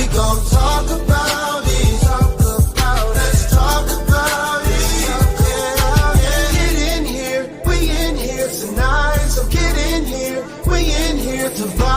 we gon' talk about it. Let's talk about it. Get in here, we in here tonight. So get in here, we in here to vibe.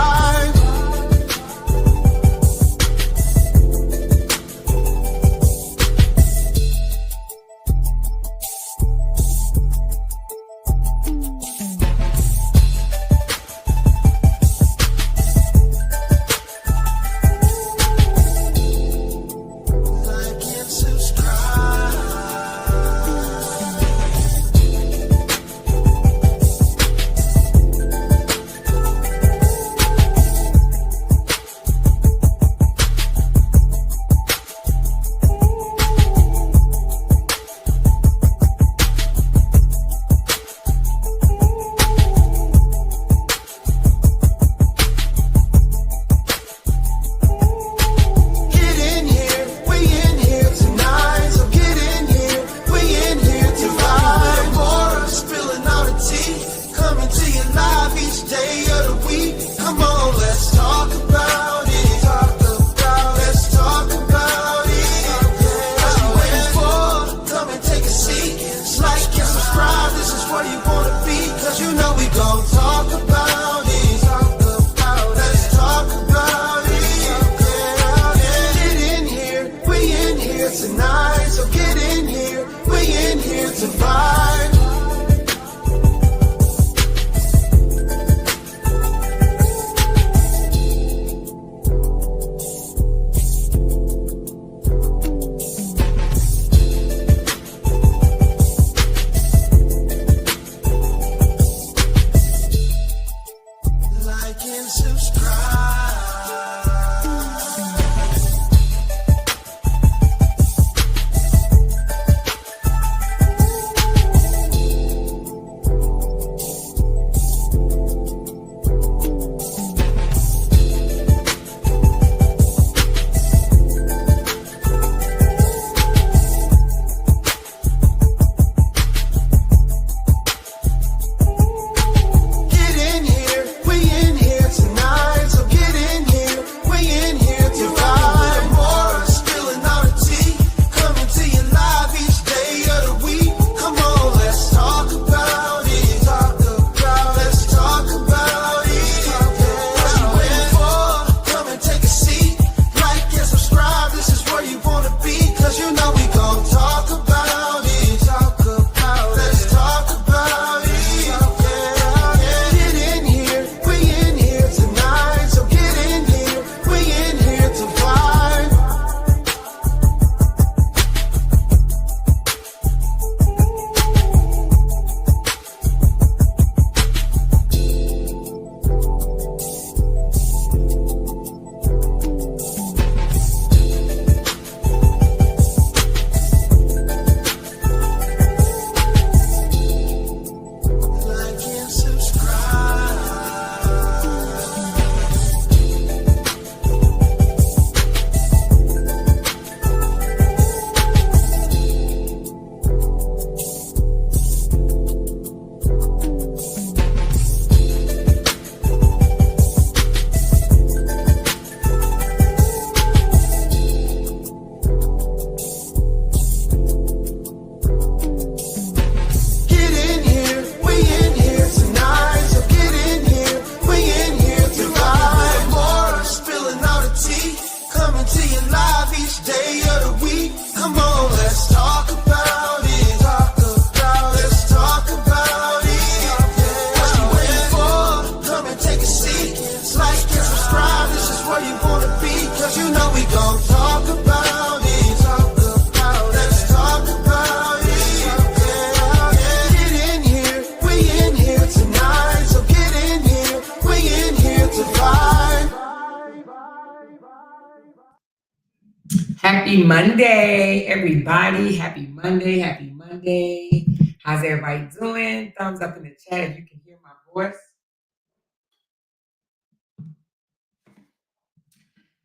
Happy Monday, everybody. Happy Monday. Happy Monday. How's everybody doing? Thumbs up in the chat if you can hear my voice.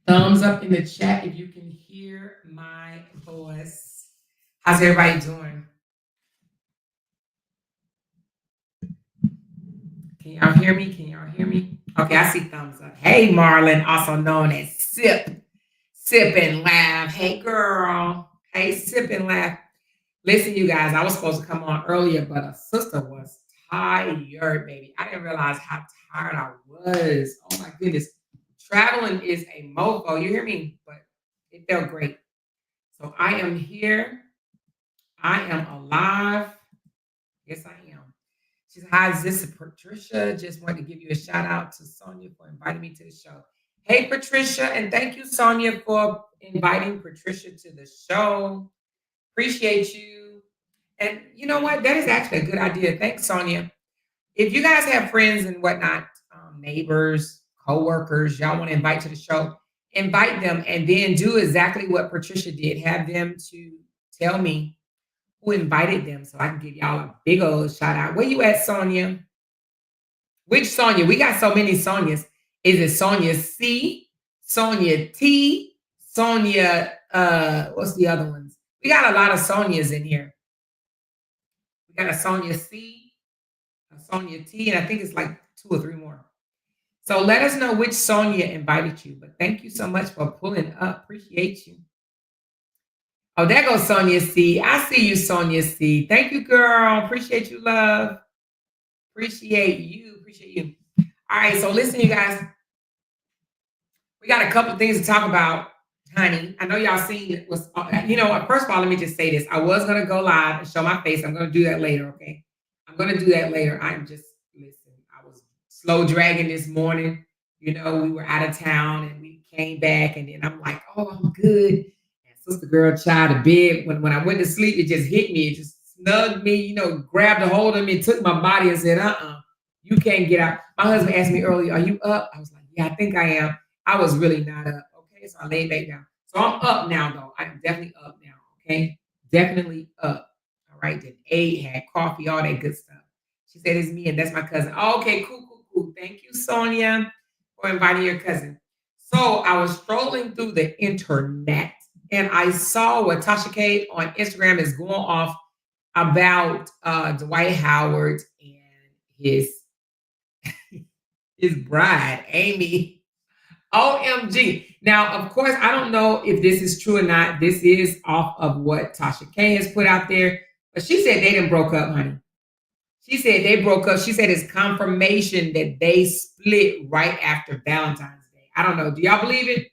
Thumbs up in the chat if you can hear my voice. How's everybody doing? Can y'all hear me? Can y'all hear me? Okay, I see thumbs up. Hey, Marlon, also known as Sip. Sip and laugh. Hey, girl. Hey, sip and laugh. Listen, you guys, I was supposed to come on earlier, but a sister was tired, baby. I didn't realize how tired I was. Oh, my goodness. Traveling is a mofo. You hear me? But it felt great. So I am here. I am alive. Yes, I am. She said, hi, this is Patricia. Just wanted to give you a shout out to Sonia for inviting me to the show. Hey, Patricia, and thank you, Sonia, for inviting Patricia to the show. Appreciate you. And you know what? That is actually a good idea. Thanks, Sonia. If you guys have friends and whatnot, neighbors, co-workers, y'all want to invite to the show, invite them and then do exactly what Patricia did. Have them to tell me who invited them so I can give y'all a big old shout out. Where you at, Sonia? Which Sonia? We got so many Sonias. Is it Sonia C, Sonia T, Sonia, what's the other ones? We got a lot of Sonias in here. We got a Sonia C, a Sonia T, and I think it's like 2 or 3 more. So let us know which Sonia invited you. But thank you so much for pulling up. Appreciate you. Oh, there goes Sonia C. I see you, Sonia C. Thank you, girl. Appreciate you, love. Appreciate you. Appreciate you. All right, so listen, you guys. We got a couple of things to talk about, honey. I know y'all seen what's, you know what? First of all, let me just say this. I was going to go live and show my face. I'm going to do that later, okay? I'm going to do that later. I'm just, listen, I was slow dragging this morning. You know, we were out of town and we came back and then I'm like, oh, I'm good. And sister girl child to bed. When I went to sleep, it just hit me. It just snugged me, you know, grabbed a hold of me, took my body and said, you can't get out. My husband asked me earlier, are you up? I was like, yeah, I think I am. I was really not up. Okay, so I laid back down. So I'm up now, though. I'm definitely up now. Okay, definitely up. All right, then ate, had coffee, all that good stuff. She said it's me and that's my cousin. Oh, okay, cool, cool, cool. Thank you, Sonia, for inviting your cousin. So I was strolling through the internet and I saw what Tasha K on Instagram is going off about Dwight Howard and his bride, Amy. OMG. Now, of course, I don't know if this is true or not. This is off of what Tasha K has put out there. But she said they didn't broke up, honey. She said they broke up. She said it's confirmation that they split right after Valentine's Day. I don't know. Do y'all believe it?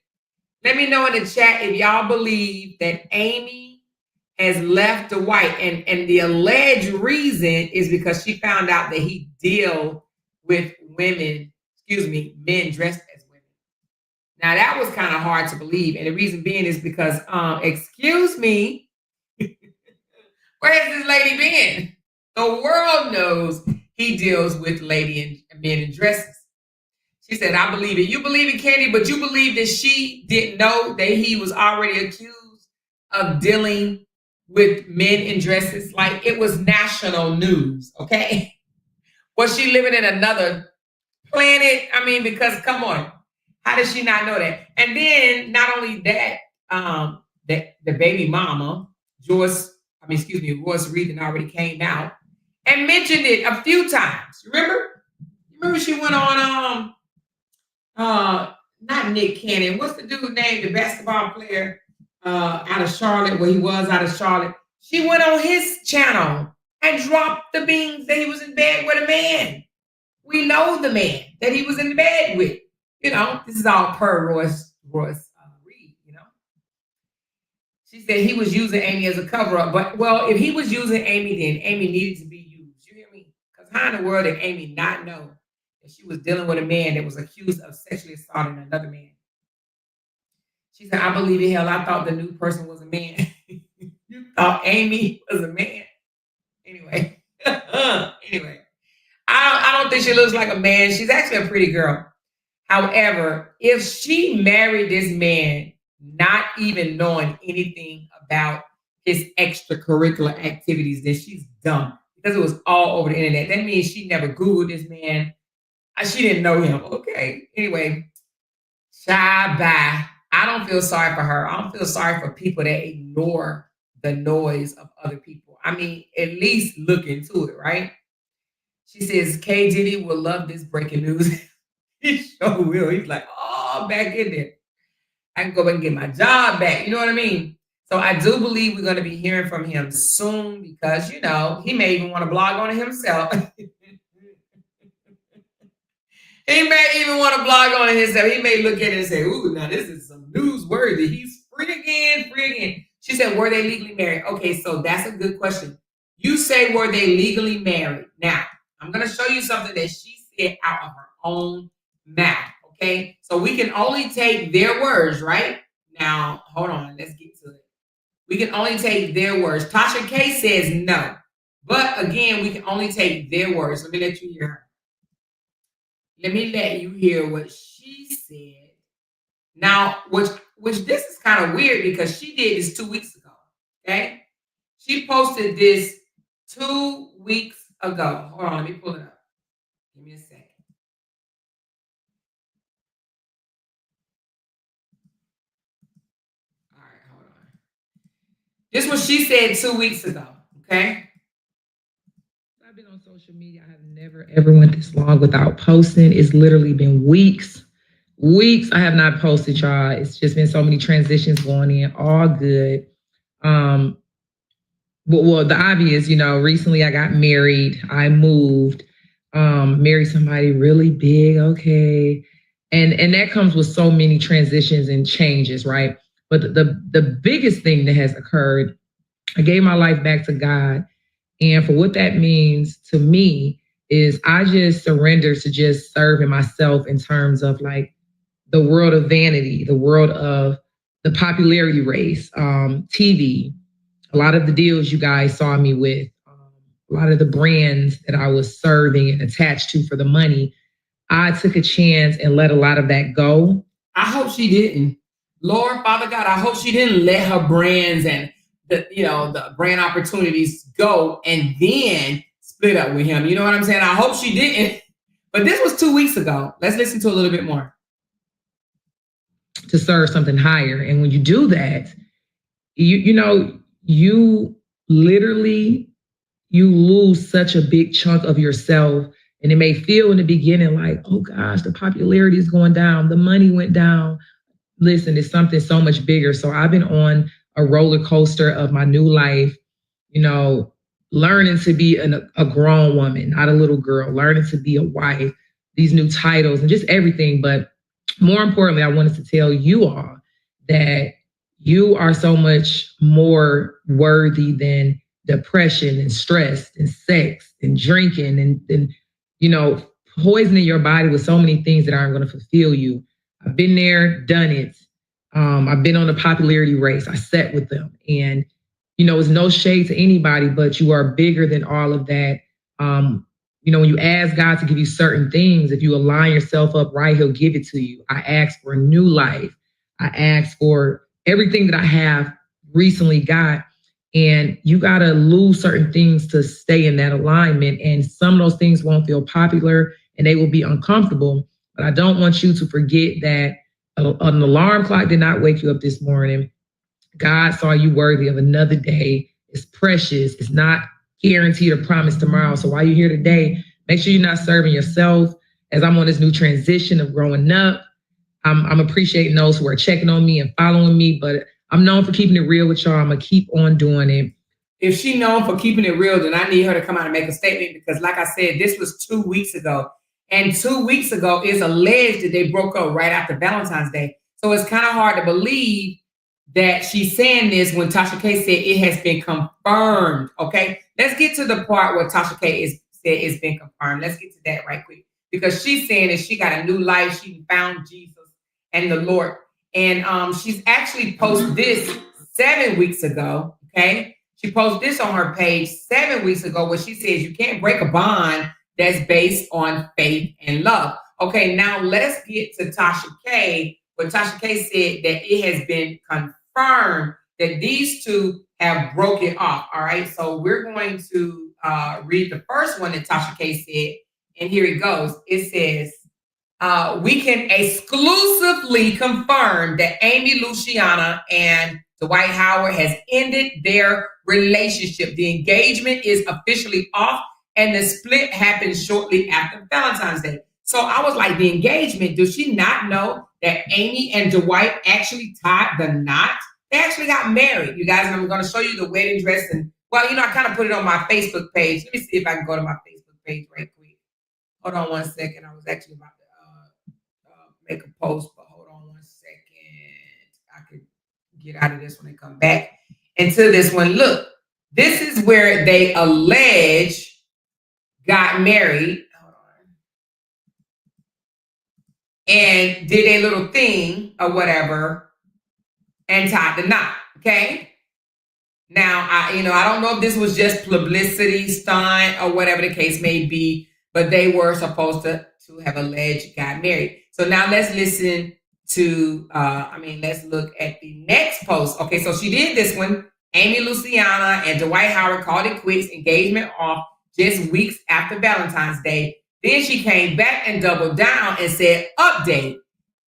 Let me know in the chat if y'all believe that Amy has left Dwight. And the alleged reason is because she found out that he deal with men dressed as women. Now that was kind of hard to believe. And the reason being is because, excuse me, where has this lady been? The world knows he deals with men in dresses. She said, I believe it. You believe it, Candy, but you believe that she didn't know that he was already accused of dealing with men in dresses? Like it was national news, okay? Was she living in another planet? I mean, because come on, how does she not know that? And then not only that, the baby mama, Royce Reed already came out and mentioned it a few times. Remember? She went on not Nick Cannon. What's the dude's name? The basketball player out of Charlotte, where he was out of Charlotte. She went on his channel and dropped the beans that he was in bed with a man. We know the man that he was in bed with. You know, this is all per Royce Reed, you know. She said he was using Amy as a cover-up. But, well, if he was using Amy, then Amy needed to be used. You hear me? Because how in the world did Amy not know that she was dealing with a man that was accused of sexually assaulting another man? She said, I believe in hell. I thought the new person was a man. You thought Amy was a man? Anyway. I don't think she looks like a man. She's actually a pretty girl. However, if she married this man, not even knowing anything about his extracurricular activities, then she's dumb because it was all over the internet. That means she never Googled this man. She didn't know him. Okay. Anyway, bye. I don't feel sorry for her. I don't feel sorry for people that ignore the noise of other people. I mean, at least look into it, right? She says, K. Diddy will love this breaking news. He sure will. He's like, oh, back in there. I can go back and get my job back. You know what I mean? So I do believe we're going to be hearing from him soon because, you know, he may even want to blog on it himself. He may even want to blog on it himself. He may look at it and say, ooh, now this is some newsworthy. He's free again, free again. She said, were they legally married? Okay, so that's a good question. You say, were they legally married? Now, I'm going to show you something that she said out of her own mouth, okay? So we can only take their words, right? Now, hold on, let's get to it. We can only take their words. Tasha K says no. But again, we can only take their words. Let me let you hear her. Let me let you hear what she said. Now, which this is kind of weird because she did this 2 weeks ago, okay? She posted this 2 weeks ago. Hold on, let me pull it up. Give me a second. All right, hold on. This is what she said 2 weeks ago, okay? I've been on social media. I have never, ever went this long without posting. It's literally been weeks. I have not posted, y'all. It's just been so many transitions going in, all good. Well, the obvious, you know, recently I got married. I moved, married somebody really big, okay. And that comes with so many transitions and changes, right? But the biggest thing that has occurred, I gave my life back to God. And for what that means to me is I just surrendered to just serving myself in terms of like the world of vanity, the world of the popularity race, TV, a lot of the deals you guys saw me with, a lot of the brands that I was serving and attached to for the money. I took a chance and let a lot of that go. I hope she didn't. Lord, Father God, I hope she didn't let her brands and the brand opportunities go and then split up with him. You know what I'm saying? I hope she didn't. But this was 2 weeks ago. Let's listen to a little bit more. To serve something higher. And when you do that, you literally, you lose such a big chunk of yourself. And it may feel in the beginning like, oh gosh, the popularity is going down. The money went down. Listen, it's something so much bigger. So I've been on a roller coaster of my new life, learning to be a grown woman, not a little girl, learning to be a wife, these new titles and just everything. But more importantly, I wanted to tell you all that you are so much more worthy than depression and stress and sex and drinking and poisoning your body with so many things that aren't going to fulfill you. I've been there, done it. I've been on the popularity race. I sat with them and, it's no shade to anybody, but you are bigger than all of that. When you ask God to give you certain things, if you align yourself up right, he'll give it to you. I asked for a new life. I asked for everything that I have recently got. And you got to lose certain things to stay in that alignment. And some of those things won't feel popular and they will be uncomfortable. But I don't want you to forget that an alarm clock did not wake you up this morning. God saw you worthy of another day. It's precious. It's not guaranteed or promised tomorrow. So while you're here today, make sure you're not serving yourself. As I'm on this new transition of growing up, I'm appreciating those who are checking on me and following me, but I'm known for keeping it real with y'all. I'm going to keep on doing it. If she's known for keeping it real, then I need her to come out and make a statement because like I said, this was 2 weeks ago. And 2 weeks ago, it's alleged that they broke up right after Valentine's Day. So it's kind of hard to believe that she's saying this when Tasha K said it has been confirmed. Okay, let's get to the part where Tasha K said it's been confirmed. Let's get to that right quick because she's saying that she got a new life. She found Jesus and the Lord. And she's actually posted this 7 weeks ago. Okay, she posted this on her page 7 weeks ago where she says you can't break a bond that's based on faith and love. Okay, now let's get to Tasha K, where Tasha K said that it has been confirmed that these two have broken off. All right, so we're going to read the first one that Tasha K said, and here it goes. It says, we can exclusively confirm that Amy Luciana and Dwight Howard has ended their relationship. The engagement is officially off and the split happened shortly after Valentine's Day. So I was like, the engagement, does she not know that Amy and Dwight actually tied the knot. They actually got married, you guys. And I'm going to show you the wedding dress. And, well, I kind of put it on my Facebook page. Let me see if I can go to my Facebook page right quick. Hold on one second. I was actually about to make a post, but hold on one second. I could get out of this one and come back into this one. Look, this is where they allege got married. Hold on. And did a little thing or whatever and tied the knot. Okay. Now, I don't know if this was just publicity stunt or whatever the case may be, but they were supposed to have alleged got married. So now let's listen to, let's look at the next post. Okay, so she did this one. Amy Luciana and Dwight Howard called it quits, engagement off just weeks after Valentine's Day. Then she came back and doubled down and said, update.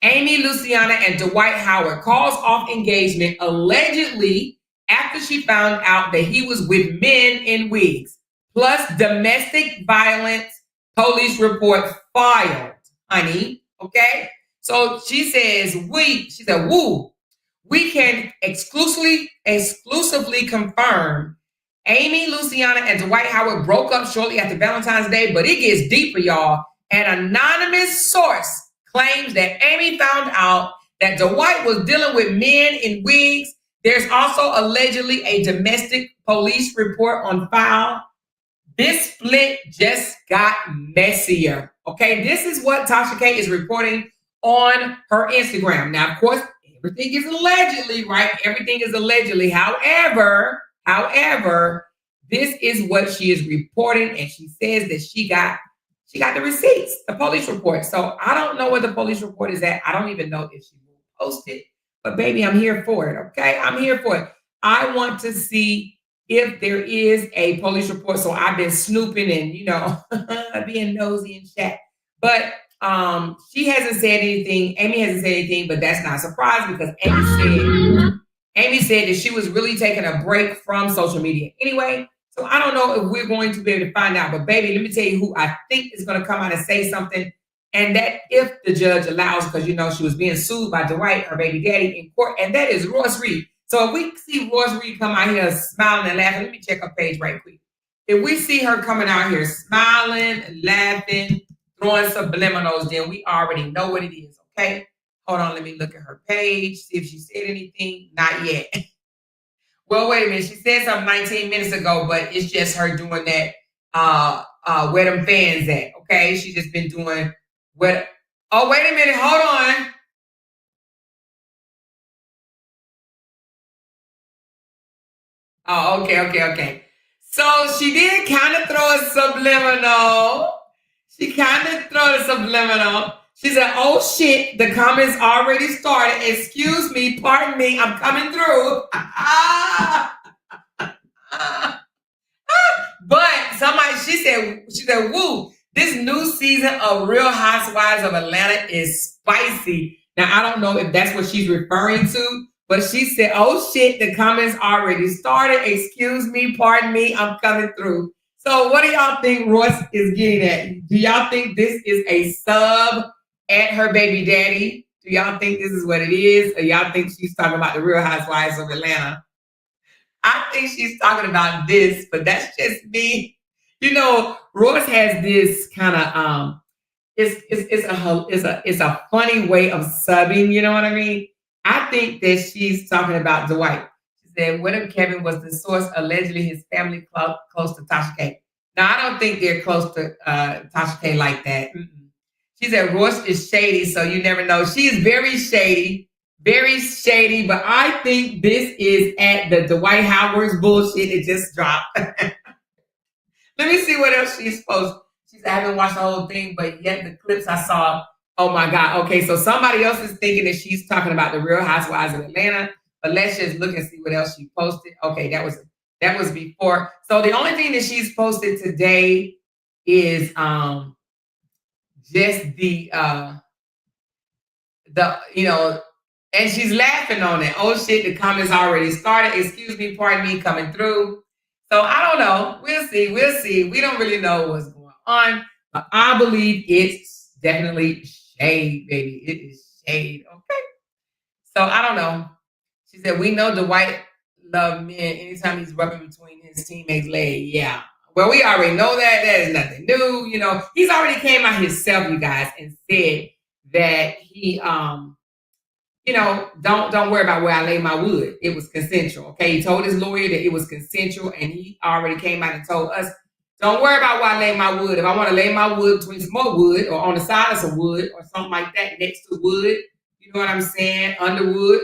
Amy Luciana and Dwight Howard calls off engagement allegedly after she found out that he was with men in wigs. Plus domestic violence police report filed, honey. Okay? So she says, woo, we can exclusively confirm Amy Luciana and Dwight Howard broke up shortly after Valentine's Day, but it gets deeper, y'all. An anonymous source claims that Amy found out that Dwight was dealing with men in wigs. There's also allegedly a domestic police report on file. This split just got messier. Okay, this is what Tasha K is reporting on her Instagram. Now, of course, everything is allegedly, right? Everything is allegedly. However, this is what she is reporting, and she says that she got the receipts, the police report. So I don't know where the police report is at. I don't even know if she will post it, but baby, I'm here for it. Okay, I'm here for it. I want to see if there is a police report. So I've been snooping and being nosy and chat. But she hasn't said anything. Amy hasn't said anything, but that's not a surprise because Amy said that she was really taking a break from social media anyway. So I don't know if we're going to be able to find out. But baby, let me tell you who I think is going to come out and say something. And that if the judge allows, because she was being sued by Dwight, her baby daddy, in court, and that is Ross Reed. So if we see Ross Reed come out here smiling and laughing, let me check her page right quick. If we see her coming out here smiling, laughing, throwing subliminals, then we already know what it is, okay? Hold on, let me look at her page, see if she said anything. Not yet. Well, wait a minute. She said something 19 minutes ago, but it's just her doing that where them fans at, okay? She's just been doing what. Oh, wait a minute. Hold on. Oh, okay. So she did kind of throw a subliminal. She said, oh shit, the comments already started. Excuse me, pardon me, I'm coming through. But she said, woo, this new season of Real Housewives of Atlanta is spicy. Now, I don't know if that's what she's referring to, but she said, oh shit, the comments already started. Excuse me, pardon me, I'm coming through. So what do y'all think Ross is getting at? Do y'all think this is a sub at her baby daddy? Do y'all think this is what it is? Or y'all think she's talking about the Real Housewives of Atlanta? I think she's talking about this, but that's just me. Ross has this kind of it's a funny way of subbing, you know what I mean? I think that she's talking about Dwight. She said, what if Kevin was the source, allegedly his family close to Tasha K? Now, I don't think they're close to Tasha K like that. She said, Ross is shady, so you never know. She is very shady, but I think this is at the Dwight Howard's bullshit. It just dropped. Let me see what else she's posted. I haven't watched the whole thing, but yet the clips I saw, oh my God. Okay, so somebody else is thinking that she's talking about the Real Housewives of Atlanta, but let's just look and see what else she posted. Okay, that was before. So the only thing that she's posted today is just the and she's laughing on it. Oh shit, the comments already started. Excuse me, pardon me, coming through. So I don't know. We'll see. We don't really know what's going on, but I believe it's definitely shade, baby. It is shade. Okay. So I don't know. She said, we know Dwight love men anytime he's rubbing between his teammates' legs. Yeah. Well, we already know that. That is nothing new. You know, he's already came out himself, you guys, and said that he you know, don't worry about where I lay my wood. It was consensual. Okay. He told his lawyer that it was consensual, and he already came out and told us, don't worry about where I lay my wood. If I want to lay my wood between some more wood or on the side of some wood or something like that next to wood, you know what I'm saying? Under wood,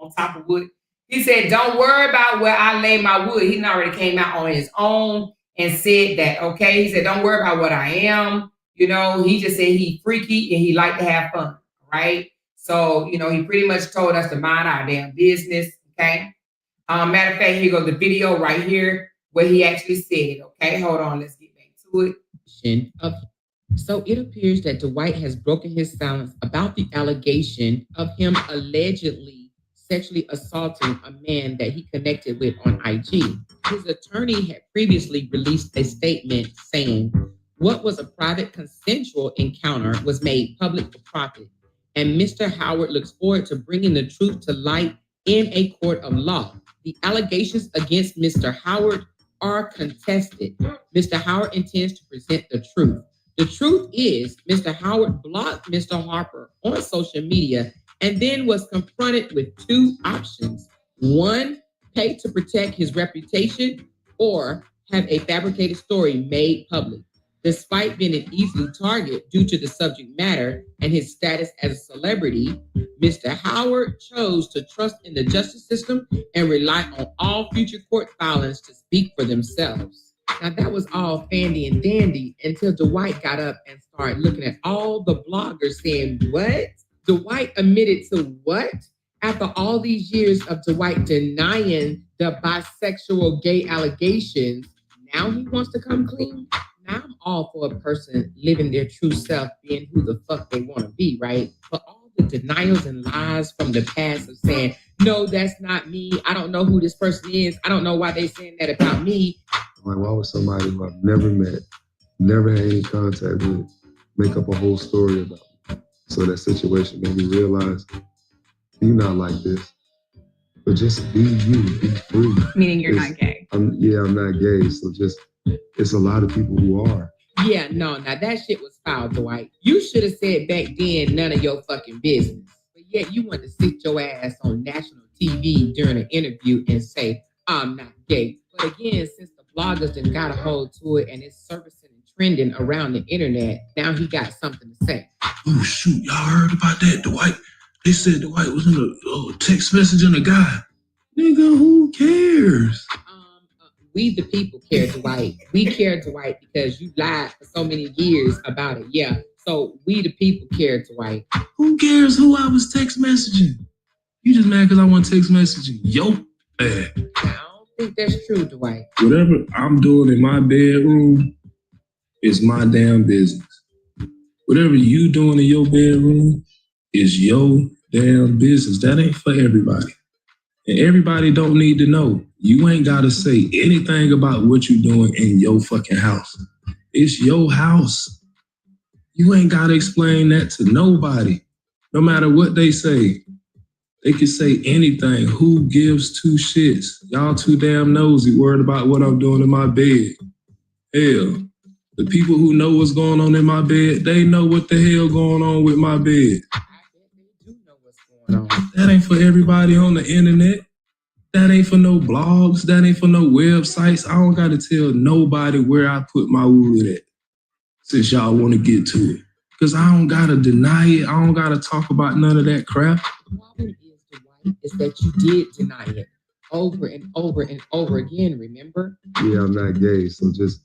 on top of wood. He said, don't worry about where I lay my wood. He already came out on his own and said that, okay? He said, don't worry about what I am. You know, he just said he freaky and he like to have fun, right? So, you know, he pretty much told us to mind our damn business, okay? Matter of fact, here goes the video right here where he actually said it, okay? Hold on, let's get back to it. So it appears that Dwight has broken his silence about the allegation of him allegedly sexually assaulting a man that he connected with on IG. His attorney had previously released a statement saying what was a private consensual encounter was made public for profit. And Mr. Howard looks forward to bringing the truth to light in a court of law. The allegations against Mr. Howard are contested. Mr. Howard intends to present the truth. The truth is, Mr. Howard blocked Mr. Harper on social media and then was confronted with two options. One, pay to protect his reputation, or have a fabricated story made public. Despite being an easy target due to the subject matter and his status as a celebrity, Mr. Howard chose to trust in the justice system and rely on all future court filings to speak for themselves. Now, that was all fandy and dandy until Dwight got up and started looking at all the bloggers saying, what? Dwight admitted to what? After all these years of Dwight denying the bisexual gay allegations, now he wants to come clean? Now I'm all for a person living their true self, being who the fuck they want to be, right? But all the denials and lies from the past of saying, no, that's not me. I don't know who this person is. I don't know why they're saying that about me. Like, why would somebody who I've never met, never had any contact with, make up a whole story about me? So that situation made me realize, you're not like this. But just be you, be free. Meaning you're not gay. I'm not gay. So just, it's a lot of people who are. Yeah, no, now that shit was foul, Dwight. You should have said back then, none of your fucking business. But yet you want to sit your ass on national TV during an interview and say, I'm not gay. But again, since the bloggers done got a hold to it and it's servicing and trending around the internet, now he got something to say. Oh, shoot, y'all heard about that, Dwight? They said Dwight was in a text messaging a guy. Nigga, who cares? We the people care, Dwight. We care, Dwight, because you lied for so many years about it. Yeah, so we the people care, Dwight. Who cares who I was text messaging? You just mad because I want text messaging. Yo, I don't think that's true, Dwight. Whatever I'm doing in my bedroom is my damn business. Whatever you doing in your bedroom is your damn business. That ain't for everybody. And everybody don't need to know. You ain't got to say anything about what you're doing in your fucking house. It's your house. You ain't got to explain that to nobody. No matter what they say. They can say anything. Who gives two shits? Y'all too damn nosy, worried about what I'm doing in my bed. Hell, the people who know what's going on in my bed, they know what the hell going on with my bed. That ain't for everybody on the internet. That ain't for no blogs. That ain't for no websites. I don't got to tell nobody where I put my wood at, since y'all want to get to it. Because I don't got to deny it. I don't got to talk about none of that crap. The problem is, Dwight, is that you did deny it over and over and over again, remember? Yeah, I'm not gay. So just,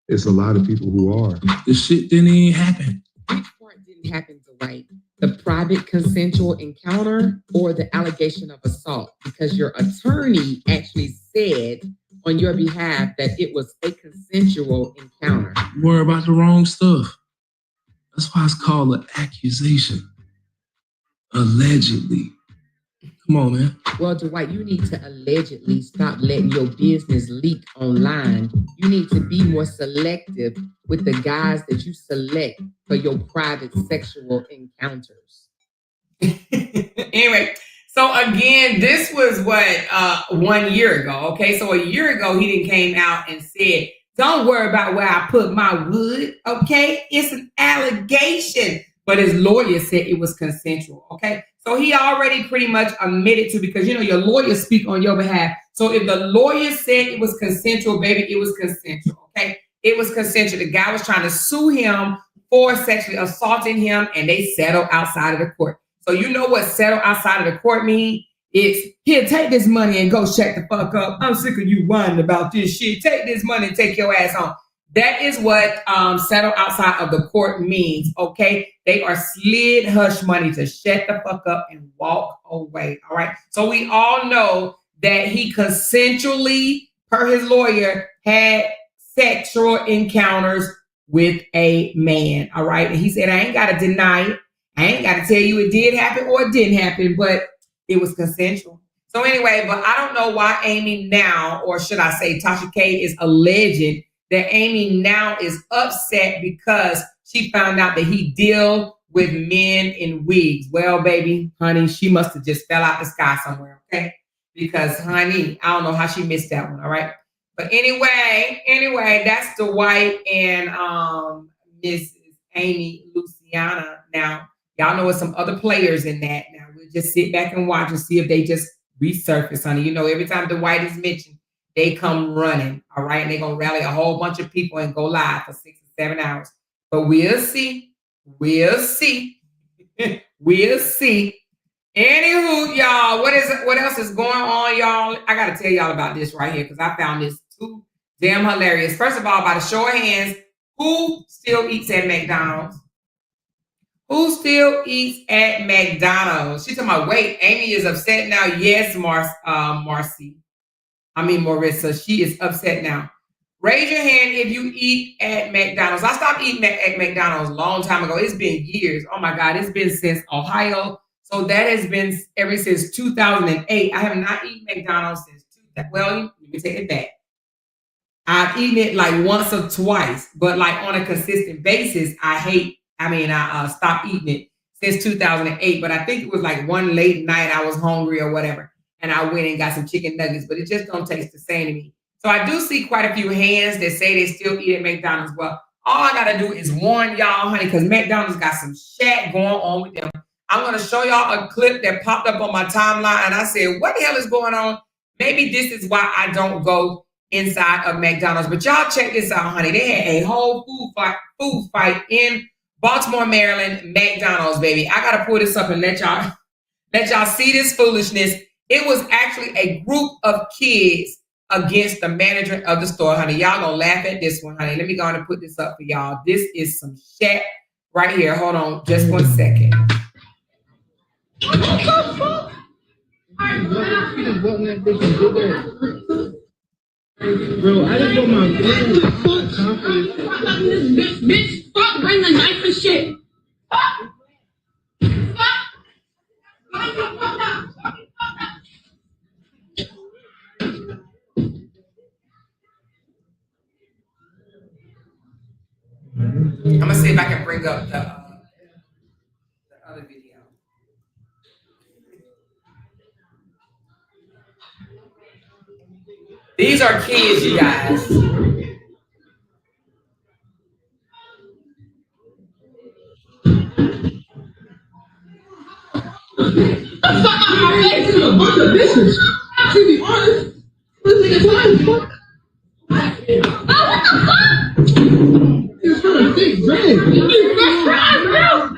it's a lot of people who are. This shit didn't even happen. Which part didn't happen, Dwight? The private consensual encounter or the allegation of assault? Because your attorney actually said on your behalf that it was a consensual encounter. You worry about the wrong stuff. That's why it's called an accusation. Allegedly. Come on, man. Well, Dwight, you need to allegedly stop letting your business leak online. You need to be more selective with the guys that you select for your private sexual encounters. Anyway, so again, this was what 1 year ago. Okay, so a year ago he didn't came out and said, "Don't worry about where I put my wood." Okay, it's an allegation, but his lawyer said it was consensual. Okay, so he already pretty much admitted to, because you know your lawyers speak on your behalf. So if the lawyer said it was consensual, baby, it was consensual. Okay, it was consensual. The guy was trying to sue him for sexually assaulting him, and they settled outside of the court. So you know what settle outside of the court mean? It's, here, take this money and go shut the fuck up. I'm sick of you whining about this shit. Take this money and take your ass home. That is what settle outside of the court means, okay? They are slid hush money to shut the fuck up and walk away, all right? So we all know that he consensually, per his lawyer, had sexual encounters with a man, all right? And he said, I ain't got to deny it. I ain't got to tell you it did happen or it didn't happen, but it was consensual. So anyway, but I don't know why Amy now, or should I say Tasha K, is alleging that Amy now is upset because she found out that he deal with men in wigs. Well, baby, honey, she must have just fell out the sky somewhere, okay? Because, honey, I don't know how she missed that one, all right? But anyway, that's Dwight and Mrs. Amy Luciana. Now, y'all know there's some other players in that. Now, we'll just sit back and watch and see if they just resurface, honey. You know, every time Dwight is mentioned, they come running, all right? And they're going to rally a whole bunch of people and go live for 6 or 7 hours. But we'll see. We'll see. We'll see. Anywho, y'all, what else is going on, y'all? I got to tell y'all about this right here because I found this too damn hilarious. First of all, by the show of hands, who still eats at McDonald's? Who still eats at McDonald's? She's talking about, wait, Amy is upset now. Yes, Marissa, she is upset now. Raise your hand if you eat at McDonald's. I stopped eating at McDonald's a long time ago. It's been years. Oh my God, it's been since Ohio. So that has been ever since 2008. I have not eaten McDonald's since 2000. Well, let me take it back. I've eaten it like once or twice, but like on a consistent basis, I stopped eating it since 2008. But I think it was like one late night I was hungry or whatever, and I went and got some chicken nuggets, but it just don't taste the same to me. So I do see quite a few hands that say they still eat at McDonald's. Well, all I got to do is warn y'all, honey, because McDonald's got some shit going on with them. I'm going to show y'all a clip that popped up on my timeline, and I said, what the hell is going on? Maybe this is why I don't go inside of McDonald's. But y'all check this out, honey. They had a whole food fight in Baltimore, Maryland, McDonald's, baby. I got to pull this up and let y'all see this foolishness. It was actually a group of kids against the manager of the store, honey. Y'all gonna laugh at this one, honey. Let me go on and put this up for y'all. This is some shit right here. Hold on just 1 second. What the fuck? Bro, I didn't know my bitch, fuck, bring the knife and shit. Fuck. I'm gonna see if I can bring up the other video. These are kids, you guys. It's a bunch of bitches. To be honest, this nigga time, fuck. What the fuck? It's for a big drink. It's fries, bro.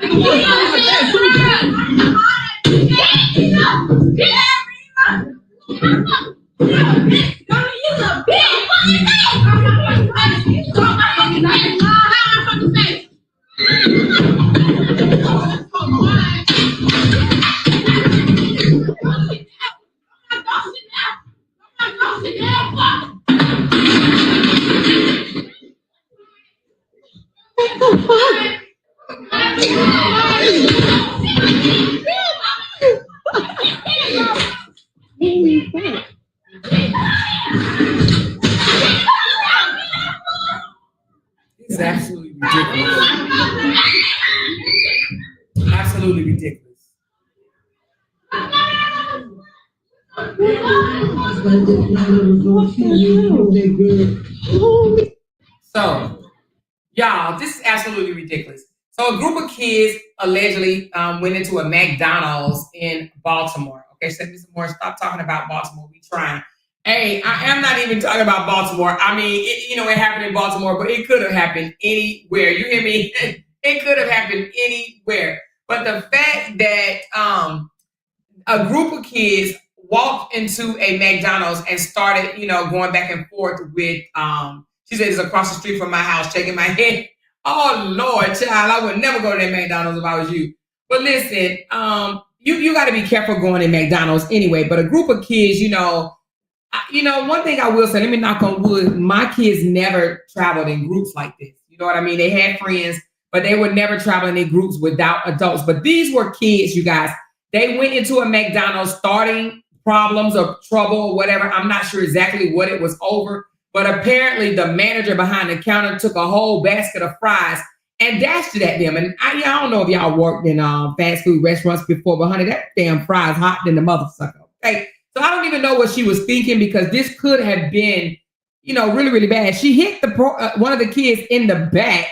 It's absolutely ridiculous. Absolutely ridiculous. So, y'all, this is absolutely ridiculous. So a group of kids allegedly went into a McDonald's in Baltimore. Okay, so Mr. Moore, stop talking about Baltimore. We trying. Hey, I am not even talking about Baltimore. I mean, it happened in Baltimore, but it could have happened anywhere. You hear me? It could have happened anywhere. But the fact that a group of kids walked into a McDonald's and started, going back and forth with, she said, it's across the street from my house, shaking my head. Oh, Lord, child, I would never go to that McDonald's if I was you. But listen, you got to be careful going to McDonald's anyway. But a group of kids, one thing I will say, let me knock on wood, my kids never traveled in groups like this. You know what I mean? They had friends, but they would never travel in groups without adults. But these were kids, you guys. They went into a McDonald's starting problems or trouble or whatever. I'm not sure exactly what it was over. But apparently the manager behind the counter took a whole basket of fries and dashed it at them. And I don't know if y'all worked in fast food restaurants before, but honey, that damn fries hot than the motherfucker. Okay. So I don't even know what she was thinking, because this could have been, really, really bad. She hit one of the kids in the back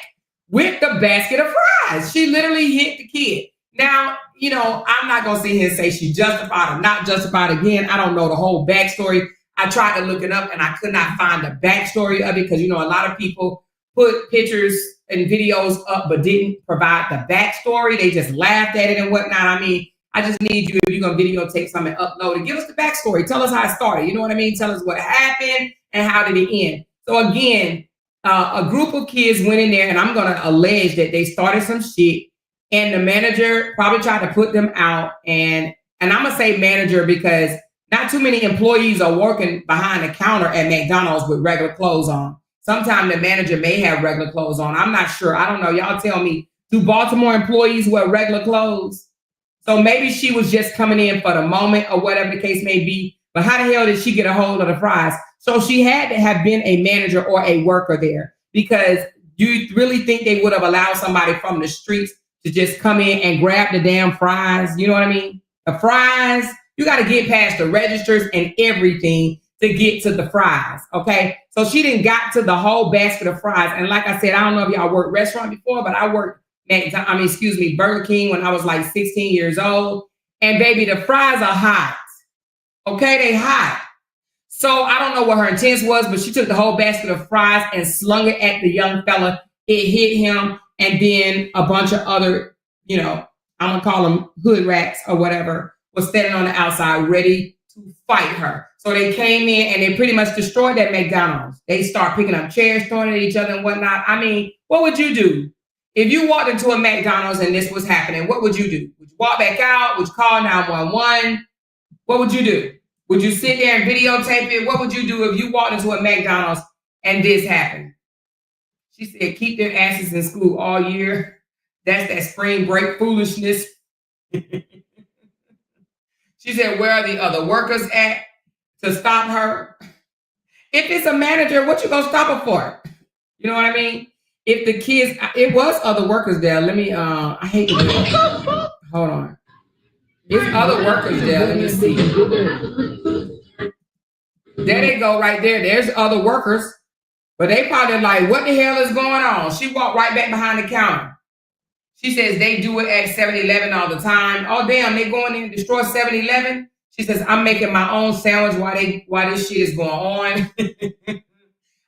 with the basket of fries. She literally hit the kid. Now, I'm not going to sit here and say she justified or not justified. Again, I don't know the whole backstory. I tried to look it up and I could not find the backstory of it, because, a lot of people put pictures and videos up but didn't provide the backstory. They just laughed at it and whatnot. I mean, I just need you, if you're going to videotape something and upload it, give us the backstory. Tell us how it started. You know what I mean? Tell us what happened and how did it end. So again, a group of kids went in there, and I'm going to allege that they started some shit, and the manager probably tried to put them out. And I'm going to say manager because not too many employees are working behind the counter at McDonald's with regular clothes on. Sometimes the manager may have regular clothes on. I'm not sure. I don't know. Y'all tell me, do Baltimore employees wear regular clothes? So maybe she was just coming in for the moment or whatever the case may be. But how the hell did she get a hold of the fries? So she had to have been a manager or a worker there, because you really think they would have allowed somebody from the streets to just come in and grab the damn fries? You know what I mean? The fries, you got to get past the registers and everything to get to the fries. Okay. So she didn't got to the whole basket of fries. And like I said, I don't know if y'all worked restaurant before, but I worked Burger King when I was like 16 years old. And baby, the fries are hot. Okay, they hot. So I don't know what her intent was, but she took the whole basket of fries and slung it at the young fella. It hit him. And then a bunch of other, I'm going to call them hood rats or whatever, was standing on the outside ready to fight her. So they came in and they pretty much destroyed that McDonald's. They start picking up chairs, throwing at each other and whatnot. I mean, what would you do? If you walked into a McDonald's and this was happening, what would you do? Would you walk back out? Would you call 911? What would you do? Would you sit there and videotape it? What would you do if you walked into a McDonald's and this happened? She said, keep their asses in school all year. That's that spring break foolishness. She said, where are the other workers at to stop her? If it's a manager, what you gonna stop her for? You know what I mean? If the kids, it was other workers there. Let me, I hate to do that. Hold on. It's other workers there. Let me see. There they go right there. There's other workers. But they probably like, what the hell is going on? She walked right back behind the counter. She says they do it at 7-Eleven all the time. Oh, damn, they going in and destroy 7-Eleven? She says, I'm making my own sandwich while this shit is going on.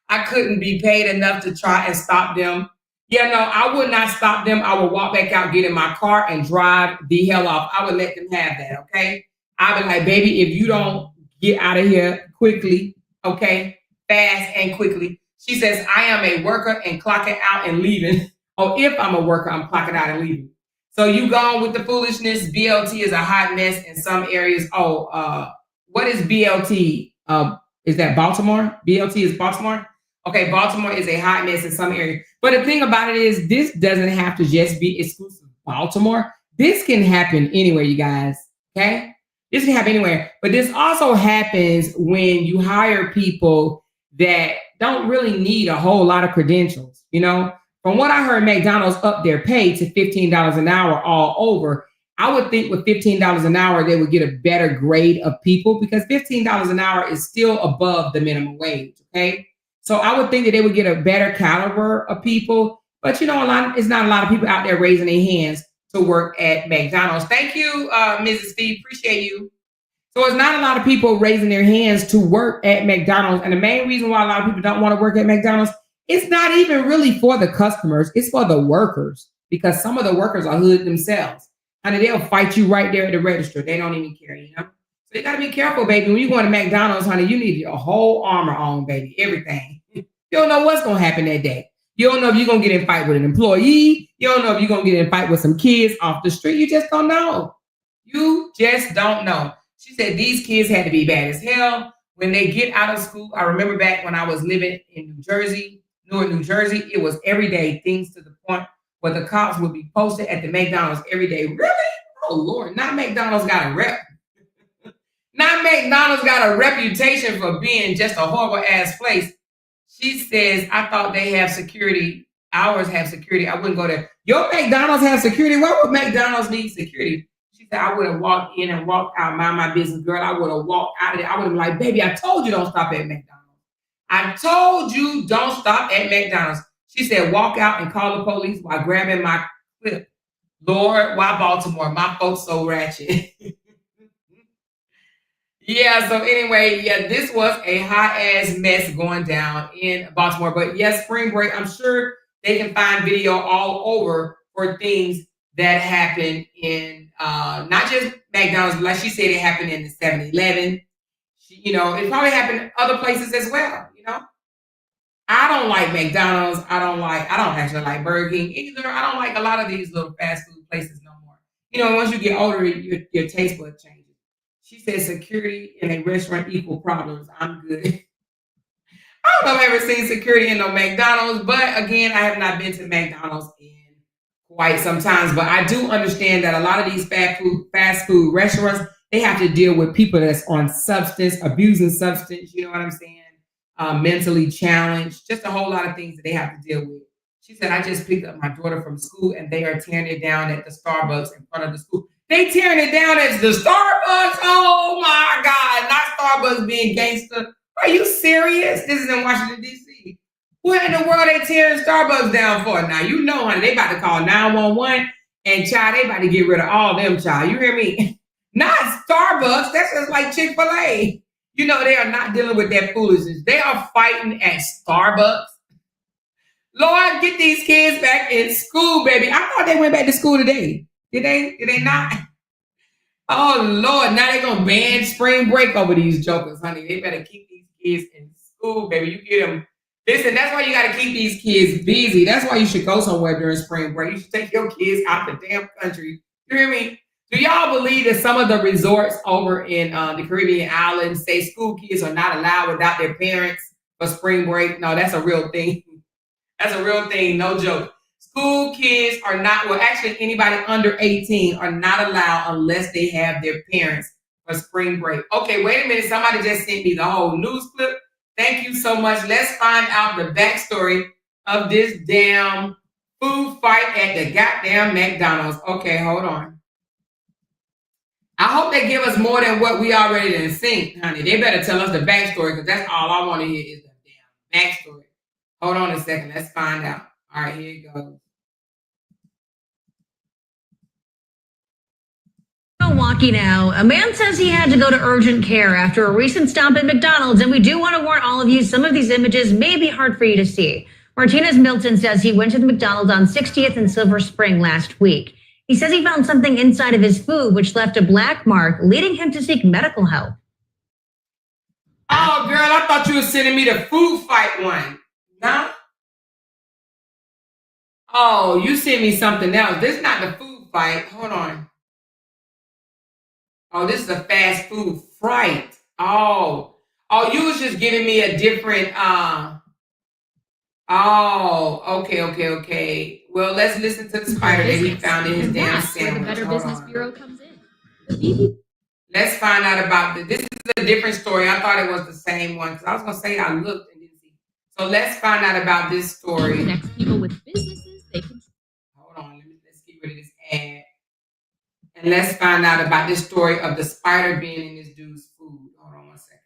I couldn't be paid enough to try and stop them. Yeah, no, I would not stop them. I would walk back out, get in my car, and drive the hell off. I would let them have that, okay? I'd be like, baby, if you don't get out of here quickly, okay, fast and quickly. She says, I am a worker and clocking out and leaving. Oh, if I'm a worker, I'm clocking out and leaving. So you gone with the foolishness. BLT is a hot mess in some areas. Oh, what is BLT? Is that Baltimore? BLT is Baltimore? Okay, Baltimore is a hot mess in some areas. But the thing about it is, this doesn't have to just be exclusive to Baltimore. This can happen anywhere, you guys, okay? This can happen anywhere. But this also happens when you hire people that don't really need a whole lot of credentials, you know? From what I heard, McDonald's upped their pay to $15 an hour all over. I would think with $15 an hour, they would get a better grade of people because $15 an hour is still above the minimum wage. Okay. So I would think that they would get a better caliber of people. But you know, it's not a lot of people out there raising their hands to work at McDonald's. Thank you, Mrs. Steve. Appreciate you. So it's not a lot of people raising their hands to work at McDonald's. And the main reason why a lot of people don't want to work at McDonald's, it's not even really for the customers. It's for the workers because some of the workers are hood themselves. And they'll fight you right there at the register. They don't even care, you know? So you got to be careful, baby. When you go to McDonald's, honey, you need your whole armor on, baby. Everything. You don't know what's going to happen that day. You don't know if you're going to get in a fight with an employee. You don't know if you're going to get in a fight with some kids off the street. You just don't know. You just don't know. She said these kids had to be bad as hell. When they get out of school, I remember back when I was living in Newark, New Jersey, it was everyday things to the point where the cops would be posted at the McDonald's every day. Really? Oh, Lord, not McDonald's got a rep. Not McDonald's got a reputation for being just a horrible ass place. She says, I thought they have security. Ours have security. I wouldn't go there. Your McDonald's have security? Why would McDonald's need security? She said, I would have walked in and walked out, mind my business, girl. I would have walked out of there. I would have been like, baby, I told you don't stop at McDonald's. I told you don't stop at McDonald's. She said, walk out and call the police while grabbing my clip. Lord, why Baltimore? My folks so ratchet. Yeah, so anyway, yeah, this was a hot-ass mess going down in Baltimore. But yes, spring break, I'm sure they can find video all over for things that happened in not just McDonald's, but like she said, it happened in the 7-Eleven. You know, it probably happened other places as well, you know. I don't like McDonald's. I don't actually like Burger King either. I don't like a lot of these little fast food places no more. You know, once you get older, your taste bud changes. She says security in a restaurant equal problems. I'm good. I don't know if I've ever seen security in no McDonald's, but again, I have not been to McDonald's in quite some time. But I do understand that a lot of these fast food restaurants, they have to deal with people that's on substance, abusing substance, you know what I'm saying? Mentally challenged, just a whole lot of things that they have to deal with. She said, I just picked up my daughter from school and they are tearing it down at the Starbucks in front of the school. They tearing it down at the Starbucks? Oh my God, not Starbucks being gangster. Are you serious? This is in Washington, D.C. What in the world they tearing Starbucks down for? Now, you know, honey, they about to call 911 and child, they about to get rid of all them, child. You hear me? Not Starbucks. That's just like Chick-fil-A. You know, they are not dealing with that foolishness. They are fighting at Starbucks. Lord, get these kids back in school, baby. I thought they went back to school today. Did they not? Oh, Lord, now they're going to ban spring break over these jokers, honey. They better keep these kids in school, baby. You get them. Listen, that's why you got to keep these kids busy. That's why you should go somewhere during spring break. You should take your kids out the damn country. You hear me? Do y'all believe that some of the resorts over in the Caribbean islands say school kids are not allowed without their parents for spring break? No, that's a real thing. That's a real thing. No joke. School kids are not, well, actually anybody under 18 are not allowed unless they have their parents for spring break. Okay, wait a minute. Somebody just sent me the whole news clip. Thank you so much. Let's find out the backstory of this damn food fight at the goddamn McDonald's. Okay, hold on. I hope they give us more than what we already done seen, honey. They better tell us the backstory because that's all I want to hear is the damn backstory. Hold on a second. Let's find out. All right, here it goes. Milwaukee now. A man says he had to go to urgent care after a recent stop at McDonald's, and we do want to warn all of you, some of these images may be hard for you to see. Martinez Milton says he went to the McDonald's on 60th and Silver Spring last week. He says he found something inside of his food which left a black mark, leading him to seek medical help. Oh, girl, I thought you were sending me the food fight one. No? Oh, you sent me something else. This is not the food fight. Hold on. Oh, this is a fast food fright. Oh, you was just giving me a different, okay. Well, let's listen to the spider that he found in his damn sandwich. Where the Better Business Bureau comes in. Let's find out about this. This is a different story. I thought it was the same one because I was going to say I looked and didn't see. So let's find out about this story. Connects people with businesses they can. Hold on. Let's get rid of this ad. And let's find out about this story of the spider being in this dude's food. Hold on one second.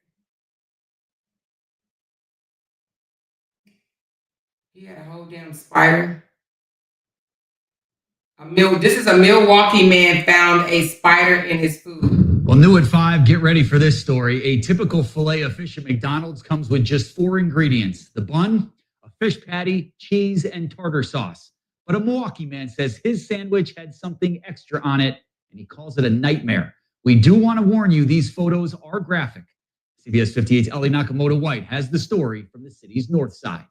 He had a whole damn spider. This is a Milwaukee man found a spider in his food. Well, new at 5, get ready for this story. A typical filet of fish at McDonald's comes with just 4 ingredients: the bun, a fish patty, cheese, and tartar sauce. But a Milwaukee man says his sandwich had something extra on it, and he calls it a nightmare. We do want to warn you, these photos are graphic. CBS 58's Ellie Nakamoto White has the story from the city's north side.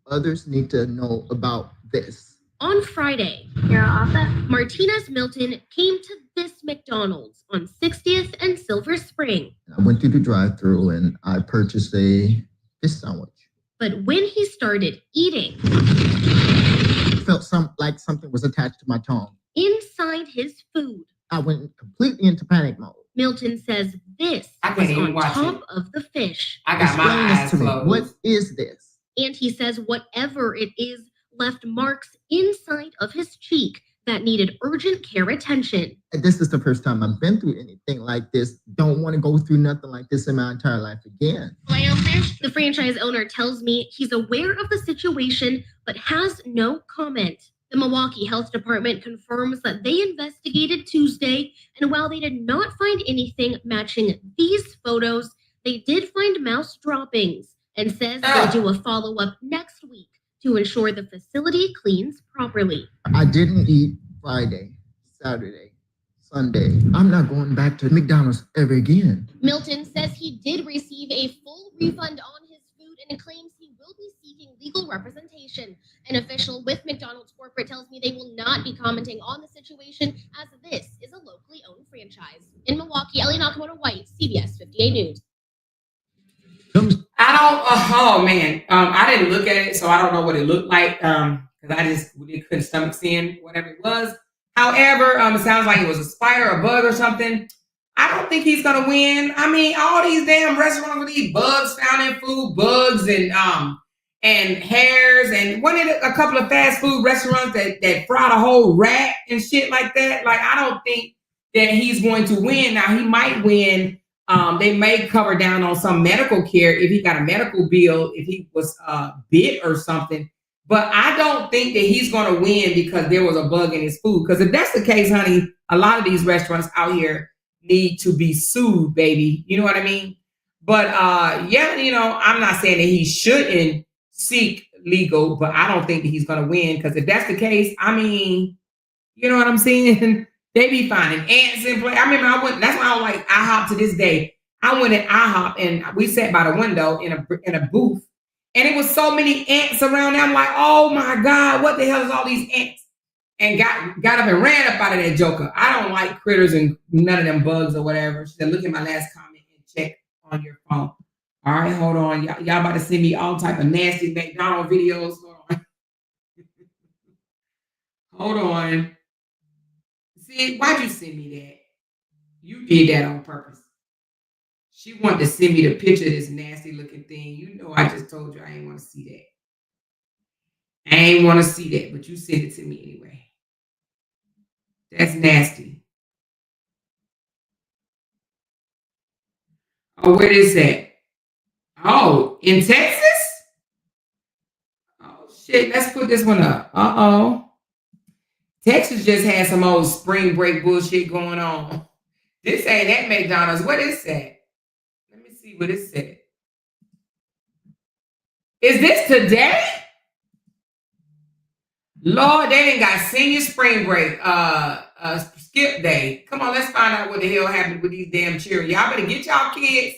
Others need to know about this. On Friday, Martinez Milton came to this McDonald's on 60th and Silver Spring. I went through the drive-thru and I purchased a fish sandwich. But when he started eating, It felt like something was attached to my tongue. inside his food, I went completely into panic mode. Milton says this I was can't even on watch top it. of the fish. I got my Explain this eyes to me. closed. What is this? And he says whatever it is left marks inside of his cheek that needed urgent care attention. And this is the first time I've been through anything like this. Don't want to go through nothing like this in my entire life again. The franchise owner tells me he's aware of the situation but has no comment. The Milwaukee Health Department confirms that they investigated Tuesday, and while they did not find anything matching these photos, they did find mouse droppings and says they'll do a follow-up next week to ensure the facility cleans properly. I didn't eat Friday, Saturday, Sunday. I'm not going back to McDonald's ever again. Milton says he did receive a full refund on his food and claims he will be seeking legal representation. An official with McDonald's corporate tells me they will not be commenting on the situation as this is a locally owned franchise. In Milwaukee, Ellie Nakamoto White, CBS 58 News. Oh man, I didn't look at it, so I don't know what it looked like. Because I just really couldn't stomach seeing whatever it was. However, it sounds like it was a spider, a bug, or something. I don't think he's gonna win. I mean, all these damn restaurants with these bugs found in food, bugs and hairs, and one of a couple of fast food restaurants that fried a whole rat and shit like that. Like, I don't think that he's going to win. Now, he might win. They may cover down on some medical care if he got a medical bill, if he was bit or something. But I don't think that he's going to win because there was a bug in his food. Because if that's the case, honey, a lot of these restaurants out here need to be sued, baby. You know what I mean? But yeah, you know, I'm not saying that he shouldn't seek legal, but I don't think that he's going to win. Because if that's the case, I mean, you know what I'm saying? They be finding ants in play. I remember I went, that's why I like IHOP to this day. I went at IHOP and we sat by the window in a booth. And it was so many ants around there. I'm like, oh my God, what the hell is all these ants? And got up and ran up out of that joker. I don't like critters and none of them bugs or whatever. She said, look at my last comment and check on your phone. All right, hold on. Y'all about to send me all type of nasty McDonald videos. Hold on. Hold on. See, why'd you send me that? You did that on purpose. She wanted to send me the picture of this nasty looking thing. You know, I just told you I ain't want to see that. I ain't want to see that, but you sent it to me anyway. That's nasty. Oh, where is that? Oh, in Texas? Oh, shit. Let's put this one up. Uh-oh. Texas just had some old spring break bullshit going on. This ain't at McDonald's. What is that? Let me see what it said. Is this today? Lord, they ain't got senior spring break, skip day. Come on, let's find out what the hell happened with these damn children. Y'all better get y'all kids.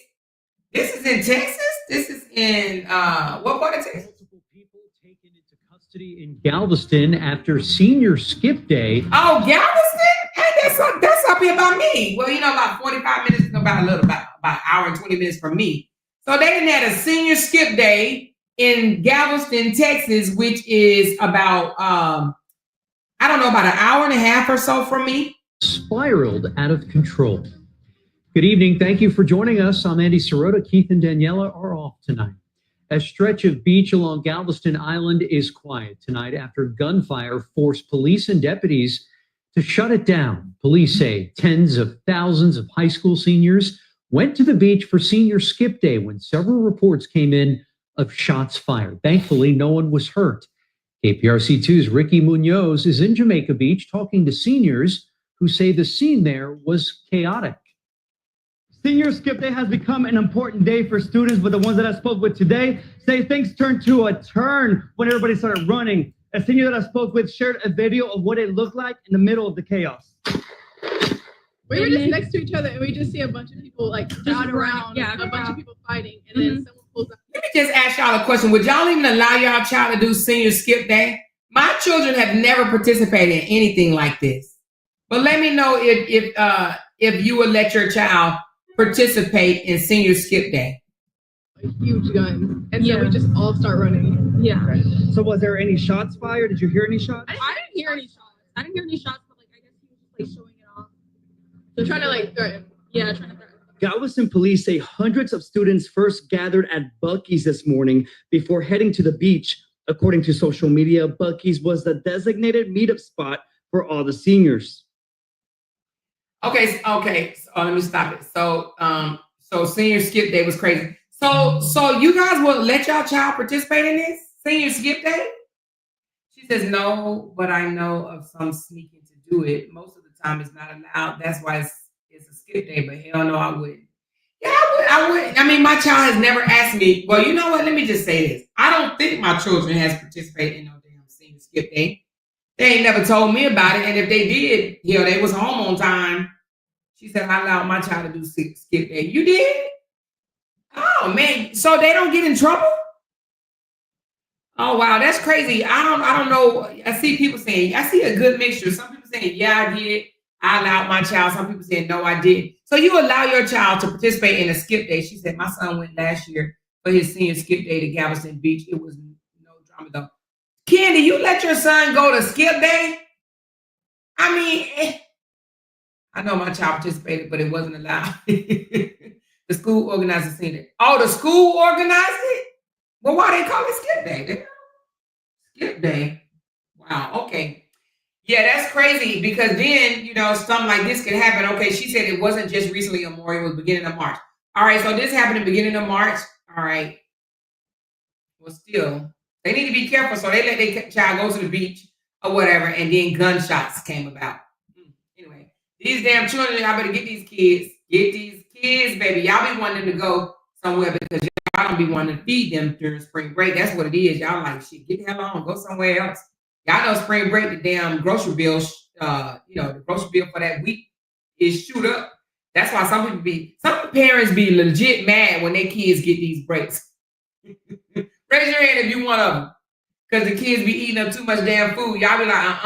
This is in Texas? This is in, what part of Texas? Multiple people taken into custody in Galveston after senior skip day. Oh, Galveston? Hey, that's up here by me. Well, you know, about 45 minutes, about an hour and 20 minutes from me. So they done had a senior skip day in Galveston, Texas, which is about, I don't know, about an hour and a half or so from me. Spiraled out of control. Good evening. Thank you for joining us. I'm Andy Sirota. Keith and Daniela are off tonight. A stretch of beach along Galveston Island is quiet tonight after gunfire forced police and deputies To shut it down, police say tens of thousands of high school seniors went to the beach for senior skip day when several reports came in of shots fired. Thankfully, no one was hurt. KPRC2's Ricky Munoz is in Jamaica Beach talking to seniors who say the scene there was chaotic. Senior skip day has become an important day for students, but the ones that I spoke with today say things turned to a turn when everybody started running. A senior that I spoke with shared a video of what it looked like in the middle of the chaos. We were just next to each other and we just see a bunch of people like crowd around, a bunch of people fighting, and then someone pulls up. Let me just ask y'all a question. Would y'all even allow y'all child to do senior skip day? My children have never participated in anything like this. But let me know if you would let your child participate in senior skip day. A huge gun. And so we just all start running. Yeah. Right. So was there any shots fired? Did you hear any shots? I didn't hear any shots. I didn't hear any shots, but like I guess he was just like showing it off. So trying to like threaten. Yeah, trying to threaten. Galveston police say hundreds of students first gathered at Buc-ee's this morning before heading to the beach. According to social media, Buc-ee's was the designated meetup spot for all the seniors. Okay. So let me stop it. So senior skip day was crazy. So you guys will let y'all child participate in this senior skip day? She says no, but I know of some sneaking to do it. Most of the time it's not allowed. That's why it's a skip day, but hell no, I wouldn't. Yeah, I would. I mean, my child has never asked me, well, you know what? Let me just say this. I don't think my children has participated in no damn senior skip day. They ain't never told me about it. And if they did, they was home on time. She said, I allowed my child to do skip day. You did? Oh man, so they don't get in trouble? Oh wow, that's crazy. I don't know. I see people saying, I see a good mixture. Some people saying, yeah, I did. I allowed my child. Some people saying, no, I didn't. So you allow your child to participate in a skip day. She said, my son went last year for his senior skip day to Galveston Beach. It was no drama though. Candy, you let your son go to skip day? I mean, I know my child participated, but it wasn't allowed. The school organizer seen it. Oh, the school organized it? Well, why they call it skip day? Skip day. Wow, okay. Yeah, that's crazy because then, something like this could happen. Okay, she said it wasn't just recently or more, it was beginning of March. All right, so this happened in the beginning of March. All right. Well, still, they need to be careful. So they let their child go to the beach or whatever, and then gunshots came about. Anyway, these damn children, y'all better get these kids. Get these kids, baby. Y'all be wanting them to go somewhere because y'all don't be wanting to feed them during spring break. That's what it is. Y'all like, shit, get the hell on. Go somewhere else. Y'all know spring break, the damn grocery bill, the grocery bill for that week is shoot up. That's why some parents be legit mad when their kids get these breaks. Raise your hand if you one of them. Because the kids be eating up too much damn food. Y'all be like,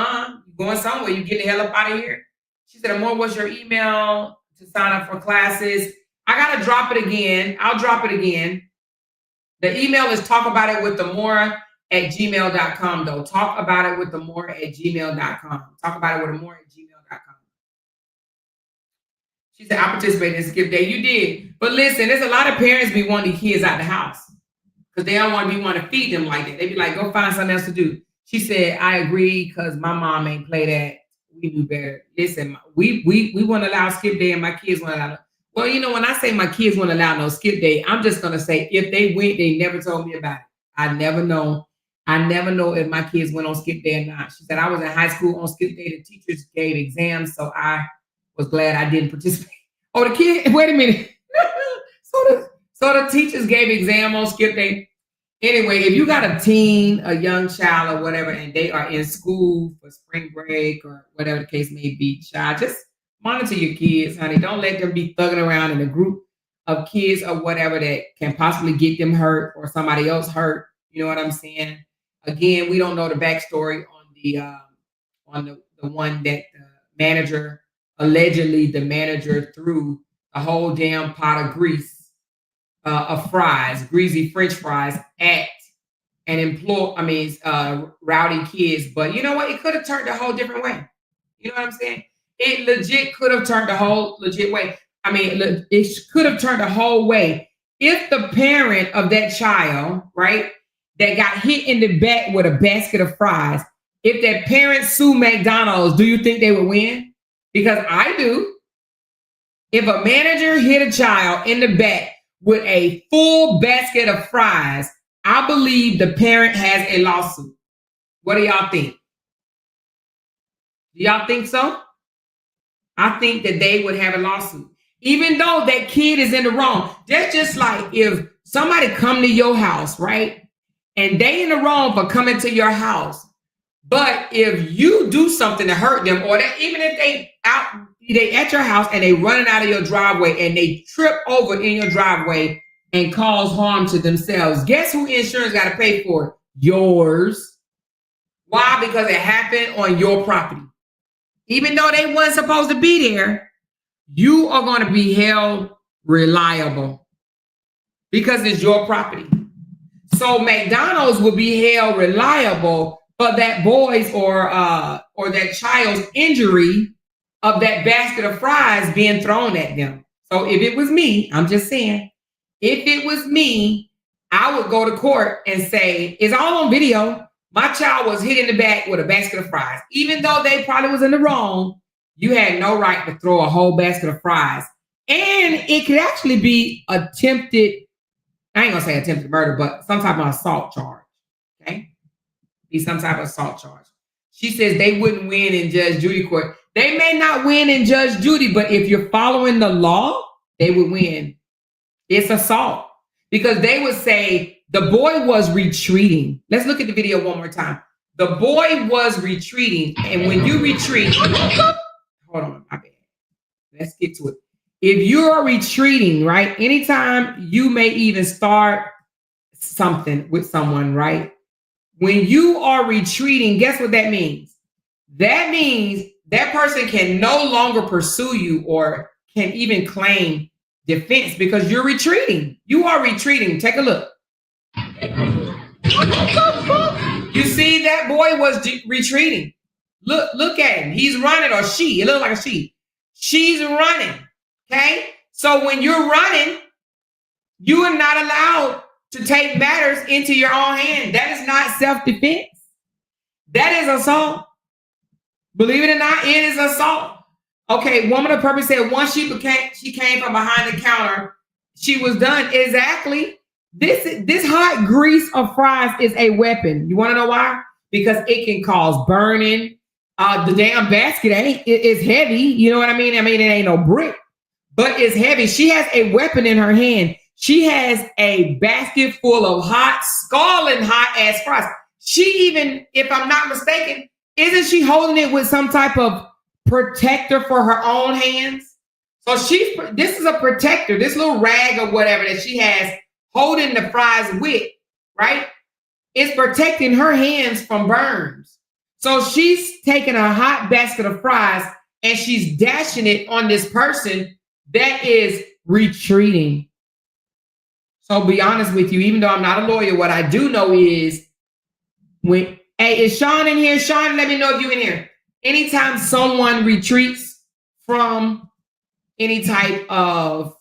you going somewhere. You get the hell up out of here. She said, Amor, what's your email to sign up for classes? I got to drop it again. I'll drop it again. The email is talkaboutitwithamora@gmail.com, though. Talkaboutitwithamora@gmail.com. Talkaboutitwithamora@gmail.com. She said, I participated in skip day. You did. But listen, there's a lot of parents be wanting kids out the house because they don't want to feed them like that. They be like, go find something else to do. She said, I agree because my mom ain't play that. We knew better. Listen, we wouldn't allow skip day and my kids wouldn't allow. Well, when I say my kids wouldn't allow no skip day, I'm just going to say if they went, they never told me about it. I never know if my kids went on skip day or not. She said, I was in high school on skip day. The teachers gave exams, so I was glad I didn't participate. Oh, the kid, wait a minute. So the teachers gave exam on skip day. Anyway, if you got a teen, a young child or whatever, and they are in school for spring break or whatever the case may be, child, just monitor your kids, honey. Don't let them be thugging around in a group of kids or whatever that can possibly get them hurt or somebody else hurt. You know what I'm saying? Again, we don't know the backstory on the one that the manager, allegedly the manager threw a whole damn pot of grease, of fries, greasy French fries at rowdy kids. But you know what? It could have turned a whole different way. You know what I'm saying? It legit could have turned a whole legit way. It could have turned a whole way if the parent of that child, right, that got hit in the back with a basket of fries if their parents sue McDonald's, do you think they would win? Because I do. If a manager hit a child in the back with a full basket of fries, I believe the parent has a lawsuit. What do y'all think? Do y'all think so? I think that they would have a lawsuit. Even though that kid is in the wrong. That's just like if somebody come to your house, right? And they in the wrong for coming to your house. But if you do something to hurt them, or that even if they at your house and they running out of your driveway and they trip over in your driveway and cause harm to themselves, guess who insurance got to pay for it? Yours. Why? Because it happened on your property. Even though they weren't supposed to be there, you are going to be held reliable because it's your property. So McDonald's will be held reliable for that boy's or that child's injury of that basket of fries being thrown at them. So if it was me, I'm just saying, if it was me, I would go to court and say, it's all on video. My child was hit in the back with a basket of fries. Even though they probably was in the wrong, you had no right to throw a whole basket of fries. And it could actually be attempted, I ain't gonna say attempted murder, but some type of assault charge, okay? Be some type of assault charge. She says they wouldn't win in Judge Judy court. They may not win in Judge Judy, but if you're following the law, they would win. It's assault. Because they would say the boy was retreating. Let's look at the video one more time. The boy was retreating. And when you retreat, hold on, my bad. Let's get to it. If you're retreating, right? Anytime you may even start something with someone, right? When you are retreating, guess what that means? That means that person can no longer pursue you or can even claim defense because you're retreating. You are retreating. Take a look. You see that boy was retreating. Look at him. He's running, or she. It looks like a she. She's running. Okay? So when you're running, you are not allowed to take matters into your own hand. That is not self-defense. That is assault. Believe it or not, it is assault. Okay, woman of purpose said once she came from behind the counter, she was done. Exactly. This hot grease of fries is a weapon. You want to know why? Because it can cause burning. The damn basket it's heavy. You know what I mean? I mean, it ain't no brick, but it's heavy. She has a weapon in her hand. She has a basket full of hot, scalding hot ass fries. She even, if I'm not mistaken, isn't she holding it with some type of protector for her own hands? So this is a protector, this little rag or whatever that she has holding the fries with, right? It's protecting her hands from burns. So she's taking a hot basket of fries and she's dashing it on this person that is retreating. So be honest with you, even though I'm not a lawyer, what I do know is when, hey, is Sean in here? Sean, let me know if you're in here. Anytime someone retreats from any type of,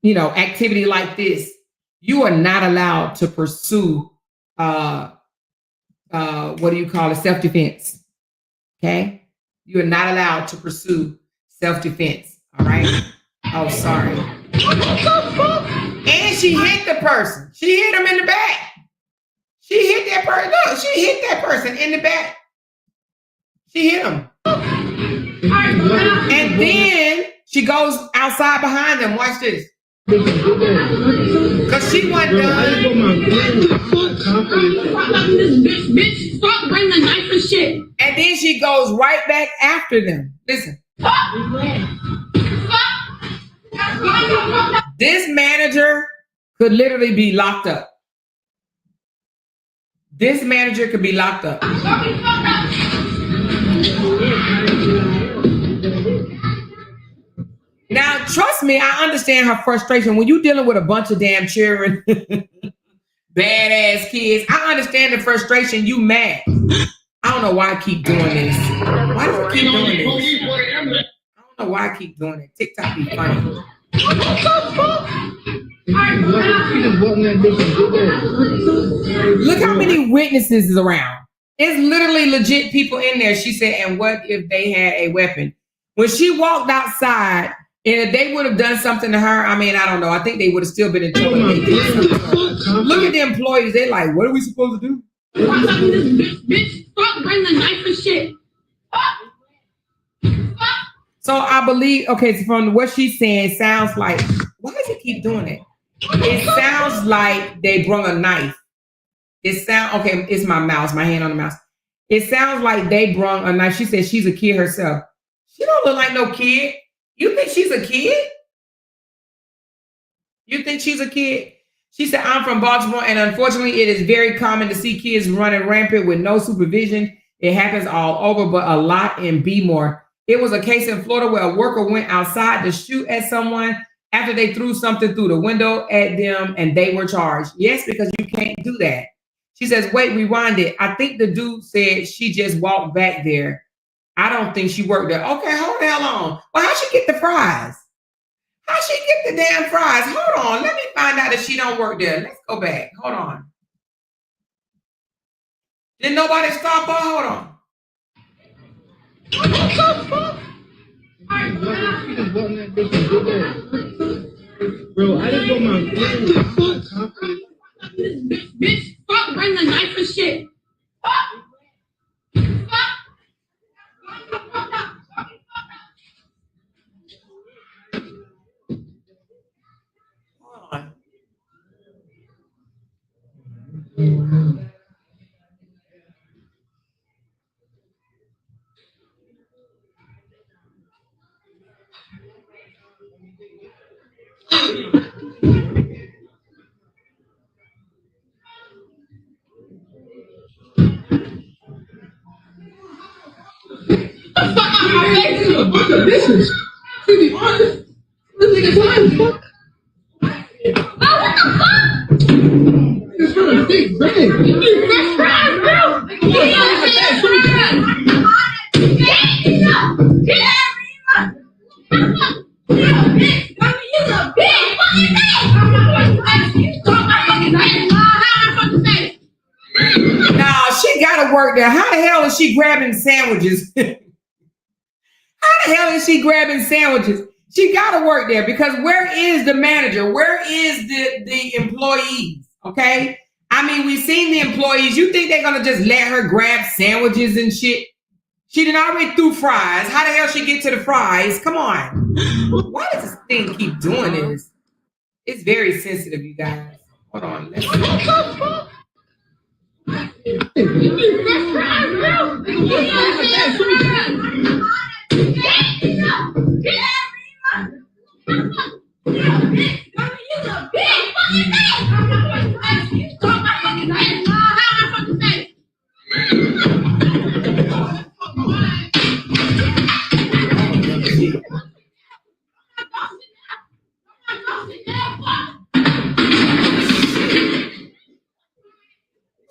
activity like this, you are not allowed to pursue, what do you call it? Self-defense. Okay. You are not allowed to pursue self-defense. All right. Oh, sorry. And she hit the person. She hit him in the back. She hit that person. No, she hit that person in the back. She hit him. And then she goes outside behind them. Watch this. Because she wasn't done. Bitch, stop bringing the knife and shit. And then she goes right back after them. Listen. This manager could literally be locked up. This manager could be locked up. Now, trust me, I understand her frustration. When you're dealing with a bunch of damn children, badass kids, I understand the frustration. You mad. I don't know why I keep doing this. Why do I keep doing this? I don't know why I keep doing it. TikTok be funny. Look how many witnesses is around. It's literally legit people in there. She said, and what if they had a weapon? When she walked outside, and if they would have done something to her, I mean, I don't know. I think they would have still been in trouble. Look at the employees. They're like, what are we supposed to do? Bitch, fuck, bring the knife and shit. So I believe, okay, so from what she's saying, sounds like, why does it keep doing it? It sounds like they brought a knife. Okay, it's my mouse, my hand on the mouse. It sounds like they brought a knife. She said she's a kid herself. She don't look like no kid. You think she's a kid? You think she's a kid? She said, I'm from Baltimore, and unfortunately, it is very common to see kids running rampant with no supervision. It happens all over, but a lot in Bmore. It was a case in Florida where a worker went outside to shoot at someone after they threw something through the window at them, and they were charged. Yes, because you can't do that. She says, wait, rewind it. I think the dude said she just walked back there. I don't think she worked there. Okay, hold the hell on. Well, how'd she get the fries? How'd she get the damn fries? Hold on. Let me find out if she don't work there. Let's go back. Hold on. Did nobody stop her? Hold on. Bro, I just want my bitch, fuck, bring the knife and shit. This is, to be honest, this nigga's lying. Oh, what the fuck? It's from a big bag. That's right, bro. No, she gotta work there. How the hell is she grabbing sandwiches? How the hell is she grabbing sandwiches? She got to work there because where is the manager? Where is the employees? Okay. I mean, we've seen the employees. You think they're going to just let her grab sandwiches and shit? She done already threw fries. How the hell she get to the fries? Come on. Why does this thing keep doing this? It's very sensitive, you guys. Hold on. Let's see.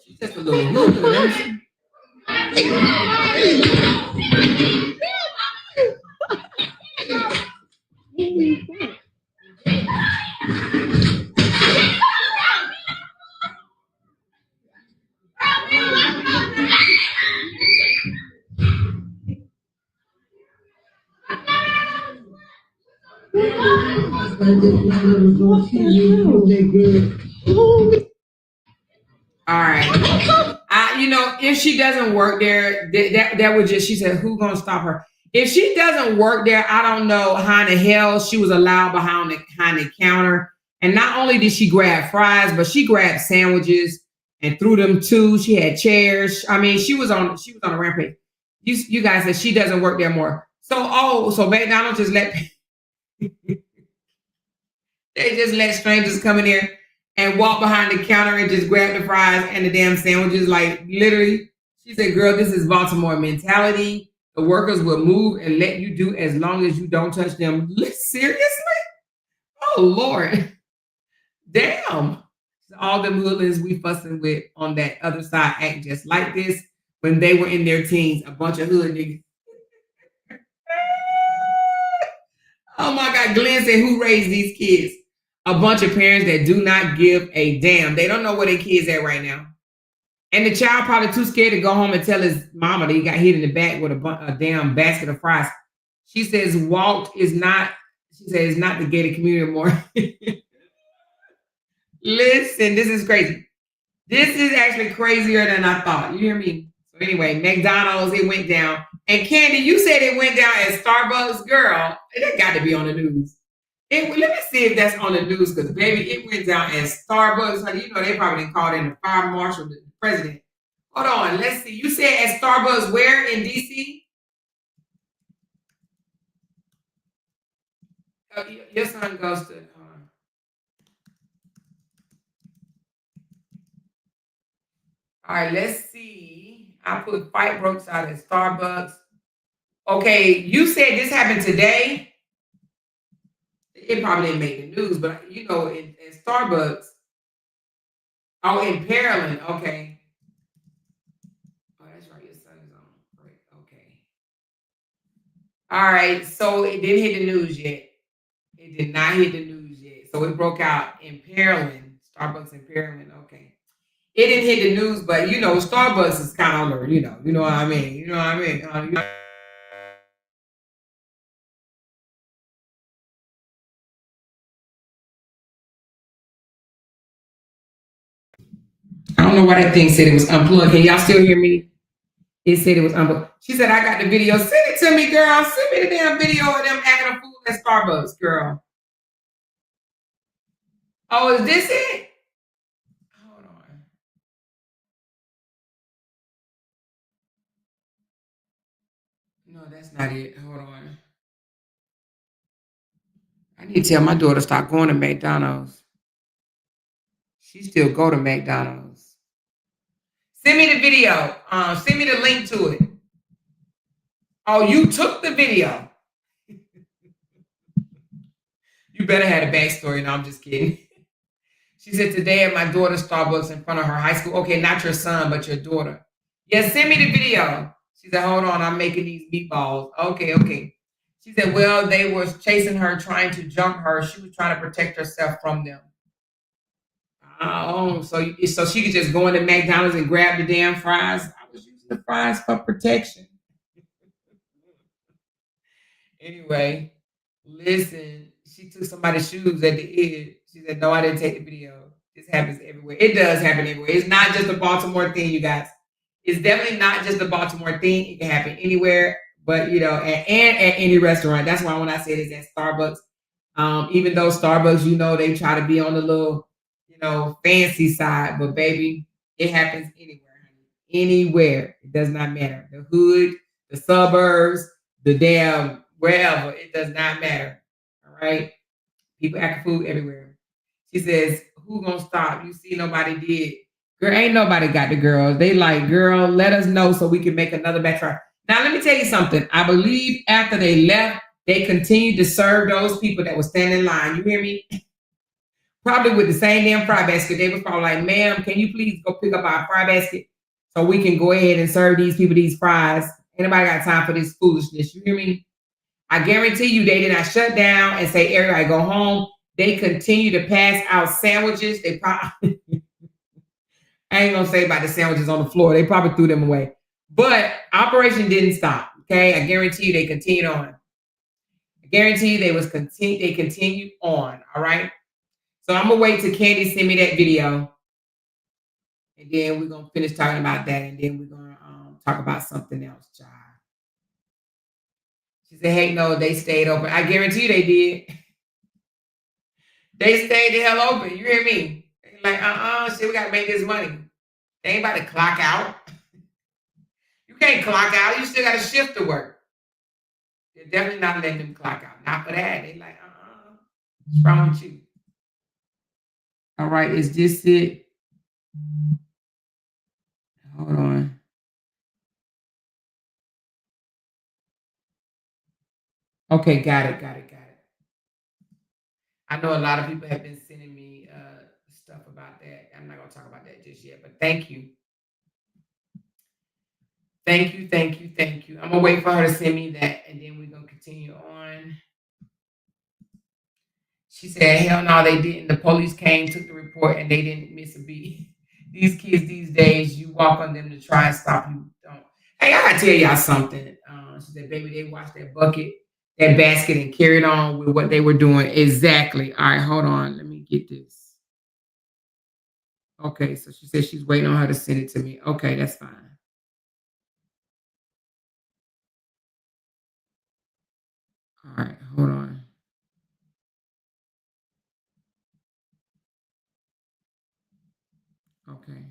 She's just a little rude. All right. If she doesn't work there, that would just, she said, who gonna stop her? If she doesn't work there, I don't know how in the hell she was allowed behind the counter. And not only did she grab fries, but she grabbed sandwiches and threw them too. She had chairs. I mean, she was on a rampage. You guys said she doesn't work there more. So McDonald just let they just let strangers come in here and walk behind the counter and just grab the fries and the damn sandwiches. Like literally, she said, girl, this is Baltimore mentality. The workers will move and let you do as long as you don't touch them. Seriously? Oh, Lord. Damn. All the hoodlums we fussing with on that other side act just like this when they were in their teens, a bunch of hood niggas. Oh my God, Glenn said, who raised these kids? A bunch of parents that do not give a damn. They don't know where their kids at right now. And the child probably too scared to go home and tell his mama that he got hit in the back with a damn basket of fries. She says Walt is not, she says, not the gated community more. Listen, this is crazy. This is actually crazier than I thought. You hear me? So anyway, McDonald's, it went down. And Candy, you said it went down at Starbucks. Girl, that got to be on the news. Let me see if that's on the news, because baby, it went down at Starbucks. You know, they probably didn't call in the fire marshal, the president. Hold on, let's see. You said at Starbucks where in DC? Your son goes to. All right, let's see. I put fight broke out at Starbucks. Okay, you said this happened today. It probably didn't make the news, but you know, in Starbucks. Oh, in Pearland. Okay. Oh, that's right. Your son is on break. Okay. All right. So it didn't hit the news yet. It did not hit the news yet. So it broke out in Pearland. Starbucks in Pearland. Okay. It didn't hit the news, but you know, Starbucks is kind of, you know what I mean. You know what I mean. I don't know why that thing said it was unplugged. Can y'all still hear me? It said it was unplugged. She said, I got the video. Send it to me, girl. Send me the damn video of them acting a fool at Starbucks, girl. Oh, is this it? Hold on. No, that's not it. Hold on. I need to tell my daughter to stop going to McDonald's. She still go to McDonald's. Send me the video. Send me the link to it. Oh, you took the video. You better have a backstory. No, I'm just kidding. She said today at my daughter's Starbucks in front of her high school. Okay, not your son, but your daughter. Yeah, send me the video. She said, hold on, I'm making these meatballs. Okay. She said, well, they were chasing her, trying to jump her. She was trying to protect herself from them. Oh, so she could just go into McDonald's and grab the damn fries. I was using the fries for protection. Anyway, listen, she took somebody's shoes at the end. She said, no, I didn't take the video. This happens everywhere. It does happen everywhere. It's not just a Baltimore thing, you guys. It's definitely not just a Baltimore thing. It can happen anywhere, but you know, and at any restaurant. That's why when I said it's at Starbucks, even though Starbucks, you know, they try to be on the little, you know, fancy side, but baby, it happens anywhere, honey. Anywhere. It does not matter. The hood, the suburbs, the damn wherever, it does not matter. All right. People act food everywhere. She says, who gonna stop? You see, nobody did. Girl, ain't nobody got the girls. They like, girl, let us know so we can make another batch. Now, let me tell you something. I believe after they left, they continued to serve those people that were standing in line. You hear me? Probably with the same damn fry basket. They was probably like, ma'am, can you please go pick up our fry basket so we can go ahead and serve these people these fries? Anybody got time for this foolishness? You hear me? I guarantee you they did not shut down and say, everybody go home. They continue to pass out sandwiches. They probably, I ain't gonna say about the sandwiches on the floor. They probably threw them away. But operation didn't stop. Okay. I guarantee you they continued on. I guarantee you they continued on. All right. So I'm gonna wait till Candy send me that video. And then we're gonna finish talking about that. And then we're gonna talk about something else, child. She said, hey, no, they stayed open. I guarantee you they did. They stayed the hell open. You hear me? They like, shit, we gotta make this money. They ain't about to clock out. You can't clock out. You still got a shift to work. They're definitely not letting them clock out. Not for that. They like, what's wrong with you? All right, is this it? Hold on. Okay, got it. I know a lot of people have been sending me stuff about that. I'm not going to talk about that just yet, but thank you. Thank you. I'm going to wait for her to send me that, and then we're going to continue on. She said, hell no, they didn't. The police came, took the report, and they didn't miss a beat. These kids these days, you walk on them to try and stop you. Don't. Hey, I gotta tell y'all something. She said, baby, they washed that bucket, that basket, and carried on with what they were doing. Exactly. All right, hold on. Let me get this. Okay, so she said she's waiting on her to send it to me. Okay, that's fine. All right, hold on. Okay.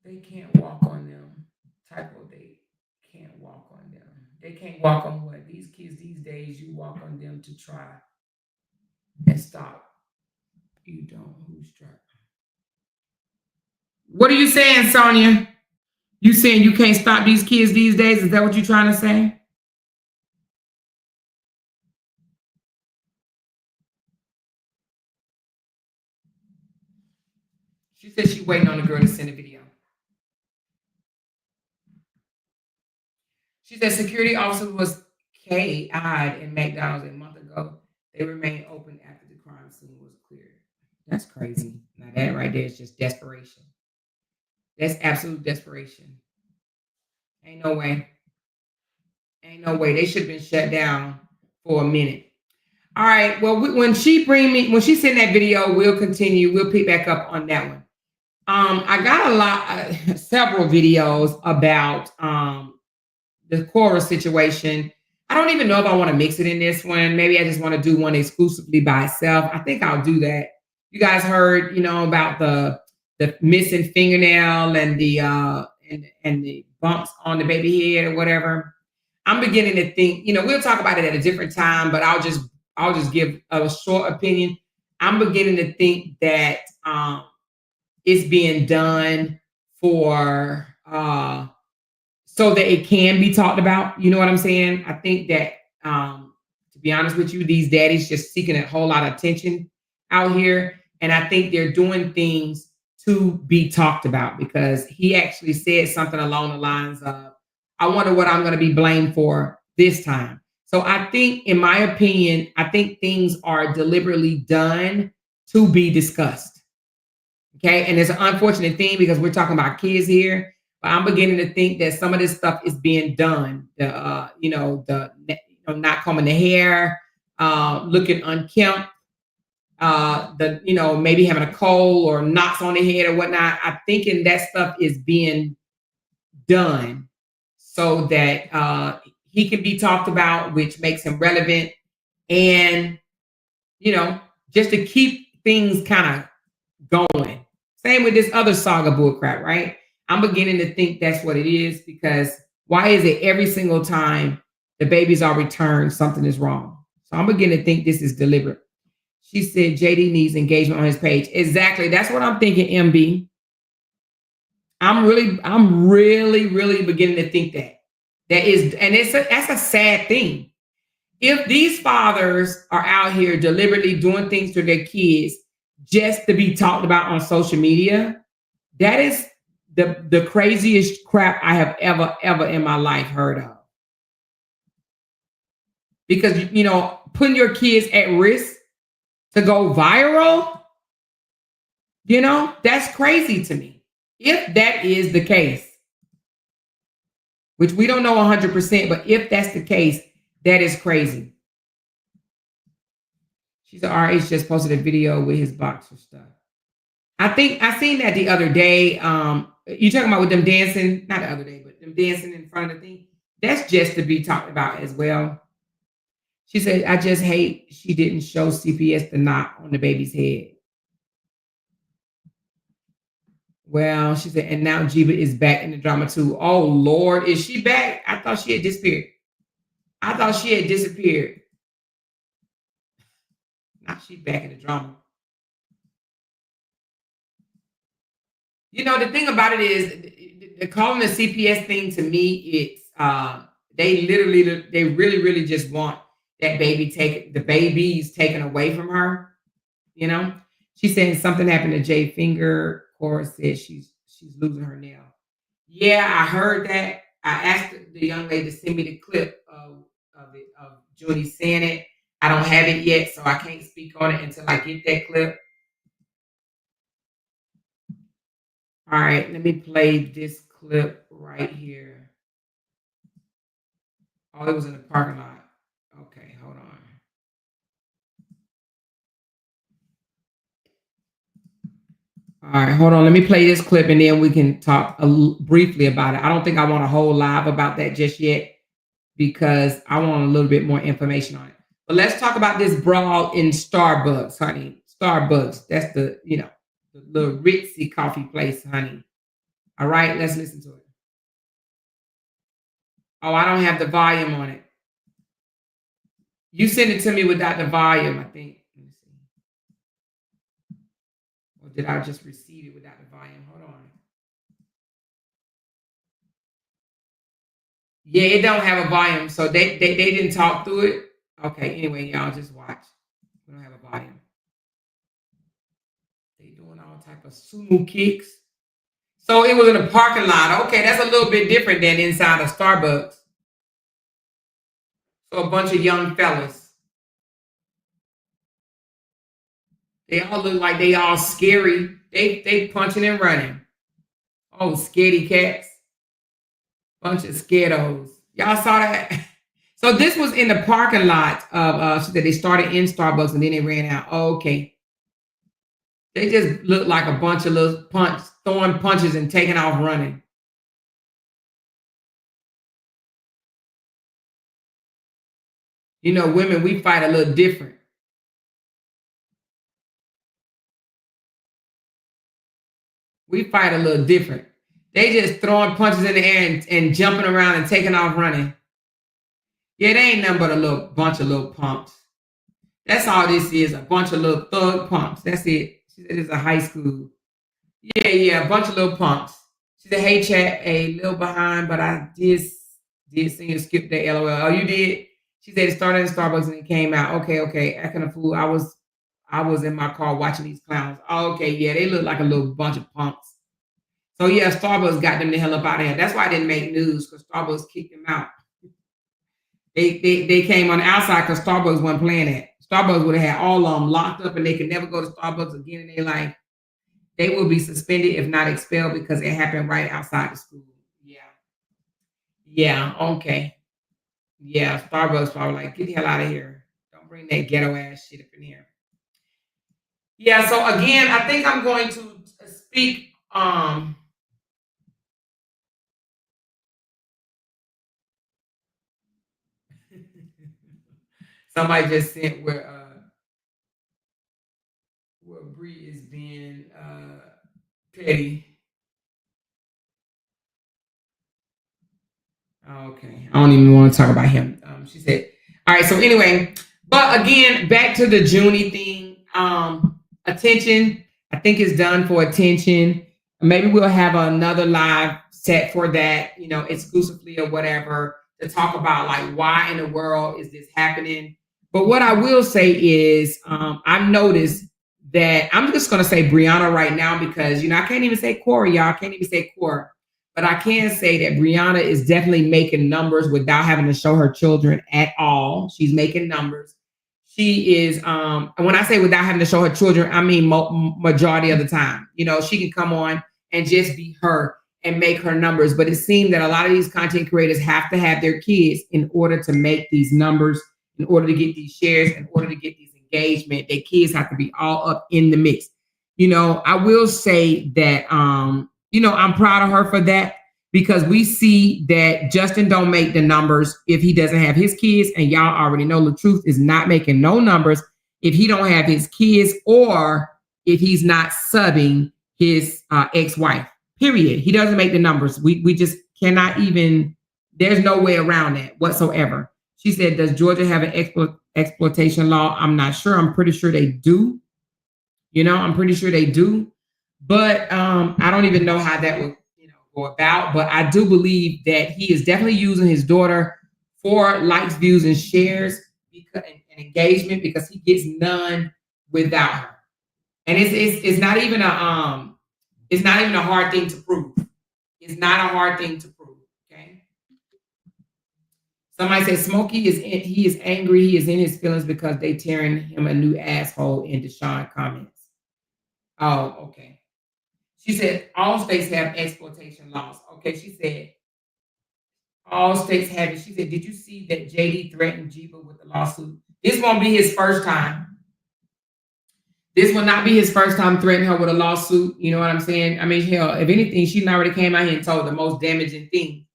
They can't walk on them. Typo, they can't walk on them. They can't walk on what? These kids these days, you walk on them to try and stop. You don't. Who's trying? What are you saying, Sonia? You saying you can't stop these kids these days? Is that what you're trying to say? She said she's waiting on the girl to send a video. She said security officer was KI'd in McDonald's a month ago. They remained open after the crime scene was cleared. That's crazy. Now that right there is just desperation. That's absolute desperation. Ain't no way. Ain't no way. They should have been shut down for a minute. All right. Well, when she send that video, we'll continue. We'll pick back up on that one. I got several videos about the Cora situation. I don't even know if I want to mix it in this one. Maybe I just want to do one exclusively by itself. I think I'll do that. You guys heard, about the missing fingernail and the and the bumps on the baby head or whatever. I'm beginning to think, we'll talk about it at a different time, but I'll just give a short opinion. I'm beginning to think that it's being done for so that it can be talked about. You know what I'm saying? I think that to be honest with you, these daddies just seeking a whole lot of attention out here. And I think they're doing things to be talked about, because he actually said something along the lines of, I wonder what I'm going to be blamed for this time. So I think, in my opinion, I think things are deliberately done to be discussed. Okay. And it's an unfortunate thing because we're talking about kids here, but I'm beginning to think that some of this stuff is being done. Not combing the hair, looking unkempt, maybe having a cold or knots on the head or whatnot. I'm thinking that stuff is being done so that he can be talked about, which makes him relevant, and just to keep things kind of going. Same with this other saga bullcrap, right? I'm beginning to think that's what it is, because why is it every single time the babies are returned, something is wrong? So I'm beginning to think this is deliberate. She said JD needs engagement on his page. Exactly. That's what I'm thinking, MB. I'm really beginning to think that. That's a sad thing. If these fathers are out here deliberately doing things to their kids just to be talked about on social media, that is the craziest crap I have ever in my life heard of. Because, putting your kids at risk to go viral, that's crazy to me. If that is the case, which we don't know 100%, but if that's the case, that is crazy. She said, RH just posted a video with his boxer stuff. I think I seen that the other day. You talking about with them dancing, not the other day, but them dancing in front of the thing. That's just to be talked about as well. She said, I just hate she didn't show CPS the knot on the baby's head. Well, she said, and now Jiba is back in the drama too. Oh, Lord, is she back? I thought she had disappeared. Now she's back in the drama. The thing about it is, the calling the CPS thing, to me, it's they really just want that the baby's taken away from her. She's saying something happened to Jay Finger. Cora said she's losing her nail. Yeah, I heard that. I asked the young lady to send me the clip of Junie saying it. I don't have it yet, so I can't speak on it until I get that clip. All right, let me play this clip right here. Oh, it was in the parking lot. Okay, hold on. All right, hold on. Let me play this clip and then we can talk briefly about it. I don't think I want a whole live about that just yet because I want a little bit more information on it. But let's talk about this brawl in Starbucks, honey. Starbucks, that's the little ritzy coffee place, honey. All right, let's listen to it. Oh, I don't have the volume on it. You sent it to me without the volume, I think. Let me see. Or did I just receive it without the volume? Hold on. Yeah, it don't have a volume, so they didn't talk through it. Okay, anyway, y'all just watch. We don't have a volume. They doing all type of sumo kicks. So it was in a parking lot. Okay, that's a little bit different than inside of Starbucks. So a bunch of young fellas. They all look like they all scary. They punching and running. Oh, scaredy cats. Bunch of scaredos. Y'all saw that? So this was in the parking lot of so that they started in Starbucks and then they ran out. Oh, okay. They just look like a bunch of little throwing punches and taking off running. You know, women, we fight a little different. We fight a little different. They just throwing punches in the air and jumping around and taking off running. Yeah, they ain't nothing but a bunch of little punks. That's all this is, a bunch of little thug punks. That's it. She said it's a high school. Yeah, a bunch of little punks. She said, hey, chat, a little behind, but I did sing you skip the LOL. Oh, you did? She said it started in Starbucks and it came out. Okay, acting a fool. I was in my car watching these clowns. Oh, okay, yeah, they look like a little bunch of punks. So yeah, Starbucks got them the hell up out of here. That's why I didn't make news, because Starbucks kicked them out. They came on the outside because Starbucks wasn't playing that. Starbucks would have had all of them locked up and they could never go to Starbucks again in their life. They will be suspended, if not expelled, because it happened right outside the school. Yeah, okay. Yeah, Starbucks probably like, get the hell out of here. Don't bring that ghetto ass shit up in here. Yeah, so again, I think I'm going to speak somebody just sent where Bree is being petty. Okay, I don't even want to talk about him. She said, all right, so anyway, but again, back to the Junie thing. Attention, I think it's done for attention. Maybe we'll have another live set for that, exclusively or whatever, to talk about like why in the world is this happening. But what I will say is I've noticed that I'm just going to say Brianna right now because, I can't even say Corey, y'all. I can't even say Corey. But I can say that Brianna is definitely making numbers without having to show her children at all. She's making numbers. She is, when I say without having to show her children, I mean majority of the time. She can come on and just be her and make her numbers. But it seems that a lot of these content creators have to have their kids in order to make these numbers, in order to get these shares, in order to get these engagement. Their kids have to be all up in the mix. I will say that, I'm proud of her for that, because we see that Justin don't make the numbers if he doesn't have his kids. And y'all already know the truth is not making no numbers if he don't have his kids or if he's not subbing his ex-wife, period. He doesn't make the numbers. We just cannot even, there's no way around that whatsoever. She said, does Georgia have an exploitation law? I'm not sure. I'm pretty sure they do. I'm pretty sure they do. But I don't even know how that would go about. But I do believe that he is definitely using his daughter for likes, views, and shares and engagement, because he gets none without her. And it's not even a hard thing to prove. It's not a hard thing to prove. Okay. Somebody said Smokey he is angry. He is in his feelings because they tearing him a new asshole in Deshaun comments. Oh, okay. She said all states have exploitation laws. Okay, she said all states have it. She said, did you see that JD threatened Jeeba with a lawsuit? This won't be his first time. This will not be his first time threatening her with a lawsuit. You know what I'm saying? I mean, hell, if anything, she already came out here and told the most damaging thing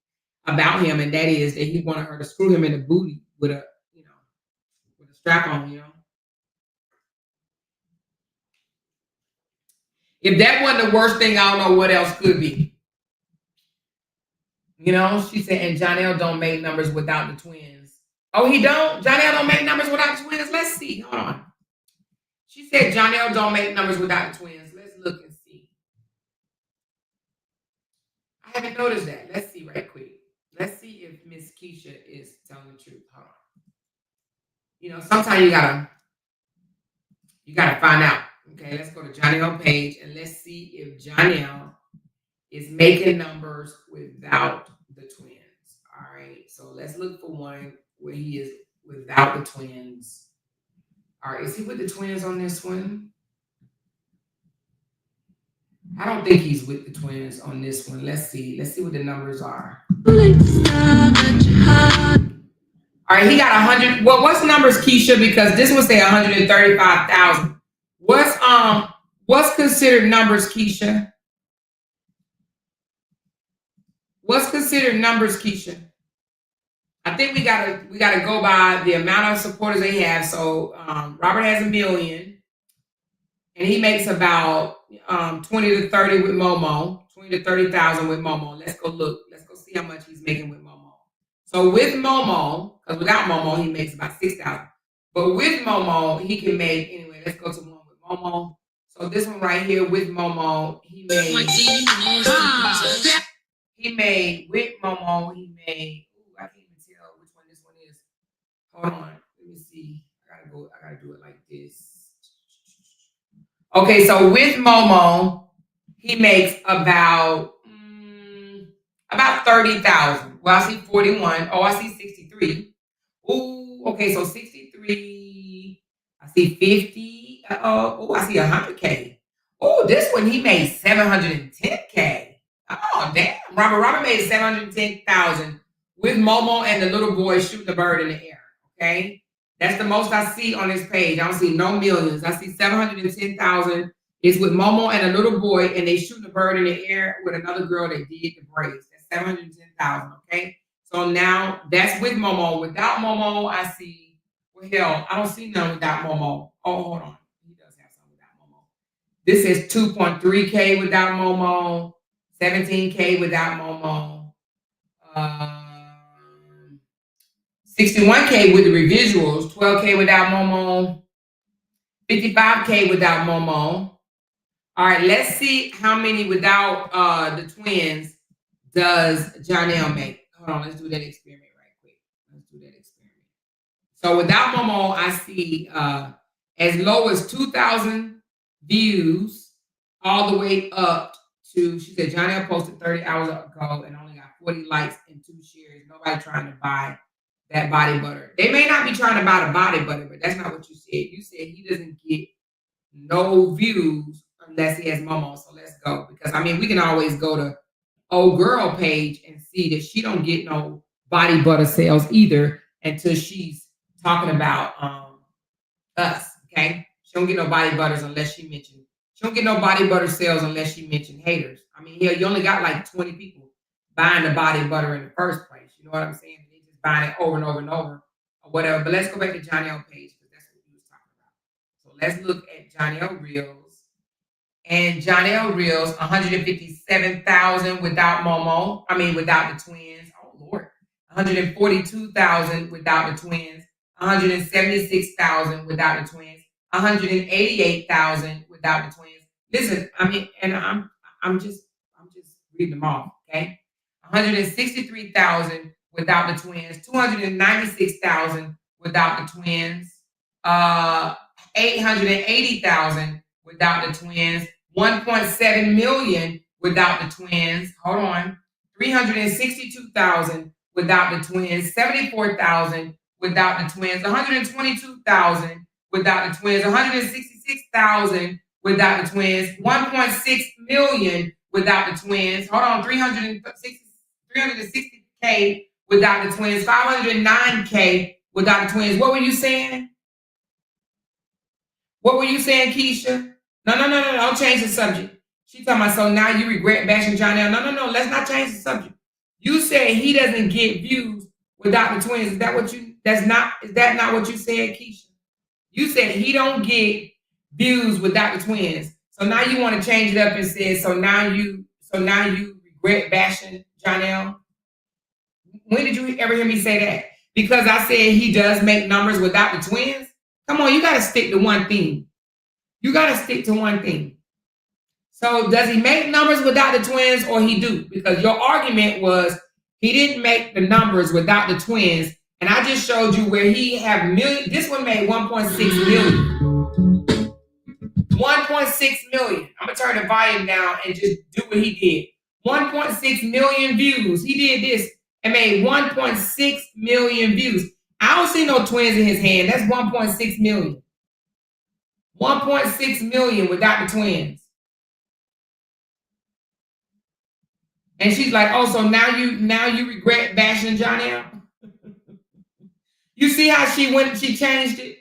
about him, and that is that he wanted her to screw him in the booty with a, with a strap on, If that wasn't the worst thing, I don't know what else could be. She said, and Jonelle don't make numbers without the twins. Oh, he don't? Jonelle don't make numbers without the twins? Let's see. Hold on. She said Jonelle don't make numbers without the twins. Let's look and see. I haven't noticed that. Let's see right quick. Let's see if Miss Keisha is telling the truth. Hold on. Sometimes you gotta find out. Okay, let's go to Jonelle page and let's see if Jonelle is making numbers without the twins. All right, so let's look for one where he is without the twins. All right, is he with the twins on this one? I don't think he's with the twins on this one. Let's see what the numbers are. All right, he got 100. Well, what's numbers, Keisha? Because this one say 135,000. What's considered numbers, Keisha? What's considered numbers, Keisha? I think we gotta go by the amount of supporters they have. So Robert has 1 million, and he makes about 20 to 30 with Momo, 20 to 30,000 with Momo. Let's go look. Let's go see how much he's making with Momo. So with Momo, because without Momo he makes about 6,000, but with Momo he can make anyway. Let's go to one with Momo. So this one right here with Momo, he made with Momo, he made. I can't even tell which one this one is. Hold on, let me see. I gotta do it like this. Okay, so with Momo, he makes about 30,000. Well, I see 41. Oh, I see 63. Oh, okay, so 63. I see 50. Oh, I see 100K. Oh, this one he made 710K. Oh, damn. Robert made 710,000 with Momo and the little boy shooting the bird in the air. Okay, that's the most I see on this page. I don't see no millions. I see 710,000 is with Momo and a little boy, and they shooting the bird in the air with another girl that did the braids. That's 710,000. Okay, so now that's with Momo. Without Momo, I see. Well, hell, I don't see none without Momo. Oh, hold on. He does have some without Momo. This is 2.3K without Momo. 17K without Momo, 61K with the residuals, 12K without Momo, 55K without Momo. All right, let's see how many without the twins does Jonelle make. Hold on, let's do that experiment right quick. Let's do that experiment. So without Momo, I see as low as 2,000 views all the way up to, she said, Jonelle posted 30 hours ago and only got 40 likes and 2 shares. Nobody trying to buy that body butter. They may not be trying to buy the body butter, but that's not what you said. You said he doesn't get no views unless he has Momo. So let's go. Because, I mean, we can always go to old girl page and see that she don't get no body butter sales either until she's talking about us, okay? She don't get no body butters unless she mentioned. She don't get no body butter sales unless she mentioned haters. I mean, hell, you only got like 20 people buying the body butter in the first place. You know what I'm saying? They just buying it over and over and over or whatever. But let's go back to Jonelle page because that's what we was talking about. So let's look at Jonelle Reels. And Jonelle Reels, 157,000 without Momo. I mean, without the twins. Oh, Lord. 142,000 without the twins. 176,000 without the twins. 188,000 without the twins. Listen, I mean, and I'm just reading them off, okay? 163,000 without the twins, 296,000 without the twins, 880,000 without the twins, 1.7 million without the twins. Hold on, 362,000 without the twins, 74,000 without the twins, 122,000 without the twins, 166,000 without the twins. 1.6 million without the twins. Hold on, 360K without the twins. 509K without the twins. What were you saying? What were you saying, Keisha? No, don't change the subject. She talking about, so now you regret bashing John L. No, let's not change the subject. You said he doesn't get views without the twins. Is that not what you said, Keisha? You said he don't get views without the twins. So now you want to change it up and say, so now you regret bashing John L. When did you ever hear me say that? Because I said he does make numbers without the twins? Come on, you got to stick to one thing. You got to stick to one thing. So does he make numbers without the twins or he do? Because your argument was he didn't make the numbers without the twins. And I just showed you where he have million. This one made 1.6 million. 1.6 million. I'm going to turn the volume down and just do what he did. 1.6 million views. He did this and made 1.6 million views. I don't see no twins in his hand. That's 1.6 million. 1.6 million without the twins. And she's like, oh, so now you regret bashing John L? You see how she changed it?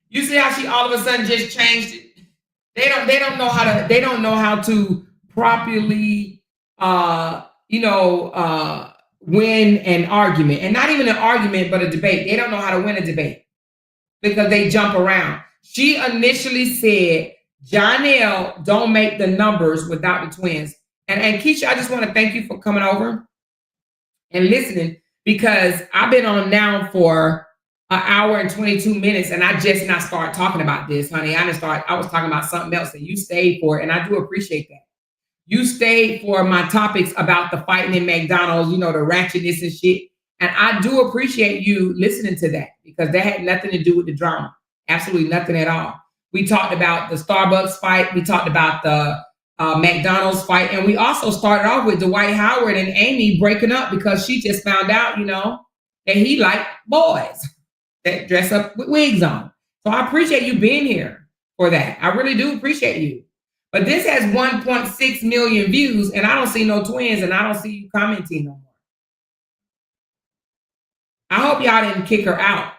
You see how she all of a sudden just changed it? They don't know how to properly win an argument. And not even an argument, but a debate. They don't know how to win a debate because they jump around. She initially said, John L don't make the numbers without the twins. And Keisha, I just want to thank you for coming over and listening, because I've been on now for an hour and 22 minutes and I just not start talking about this, honey. I was talking about something else and you stayed for it. And I do appreciate that. You stayed for my topics about the fighting in McDonald's, the ratchetness and shit. And I do appreciate you listening to that, because that had nothing to do with the drama. Absolutely nothing at all. We talked about the Starbucks fight. We talked about the McDonald's fight. And we also started off with Dwight Howard and Amy breaking up because she just found out, that he liked boys that dress up with wigs on. So I appreciate you being here for that. I really do appreciate you. But this has 1.6 million views and I don't see no twins and I don't see you commenting no more. I hope y'all didn't kick her out,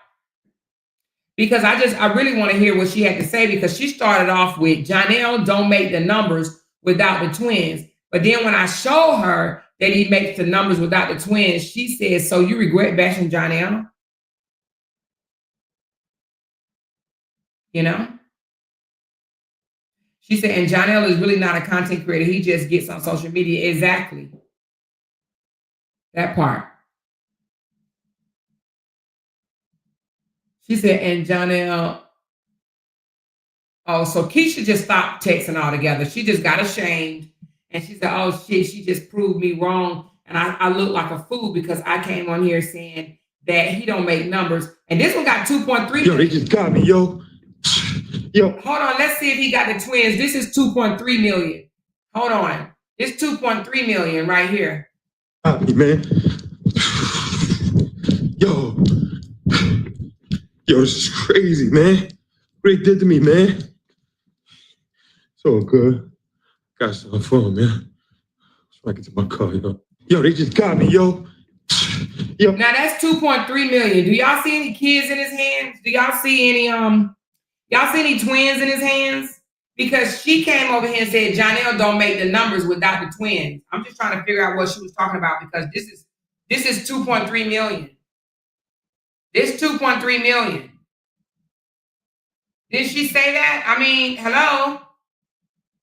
because I really want to hear what she had to say, because she started off with John L don't make the numbers without the twins. But then when I show her that he makes the numbers without the twins, she says, so you regret bashing John L? She said, and John L is really not a content creator. He just gets on social media. Exactly. That part. She said, and John L. Oh, so Keisha just stopped texting altogether. She just got ashamed. And she said, oh, shit, she just proved me wrong. And I look like a fool because I came on here saying that he don't make numbers. And this one got 2.3 million. Yo, they just got me, yo. Hold on, let's see if he got the twins. This is 2.3 million. Hold on. It's 2.3 million right here. Got me, man. Yo, this is crazy, man. What they did to me, man. It's all good. Got some fun, man. Let's make it to my car, yo. Yo, they just got me, yo. Now that's 2.3 million. Do y'all see any kids in his hands? Do y'all see any twins in his hands? Because she came over here and said John L don't make the numbers without the twins. I'm just trying to figure out what she was talking about, because this is 2.3 million. This 2.3 million. Did she say that? I mean, hello?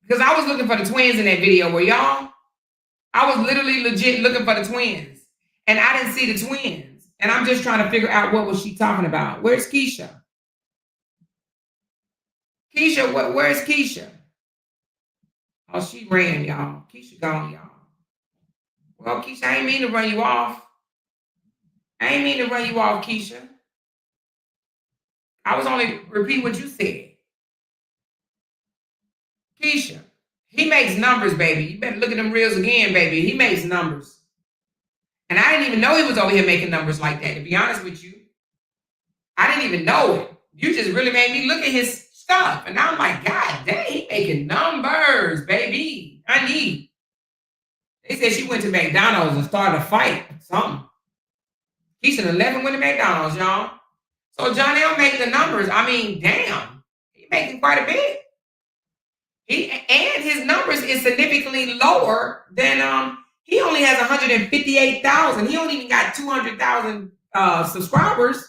Because I was looking for the twins in that video. Were y'all? I was literally legit looking for the twins. And I didn't see the twins. And I'm just trying to figure out what was she talking about. Where's Keisha? Keisha, where's Keisha? Oh, she ran, y'all. Keisha gone, y'all. Well, Keisha, I ain't mean to run you off. Keisha. I was only repeating what you said. Keisha, he makes numbers, baby. You better look at them reels again, baby. He makes numbers. And I didn't even know he was over here making numbers like that, to be honest with you. I didn't even know it. You just really made me look at his stuff. And I'm like, God dang, he making numbers, baby. I need. They said she went to McDonald's and started a fight. Something. Keisha and 11 went to McDonald's, y'all. So Jonell make the numbers. I mean, damn. He making quite a bit. And his numbers is significantly lower than he only has 158,000. He only even got 200,000 subscribers,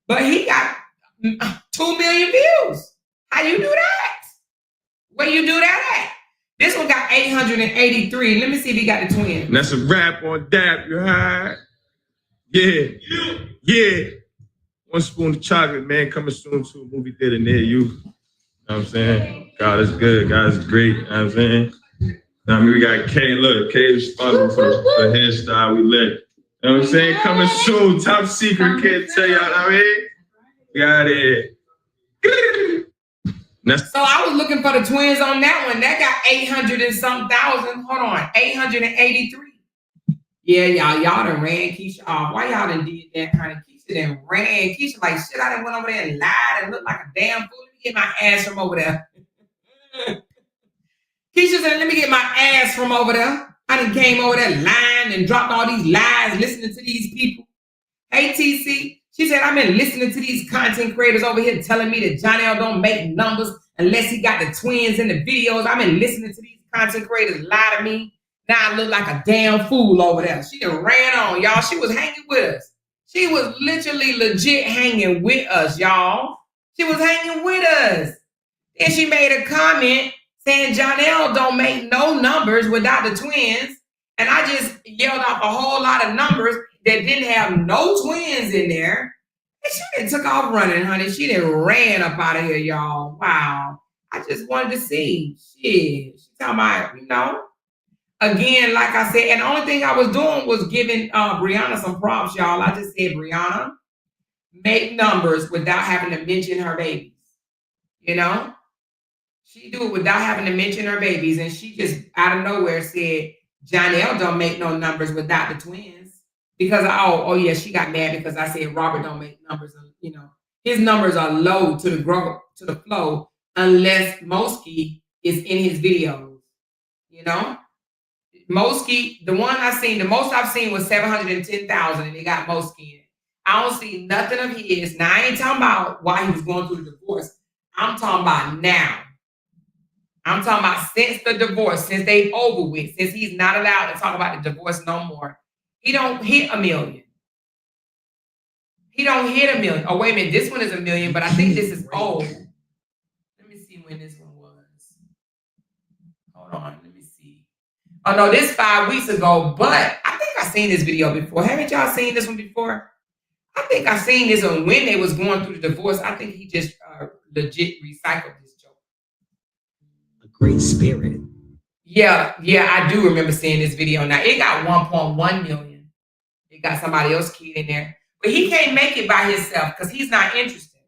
but he got 2 million views. How you do that? Where you do that at? This one got 883. Let me see if he got the twin. And that's a wrap on that, you heard? Yeah. One spoon of chocolate, man, coming soon to a movie theater near you. You know what I'm saying? God is good. God is great. You know what I'm saying? I mean, we got Kay. Look, Kay is responsible for the hairstyle we lit. You know what I'm saying? Coming soon. Top secret. Can't tell y'all. I mean, we got it. So I was looking for the twins on that one. That got 800 and some thousand. Hold on. 883. Yeah, y'all done ran Keisha off. Why y'all done did that kind of Keisha done ran? Keisha like, shit, I done went over there and lied and looked like a damn fool. Let me get my ass from over there. Keisha said, let me get my ass from over there. I done came over there lying and dropped all these lies, listening to these people. Hey, TC. She said, I've been listening to these content creators over here telling me that Jonell don't make numbers unless he got the twins in the videos. I've been listening to these content creators lie to me. Now I look like a damn fool over there. She done ran on, y'all. She was hanging with us. She was literally legit hanging with us, y'all. She was hanging with us. Then she made a comment saying Jonell don't make no numbers without the twins. And I just yelled off a whole lot of numbers that didn't have no twins in there. And she done took off running, honey. She done ran up out of here, y'all. Wow. I just wanted to see. Shit. She talking about, you know. Again, like I said, and the only thing I was doing was giving Brianna some props, y'all. I just said, Brianna, make numbers without having to mention her babies. You know? She do it without having to mention her babies. And she just out of nowhere said, Jonell don't make no numbers without the twins. Because, oh yeah, she got mad because I said Robert don't make numbers. You know, his numbers are low to the flow unless Mosky is in his videos. You know? Mosky, the one I seen, the most I've seen was 710,000 and they got Mosky in it. I don't see nothing of his. Now, I ain't talking about why he was going through the divorce. I'm talking about now. I'm talking about since the divorce, since they over with, since he's not allowed to talk about the divorce no more. He don't hit 1 million. He don't hit 1 million. Oh, wait a minute. This one is 1 million, but I think this is old. Let me see when this one was. Hold on. Let me see. Oh, no, this 5 weeks ago, but I think I've seen this video before. Haven't y'all seen this one before? I think I've seen this one when they was going through the divorce. I think he just legit recycled this joke. A great spirit. Yeah, I do remember seeing this video. Now, it got 1.1 million. It got somebody else's kid in there. But he can't make it by himself because he's not interested.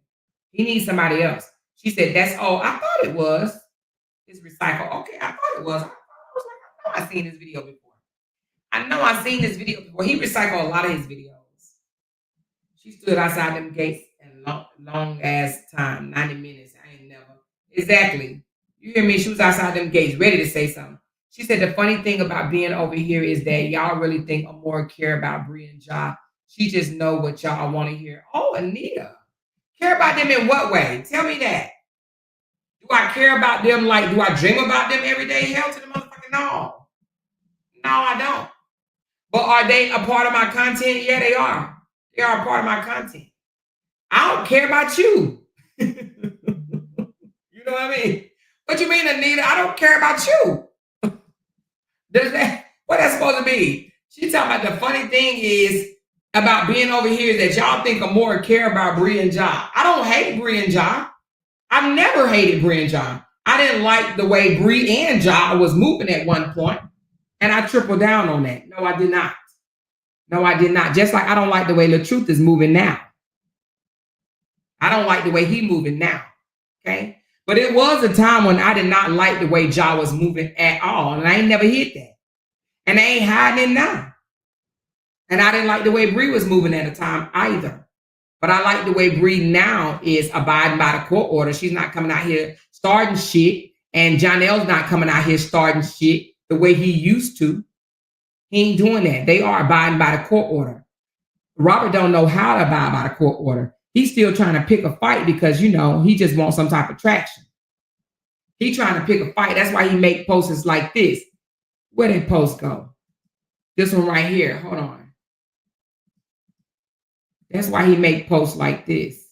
He needs somebody else. She said, that's all. I thought it was. It's recycled. Okay, I thought it was. I was like, I know I've seen this video before. I know I've seen this video before. He recycled a lot of his videos. She stood outside them gates and long ass time, 90 minutes. I ain't never. Exactly. You hear me? She was outside them gates, ready to say something. She said, the funny thing about being over here is that y'all really think Amore care about Bree and Ja. She just know what y'all want to hear. Oh, Anita. Care about them in what way? Tell me that. Do I care about them like, do I dream about them every day? Hell to the motherfucking no. No, I don't. But are they a part of my content? Yeah, they are. They are a part of my content. I don't care about you. You know what I mean? What you mean, Anita? I don't care about you. What that's supposed to be? She talking about the funny thing is about being over here is that y'all think Amore care about Bree and Ja. I don't hate Bree and Ja. I've never hated Bree and Ja. I didn't like the way Bree and Ja was moving at one point, and I tripled down on that. No, I did not. No, I did not. Just like I don't like the way LaTruth is moving now. I don't like the way he moving now. Okay? But it was a time when I did not like the way Ja was moving at all. And I ain't never hit that. And I ain't hiding it now. And I didn't like the way Bree was moving at the time either. But I like the way Bree now is abiding by the court order. She's not coming out here starting shit. And Jonell's not coming out here starting shit the way he used to. He ain't doing that. They are abiding by the court order. Robert don't know how to abide by the court order. He's still trying to pick a fight because, you know, he just wants some type of traction. He's trying to pick a fight. That's why he make posts like this. Where did post go? This one right here. Hold on. That's why he make posts like this.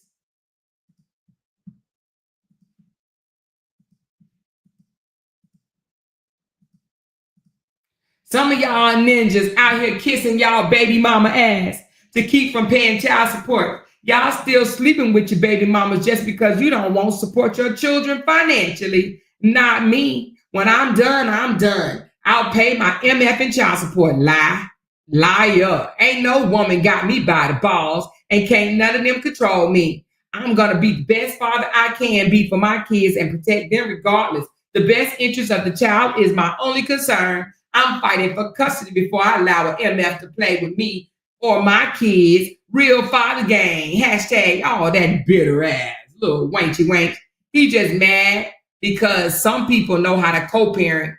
Some of y'all ninjas out here kissing y'all baby mama ass to keep from paying child support. Y'all still sleeping with your baby mamas just because you don't want to support your children financially. Not me. When I'm done, I'm done. I'll pay my MF and child support. Liar. Ain't no woman got me by the balls and can't none of them control me. I'm going to be the best father I can be for my kids and protect them regardless. The best interest of the child is my only concern. I'm fighting for custody before I allow an MF to play with me or my kids. Real father gang. Hashtag all that bitter ass. Little wanchy wank. He just mad because some people know how to co-parent.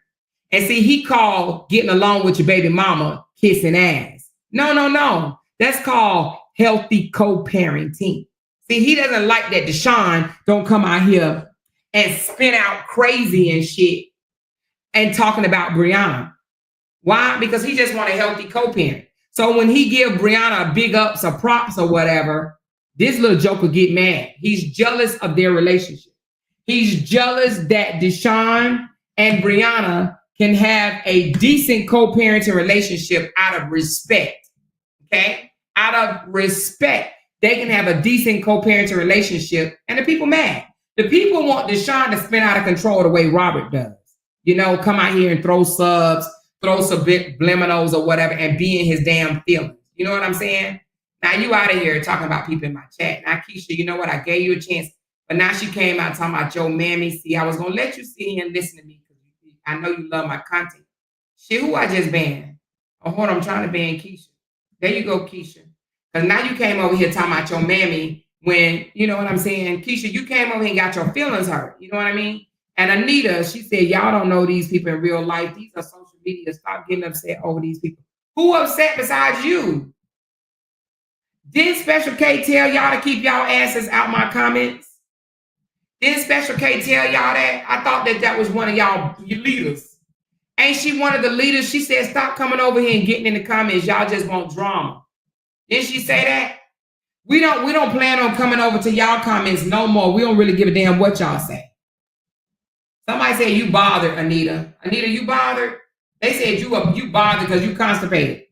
And see, he called getting along with your baby mama kissing ass. No. That's called healthy co-parenting. See, he doesn't like that Deshaun don't come out here and spin out crazy and shit and talking about Brianna. Why? Because he just want a healthy co-parent. So when he give Brianna big ups or props or whatever, this little joker get mad. He's jealous of their relationship. He's jealous that Deshaun and Brianna can have a decent co-parenting relationship out of respect. Okay? Out of respect. They can have a decent co-parenting relationship and the people mad. The people want Deshaun to spin out of control the way Robert does. You know, come out here and throw subs, throw subliminals or whatever and be in his damn feelings. You know what I'm saying? Now you out of here talking about people in my chat. Now, Keisha, you know what? I gave you a chance. But now she came out talking about your mammy. See, I was going to let you sit here and listen to me because I know you love my content. Shit, who I just banned? Oh, hold on. I'm trying to ban Keisha. There you go, Keisha. Because now you came over here talking about your mammy when, you know what I'm saying? Keisha, you came over here and got your feelings hurt. You know what I mean? And Anita, she said, y'all don't know these people in real life. These are social media. Stop getting upset over these people. Who upset besides you? Did Special K tell y'all to keep y'all asses out my comments? Did Special K tell y'all that? I thought that was one of y'all leaders. Ain't she one of the leaders? She said, stop coming over here and getting in the comments. Y'all just want drama. Didn't she say that? We don't plan on coming over to y'all comments no more. We don't really give a damn what y'all say. Somebody said you bothered, Anita. Anita, you bothered? They said you bothered because you constipated.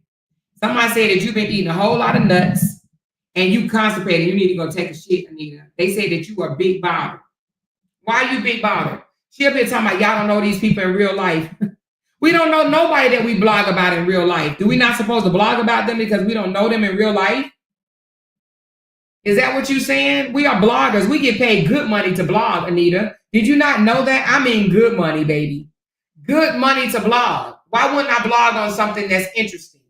Somebody said that you've been eating a whole lot of nuts and you constipated. You need to go take a shit, Anita. They say that you are big bothered. Why are you big bothered? She up here talking about y'all don't know these people in real life. We don't know nobody that we blog about in real life. Do we not supposed to blog about them because we don't know them in real life? Is that what you're saying? We are bloggers. We get paid good money to blog, Anita. Did you not know that? I mean good money, baby. Good money to blog. Why wouldn't I blog on something that's interesting?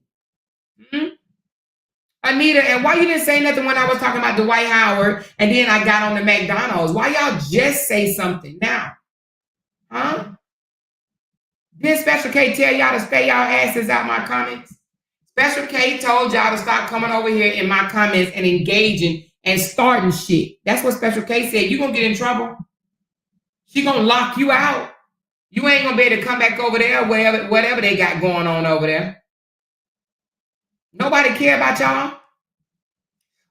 Anita, and why you didn't say nothing when I was talking about Dwight Howard and then I got on the McDonald's? Why y'all just say something now? Huh? Did Special K tell y'all to stay y'all asses out my comments? Special K told y'all to stop coming over here in my comments and engaging and starting shit. That's what Special K said. You gonna get in trouble. She gonna lock you out. You ain't gonna be able to come back over there, whatever they got going on over there. Nobody care about y'all.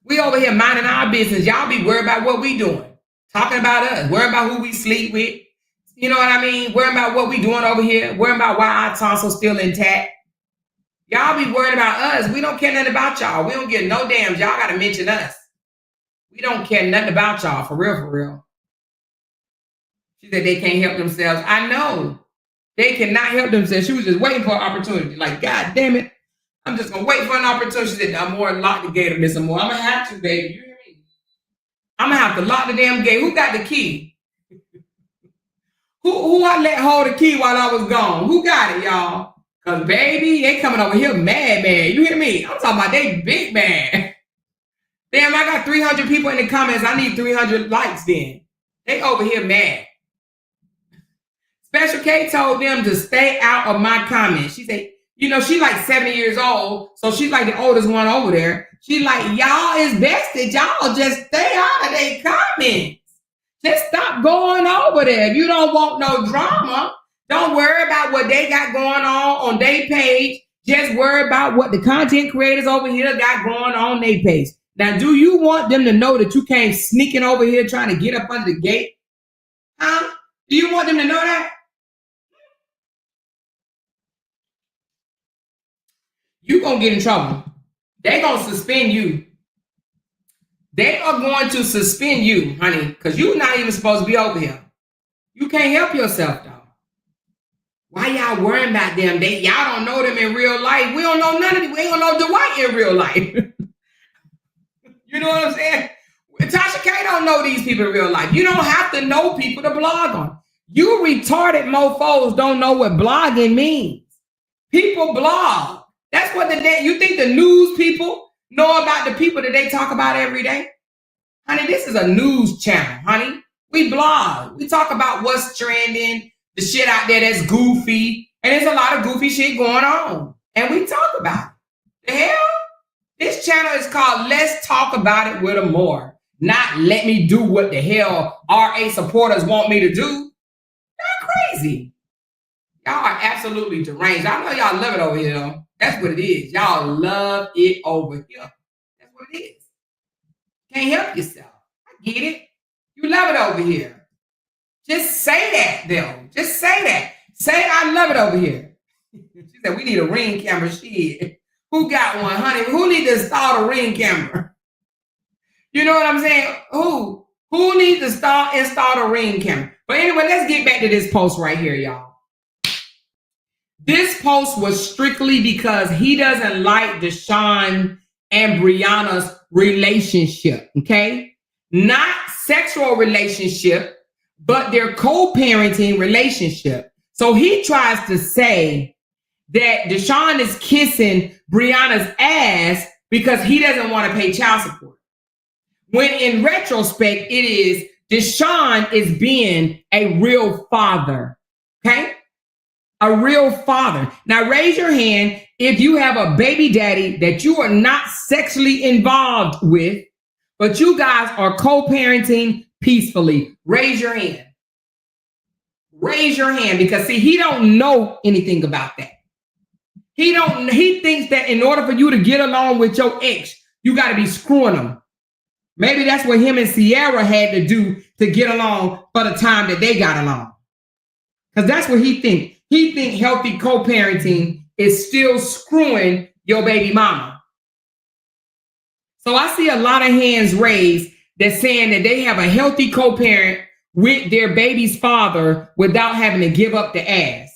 We over here minding our business. Y'all be worried about what we doing. Talking about us. Worried about who we sleep with. You know what I mean? Worried about what we doing over here. Worried about why our tonsils still intact. Y'all be worried about us. We don't care nothing about y'all. We don't give no damns. Y'all got to mention us. We don't care nothing about y'all. For real, for real. She said they can't help themselves. I know. They cannot help themselves. She was just waiting for an opportunity. Like, God damn it. I'm just going to wait for an opportunity. She said, I'm more lock the gate or miss some more. I'm going to have to, baby. You hear me? I'm going to have to lock the damn gate. Who got the key? Who I let hold the key while I was gone? Who got it, y'all? Because, baby, they coming over here mad. You hear me? I'm talking about they big mad. Damn, I got 300 people in the comments. I need 300 likes then. They over here mad. Special K told them to stay out of my comments. She said, you know, she's like 70 years old, so she's like the oldest one over there. She's like, y'all is best that y'all just stay out of their comments. Just stop going over there. If you don't want no drama, don't worry about what they got going on their page. Just worry about what the content creators over here got going on their page. Now, do you want them to know that you came sneaking over here trying to get up under the gate? Huh? Do you want them to know that? You're going to get in trouble. They're going to suspend you. They are going to suspend you, honey, because you're not even supposed to be over here. You can't help yourself, though. Why y'all worrying about them? Y'all don't know them in real life. We don't know none of them. We don't know Dwight in real life. You know what I'm saying? Tasha K don't know these people in real life. You don't have to know people to blog on. You retarded mofos don't know what blogging means. People blog. That's what you think the news people know about the people that they talk about every day? Honey, this is a news channel, honey. We blog. We talk about what's trending, the shit out there that's goofy, and there's a lot of goofy shit going on. And we talk about it. The hell? This channel is called Let's Talk About It with More. Not let me do what the hell RA supporters want me to do. Y'all crazy. Y'all are absolutely deranged. I know y'all love it over here, though. That's what it is. Y'all love it over here. That's what it is. Can't help yourself. I get it. You love it over here. Just say that, though. Just say that. Say, I love it over here. She said, we need a ring camera. Shit. Who got one, honey? Who need to install a ring camera? You know what I'm saying? Who needs to install a ring camera? But anyway, let's get back to this post right here, y'all. This post was strictly because he doesn't like Deshaun and Brianna's relationship, okay? Not sexual relationship, but their co-parenting relationship. So he tries to say that Deshaun is kissing Brianna's ass because he doesn't want to pay child support. When in retrospect, it is Deshaun is being a real father, okay? A real father. Now raise your hand if you have a baby daddy that you are not sexually involved with, but you guys are co-parenting peacefully. Raise your hand. Raise your hand, because see, he don't know anything about that. He thinks that in order for you to get along with your ex, you got to be screwing them. Maybe that's what him and Sierra had to do to get along for the time that they got along. Because that's what he thinks. He thinks healthy co-parenting is still screwing your baby mama. So I see a lot of hands raised that's saying that they have a healthy co-parent with their baby's father without having to give up the ass.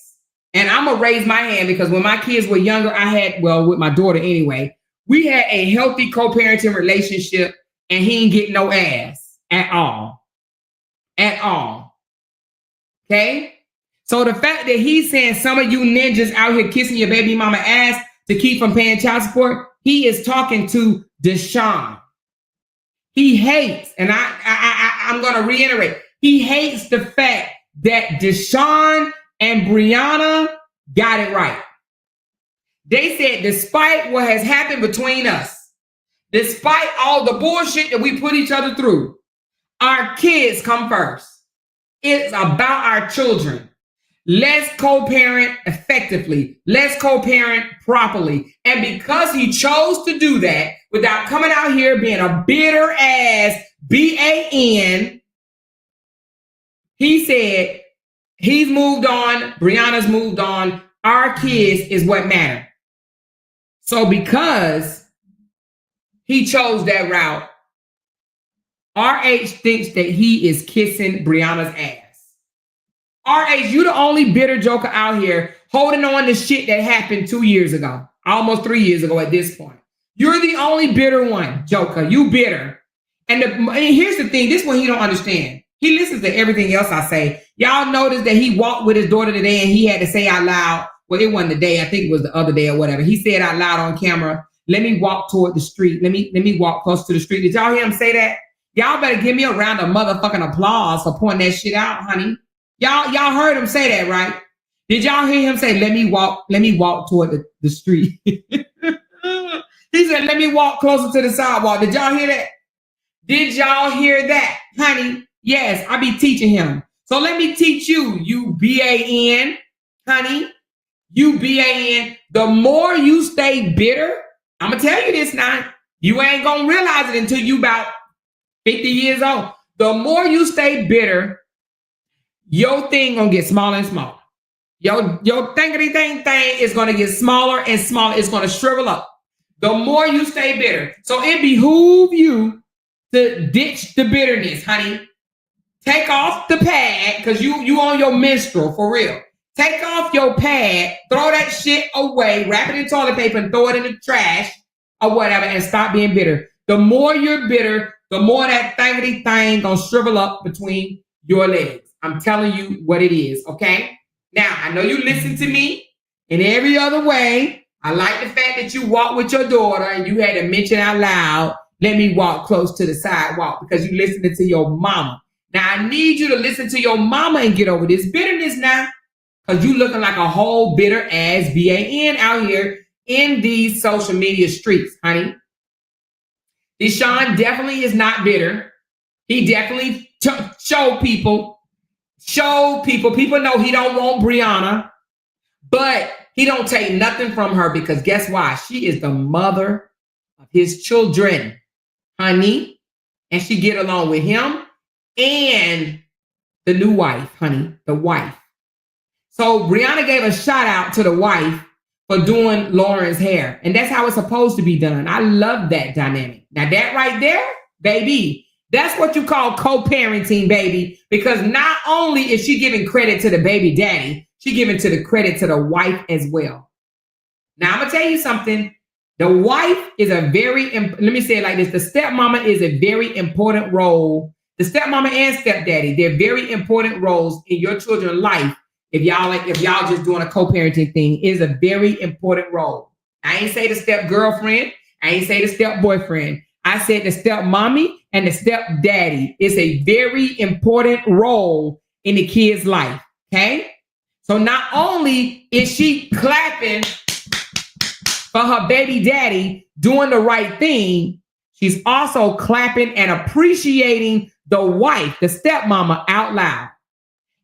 And I'm going to raise my hand because when my kids were younger, with my daughter anyway, we had a healthy co-parenting relationship and he didn't get no ass at all. At all. Okay? So the fact that he's saying some of you ninjas out here kissing your baby mama ass to keep from paying child support, he is talking to Deshaun. He hates, and I'm going to reiterate, he hates the fact that Deshaun and Brianna got it right. They said, despite what has happened between us, despite all the bullshit that we put each other through, our kids come first. It's about our children. Let's co-parent effectively. Let's co-parent properly. And because he chose to do that without coming out here being a bitter ass BAN, he said he's moved on. Brianna's moved on. Our kids is what matter. So because he chose that route, RH thinks that he is kissing Brianna's ass. RH, you the only bitter joker out here holding on to shit that happened 2 years ago, almost 3 years ago at this point. You're the only bitter one, joker. You bitter. And here's the thing. This one he don't understand. He listens to everything else I say. Y'all notice that he walked with his daughter today and he had to say out loud, well, it wasn't the day. I think it was the other day or whatever. He said out loud on camera let me walk toward the street. Let me walk close to the street. Did y'all hear him say that? Y'all better give me a round of motherfucking applause for pointing that shit out, honey. Y'all heard him say that, right? Did y'all hear him say, let me walk toward the street? He said, let me walk closer to the sidewalk. Did y'all hear that? Did y'all hear that, honey? Yes, I be teaching him. So let me teach you, you BAN, honey. You BAN. The more you stay bitter, I'm going to tell you this now. You ain't going to realize it until you about 50 years old. The more you stay bitter, your thing going to get smaller and smaller. Your thingity thing is going to get smaller and smaller. It's going to shrivel up. The more you stay bitter. So it behooves you to ditch the bitterness, honey. Take off the pad, because you on your menstrual, for real. Take off your pad, throw that shit away, wrap it in toilet paper and throw it in the trash or whatever, and stop being bitter. The more you're bitter, the more that thingity thing gonna shrivel up between your legs. I'm telling you what it is, okay? Now, I know you listen to me in every other way. I like the fact that you walk with your daughter and you had to mention out loud, let me walk close to the sidewalk, because you listening to your mama. Now, I need you to listen to your mama and get over this bitterness now, because you looking like a whole bitter ass BAN out here in these social media streets, honey. Deshaun definitely is not bitter. He definitely showed people. People know he don't want Brianna, but he don't take nothing from her, because guess why? She is the mother of his children, honey. And she get along with him and the new wife, honey, the wife. So Brianna gave a shout out to the wife for doing Lauren's hair. And that's how it's supposed to be done. I love that dynamic. Now that right there, baby, that's what you call co-parenting, baby. Because not only is she giving credit to the baby daddy, she giving to the credit to the wife as well. Now I'm gonna tell you something. The wife is a very, let me say it like this. The stepmama is a very important role. The stepmama and stepdaddy, they're very important roles in your children's life. If y'all just doing a co-parenting thing, is a very important role. I ain't say the step girlfriend. I ain't say the step boyfriend. I said the step mommy and the step daddy is a very important role in the kid's life. Okay. So not only is she clapping for her baby daddy doing the right thing, she's also clapping and appreciating the wife, the stepmama, out loud.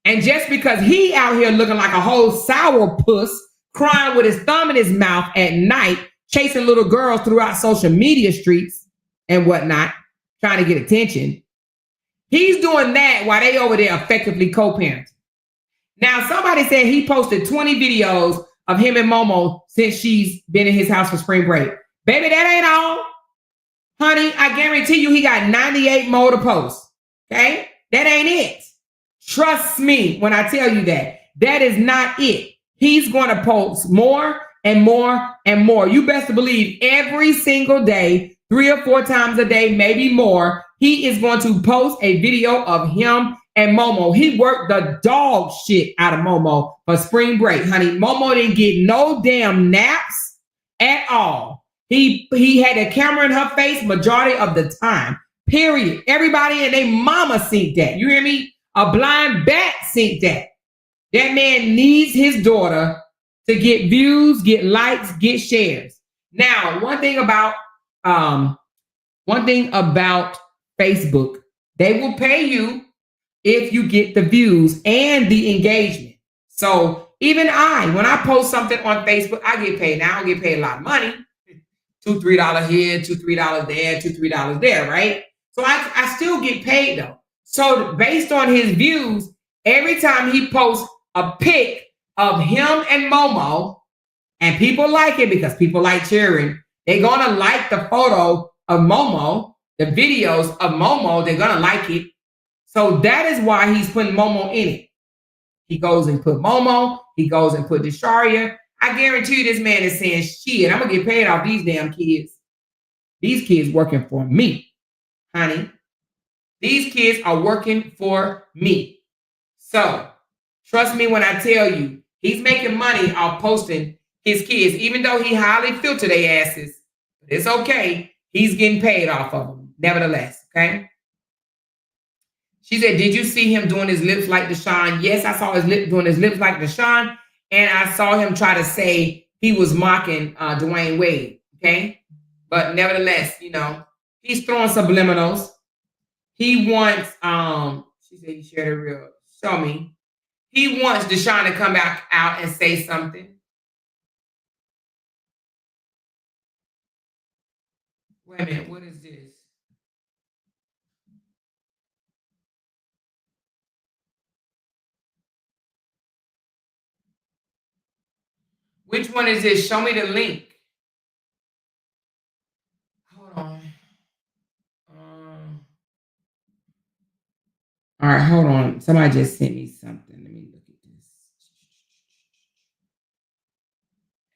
And just because he out here looking like a whole sourpuss, crying with his thumb in his mouth at night, chasing little girls throughout social media streets and whatnot, trying to get attention, he's doing that while they over there effectively co-parenting. Now, somebody said he posted 20 videos of him and Momo since she's been in his house for spring break. Baby, that ain't all. Honey, I guarantee you he got 98 more to post. Okay? That ain't it. Trust me when I tell you that. That is not it. He's going to post more and more and more. You best to believe every single day, 3 or 4 times a day, maybe more, he is going to post a video of him and Momo. He worked the dog shit out of Momo for spring break, honey. Momo didn't get no damn naps at all. He had a camera in her face majority of the time, period. Everybody and their mama seen that. You hear me? A blind bat seen that. That man needs his daughter to get views, get likes, get shares. Now, one thing about Facebook, they will pay you if you get the views and the engagement. So even when I post something on Facebook, I get paid. Now I don't get paid a lot of money. $2, $3 here, $2, $3 there, $2, $3 there, right? So I still get paid though. So based on his views, every time he posts a pic of him and Momo, and people like it because people like cheering, they're gonna like the photo of Momo, the videos of Momo, they're gonna like it. So that is why he's putting Momo in it. He goes and put Momo, he goes and put Desharia. I guarantee you this man is saying, shit, I'm gonna get paid off these damn kids. These kids working for me, honey. These kids are working for me. So trust me when I tell you, he's making money off posting his kids, even though he highly filter their asses. But it's okay. He's getting paid off of them, nevertheless, okay? She said, did you see him doing his lips like Deshaun? Yes, I saw doing his lips like Deshaun, and I saw him try to say he was mocking Dwayne Wade, okay? But nevertheless, you know, he's throwing subliminals. He wants, she said he shared a reel. Show me. He wants Deshaun to come back out and say something. Wait a minute, what is this? Which one is this? Show me the link. Hold on. All right, hold on. Somebody just sent me something. Let me look at this.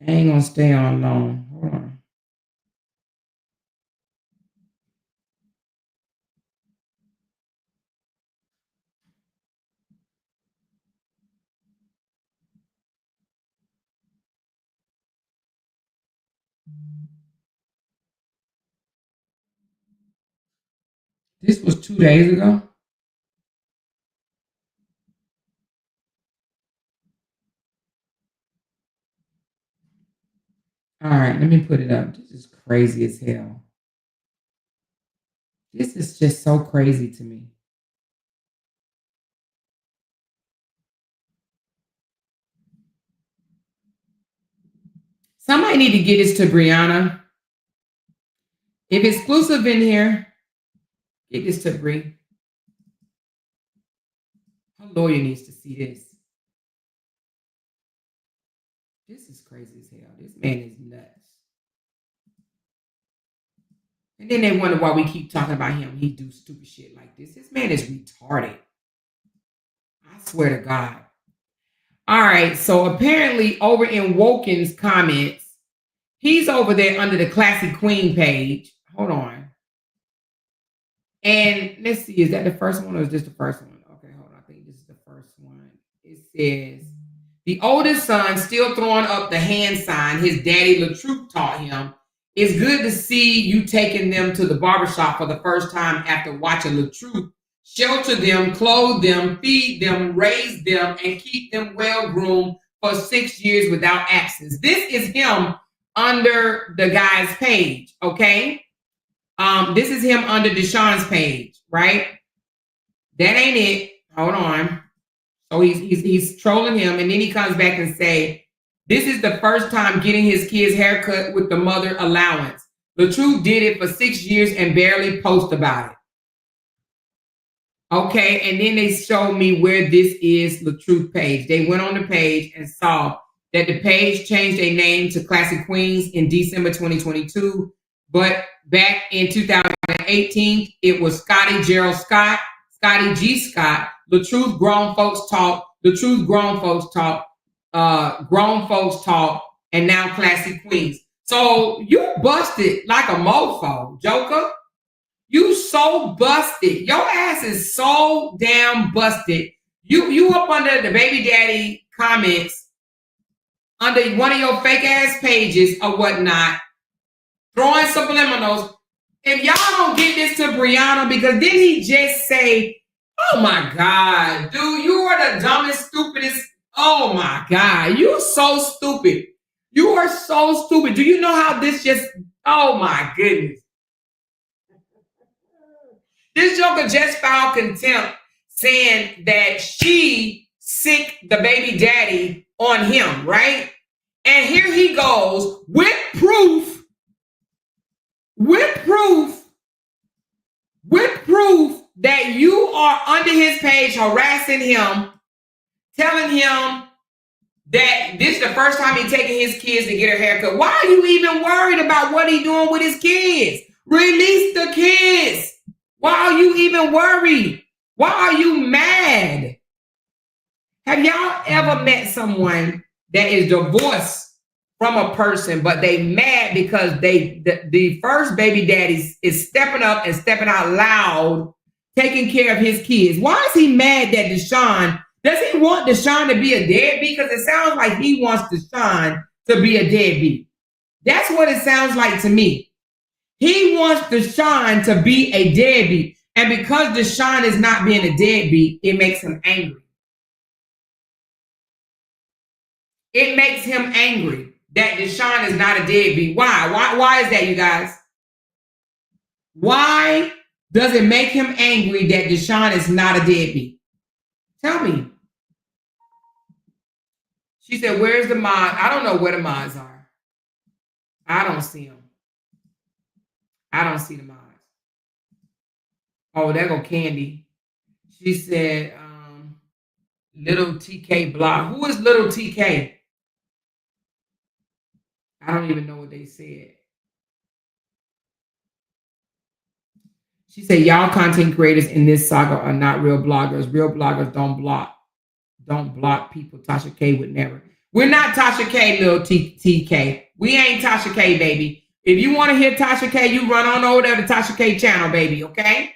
I ain't gonna stay on long. Hold on. This was 2 days ago. All right, let me put it up. This is crazy as hell. This is just so crazy to me. Somebody need to get this to Brianna. If exclusive in here, get this to Bri. Her lawyer needs to see this. This is crazy as hell. This man is nuts. And then they wonder why we keep talking about him. He do stupid shit like this. This man is retarded. I swear to God. All right, so apparently over in Woken's comments, he's over there under the Classy Queen page. Hold on. And let's see, is that the first one or is this the first one? Okay, hold on. I think this is the first one. It says, the oldest son still throwing up the hand sign his daddy LaTruth taught him. It's good to see you taking them to the barbershop for the first time after watching LaTruth shelter them, clothe them, feed them, raise them, and keep them well-groomed for 6 years without absence. This is him under the guy's page, okay? This is him under Deshaun's page, right? That ain't it. Hold on. So he's trolling him, and then he comes back and say, this is the first time getting his kid's haircut with the mother allowance. LaTruth did it for 6 years and barely post about it. Okay, and then they showed me where this is LaTruth page. They went on the page and saw that the page changed their name to Classic Queens in December 2022. But back in 2018, it was Scotty Gerald Scott, Scotty G. Scott, LaTruth Grown Folks Talk, LaTruth Grown Folks Talk, Grown Folks Talk, and now Classic Queens. So you busted like a mofo, Joker. You so busted. Your ass is so damn busted. You up under the baby daddy comments under one of your fake ass pages or whatnot, throwing subliminals. If y'all don't get this to Brianna, because didn't he just say, oh my God, dude, you are the dumbest, stupidest. Oh my God, you're so stupid. You are so stupid. Do you know how this just, oh my goodness. This joker just filed contempt saying that she sicked the baby daddy on him, right? And here he goes with proof that you are under his page harassing him, telling him that this is the first time he's taking his kids to get a haircut. Why are you even worried about what he's doing with his kids? Release the kids. Why are you even worried? Why are you mad? Have y'all ever met someone that is divorced from a person, but they mad because the first baby daddy is stepping up and stepping out loud, taking care of his kids? Why is he mad that Deshaun, does he want Deshaun to be a deadbeat? Because it sounds like he wants Deshaun to be a deadbeat. That's what it sounds like to me. He wants Deshaun to be a deadbeat. And because Deshaun is not being a deadbeat, it makes him angry. It makes him angry that Deshaun is not a deadbeat. Why? Why is that, you guys? Why does it make him angry that Deshaun is not a deadbeat? Tell me. She said, where's the mod? I don't know where the mods are. I don't see them. I don't see the mods. Oh, there go Candy. She said, little TK block. Who is little TK? I don't even know what they said. She said, y'all content creators in this saga are not real bloggers. Real bloggers don't block people. Tasha K would never. We're not Tasha K, little TK. We ain't Tasha K, baby. If you want to hear Tasha K, you run on over there to Tasha K channel, baby, okay?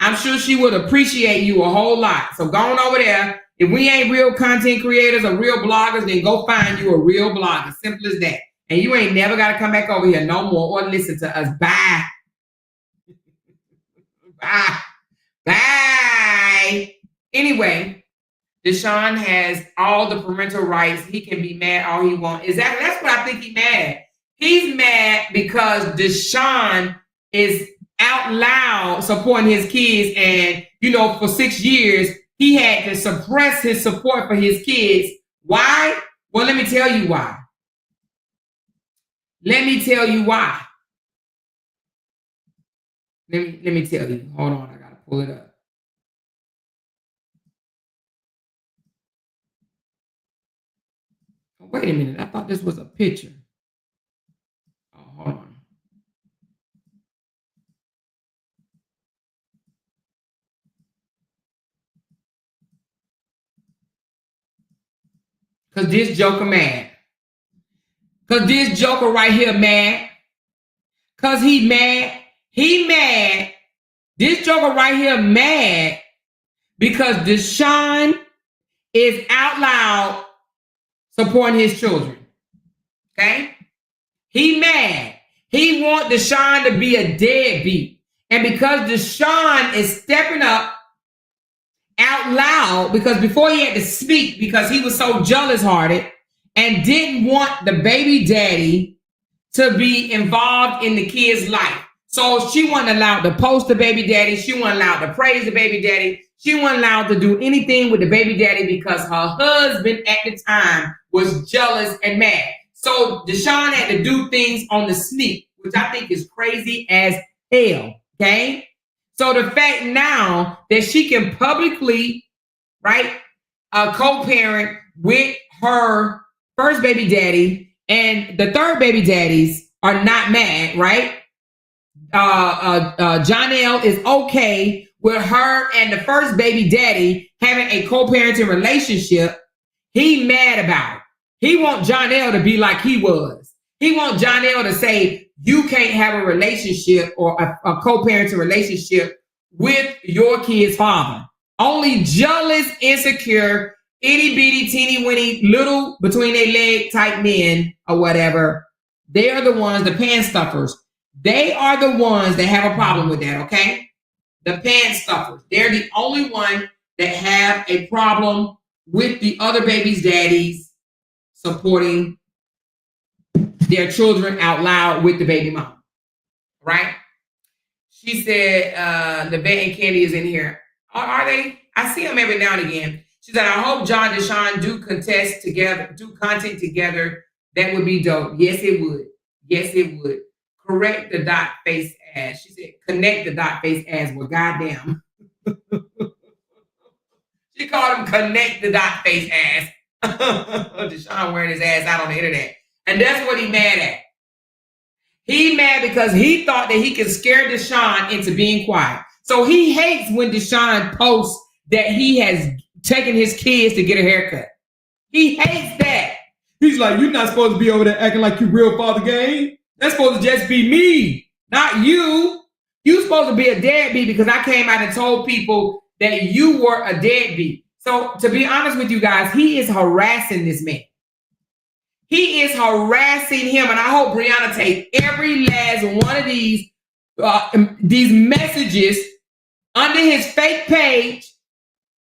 I'm sure she would appreciate you a whole lot. So go on over there. If we ain't real content creators or real bloggers, then go find you a real blogger. Simple as that. And you ain't never got to come back over here no more or listen to us. Bye. Bye. Bye. Anyway, Deshaun has all the parental rights. He can be mad all he wants. Exactly. That's what I think he's mad. He's mad because Deshaun is out loud supporting his kids. And, you know, for 6 years, he had to suppress his support for his kids. Why? Well, let me tell you why. Let me tell you why. Let me tell you. Hold on, I gotta pull it up. Oh, wait a minute. I thought this was a picture. Oh, hold on. Because this joker mad. Because this joker right here mad. Because he mad. He mad. This joker right here mad because Deshaun is out loud supporting his children. Okay? He mad. He want Deshaun to be a deadbeat. And because Deshaun is stepping up out loud, because before he had to speak because he was so jealous-hearted and didn't want the baby daddy to be involved in the kid's life. So she wasn't allowed to post the baby daddy. She wasn't allowed to praise the baby daddy. She wasn't allowed to do anything with the baby daddy because her husband at the time was jealous and mad. So Deshaun had to do things on the sneak, which I think is crazy as hell, okay? So the fact now that she can publicly, right, co-parent with her first baby daddy and the third baby daddies are not mad, right? Jonelle is okay with her and the first baby daddy having a co-parenting relationship. He mad about it. He want Jonelle to be like he was. He want Jonelle to say, you can't have a relationship or a co-parenting relationship with your kid's father. Only jealous, insecure, itty bitty, teeny weeny, little between their leg type men or whatever. They are the ones, the pants stuffers. They are the ones that have a problem with that, okay? The pants stuffers. They're the only one that have a problem with the other baby's daddies supporting their children out loud with the baby mom, right? She said, Levette and Candy is in here. Are they? I see them every now and again. She said, I hope John and Deshaun do content together. That would be dope. Yes, it would. Yes, it would. Correct the dot face ass. She said, connect the dot face ass. Well, goddamn. She called him connect the dot face ass. Deshaun wearing his ass out on the internet. And that's what he mad at. He mad because he thought that he could scare Deshaun into being quiet. So he hates when Deshaun posts that he has taken his kids to get a haircut. He hates that. He's like, you're not supposed to be over there acting like you real father game. That's supposed to just be me, not you. You're supposed to be a deadbeat because I came out and told people that you were a deadbeat. So to be honest with you guys, he is harassing this man. He is harassing him. And I hope Brianna takes every last one of these these messages under his fake page.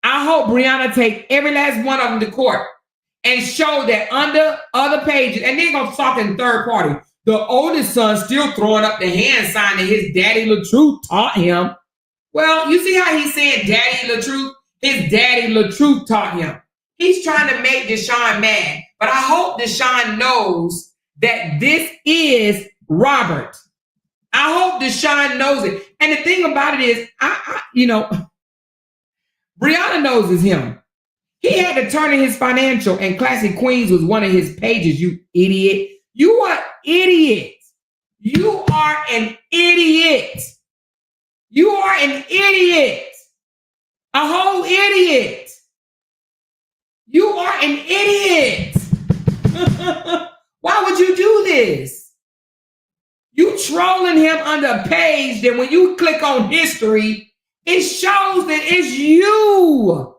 I hope Brianna take every last one of them to court and show that under other pages, and they're going to talk in third party. The oldest son still throwing up the hand sign that his daddy LaTruth taught him. Well, you see how he's saying daddy LaTruth? His daddy LaTruth taught him. He's trying to make Deshaun mad. But I hope Deshaun knows that this is Robert. I hope Deshaun knows it. And the thing about it is, Brianna knows it's him. He had to turn in his financial, and Classy Queens was one of his pages, you idiot. You are idiot. You are an idiot. You are an idiot. A whole idiot. You are an idiot. Why would you do this? You trolling him under a page that when you click on history, it shows that it's you.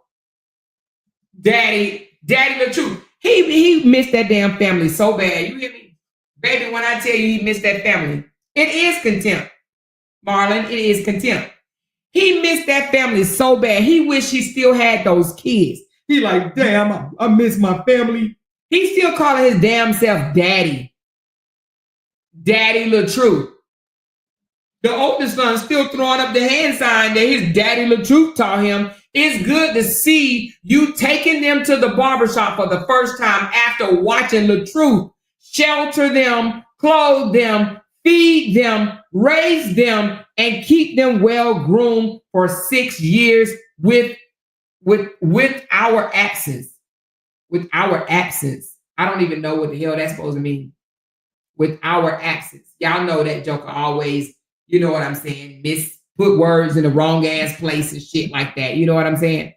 Daddy LaTruth. He missed that damn family so bad. You hear me? Baby, when I tell you he missed that family, it is contempt. Marlon, it is contempt. He missed that family so bad. He wished he still had those kids. He like, damn, I miss my family. He still calling his damn self daddy. Daddy LaTruth. The oldest son still throwing up the hand sign that his daddy LaTruth taught him. It's good to see you taking them to the barbershop for the first time after watching LaTruth shelter them, clothe them, feed them, raise them, and keep them well groomed for 6 years with our absence. With our absence. I don't even know what the hell that's supposed to mean. With our absence. Y'all know that Joker always, you know what I'm saying, put words in the wrong ass place and shit like that. You know what I'm saying?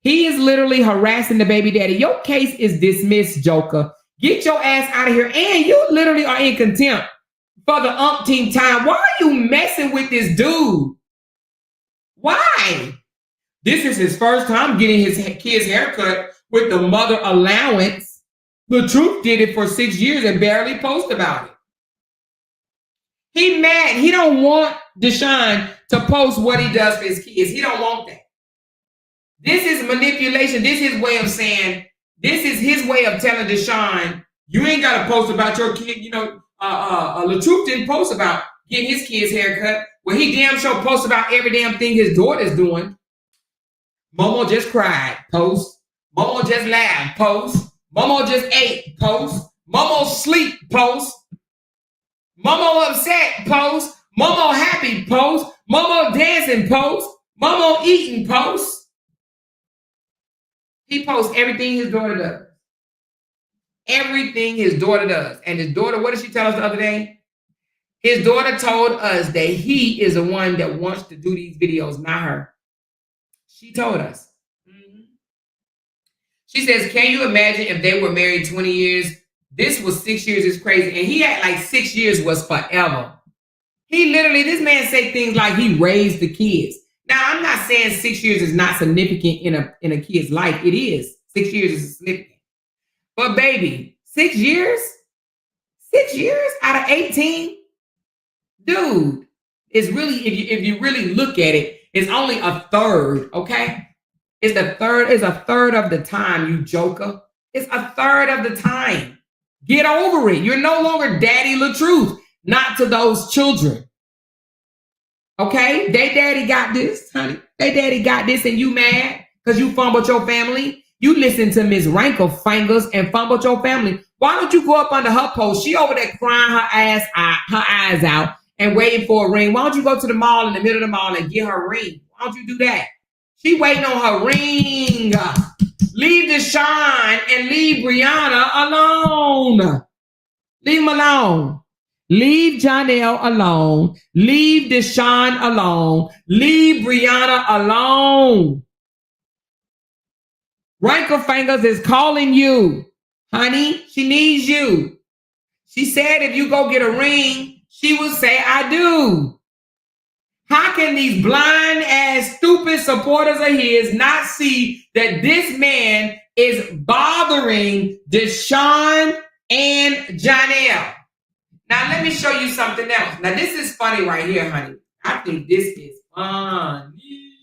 He is literally harassing the baby daddy. Your case is dismissed, Joker. Get your ass out of here. And you literally are in contempt for the umpteenth time. Why are you messing with this dude? Why? This is his first time getting his kid's haircut with the mother allowance. LaTruth did it for 6 years and barely post about it. He mad. He don't want Deshaun to post what he does for his kids. He don't want that. This is manipulation. This is his way of saying, this is his way of telling Deshaun, you ain't got to post about your kid. You know, LaTruth didn't post about getting his kid's haircut. Well, he damn sure posts about every damn thing his daughter's doing. Momo just cried, post. Momo just laughed, post. Momo just ate, post. Momo sleep, post. Momo upset, post. Momo happy, post. Momo dancing, post. Momo eating, post. He posts everything his daughter does. Everything his daughter does. And his daughter, what did she tell us the other day? His daughter told us that he is the one that wants to do these videos, not her. She told us. She says, can you imagine if they were married 20 years? This was 6 years is crazy. And he had like 6 years was forever. He literally, this man said things like he raised the kids. Now, I'm not saying 6 years is not significant in a kid's life. It is. 6 years is significant. But baby, 6 years? 6 years out of 18? Dude, it's really, if you really look at it, it's only a third, okay? It's a third of the time, you joker. It's a third of the time. Get over it. You're no longer Daddy LaTruth, not to those children. Okay? They daddy got this, honey. They daddy got this and you mad because you fumbled your family. You listen to Miss Rankle Fingers and fumbled your family. Why don't you go up under her post? She over there crying her eyes out and waiting for a ring. Why don't you go to the mall in the middle of the mall and get her ring? Why don't you do that? She waiting on her ring. Leave Deshaun and leave Brianna alone. Leave them alone. Leave Janelle alone. Leave Deshaun alone. Leave Brianna alone. Rankle Fingers is calling you. Honey, she needs you. She said if you go get a ring, she will say, I do. How can these blind ass stupid supporters of his not see that this man is bothering Deshaun and Janelle? Now, let me show you something else. Now, this is funny right here, honey. I think this is funny.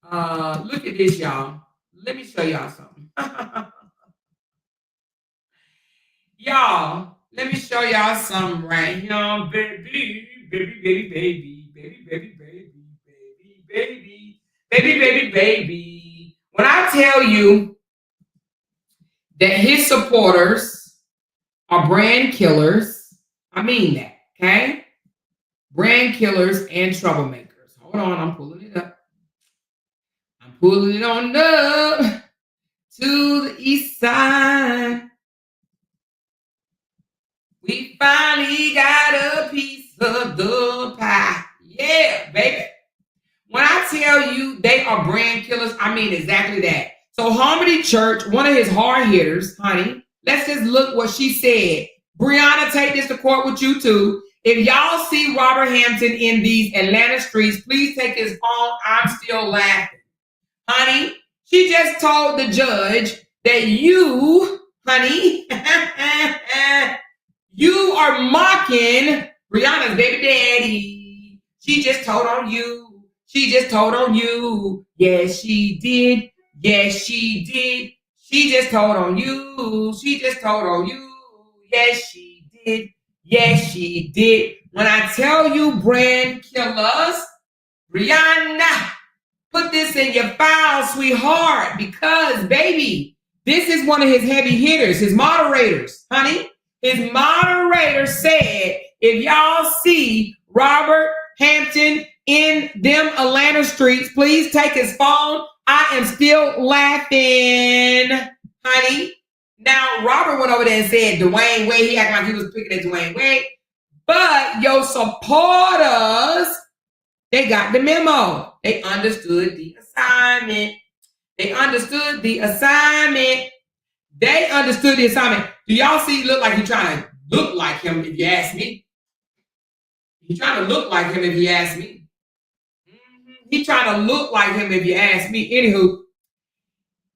Look at this, y'all. Let me show y'all something. Y'all, let me show y'all something right here. Baby, baby, baby, baby, baby, baby, baby, baby, baby, baby, baby, baby. When I tell you that his supporters are brand killers, I mean that, okay? Brand killers and troublemakers. Hold on, I'm pulling it up. I'm pulling it on up to the east side. We finally got a piece of the pie. Yeah, baby. When I tell you they are brand killers, I mean exactly that. So Harmony Church, one of his hard hitters, honey, let's just look what she said. Brianna, take this to court with you too. If y'all see Robert Hampton in these Atlanta streets, please take his phone. I'm still laughing. Honey, she just told the judge that you, honey, you are mocking Brianna's baby daddy. She just told on you. She just told on you. Yes, she did. Yes, she did. She just told on you. She just told on you. Yes, she did. Yes, she did. When I tell you brand killers, Brianna, put this in your file, sweetheart, because, baby, this is one of his heavy hitters, his moderators, honey. His moderator said, if y'all see Robert Hampton in them Atlanta streets, please take his phone. I am still laughing, honey. Now, Robert went over there and said Dwayne Wade. He acted like he was picking at Dwayne Wade. But your supporters, they got the memo. They understood the assignment. They understood the assignment. They understood the assignment. Do y'all see look like he's trying to look like him, if you ask me? He's trying to look like him, if you ask me. He's trying to look like him, if you ask me.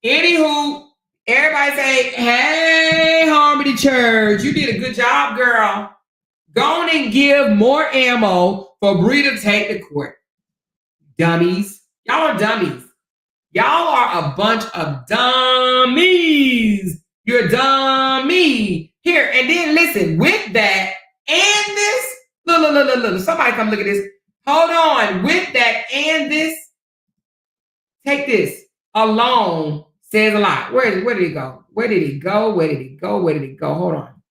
Anywho, everybody say, hey, Harmony Church, you did a good job, girl. Go on and give more ammo for Bree to take to court. Dummies. Y'all are dummies. Y'all are a bunch of dummies. You're a dummy. Here, and then listen, with that and this, look, somebody come look at this. Hold on. With that and this, take this alone says a lot. Where did he go? Where did he go? Where did he go? Where did he go? Hold on.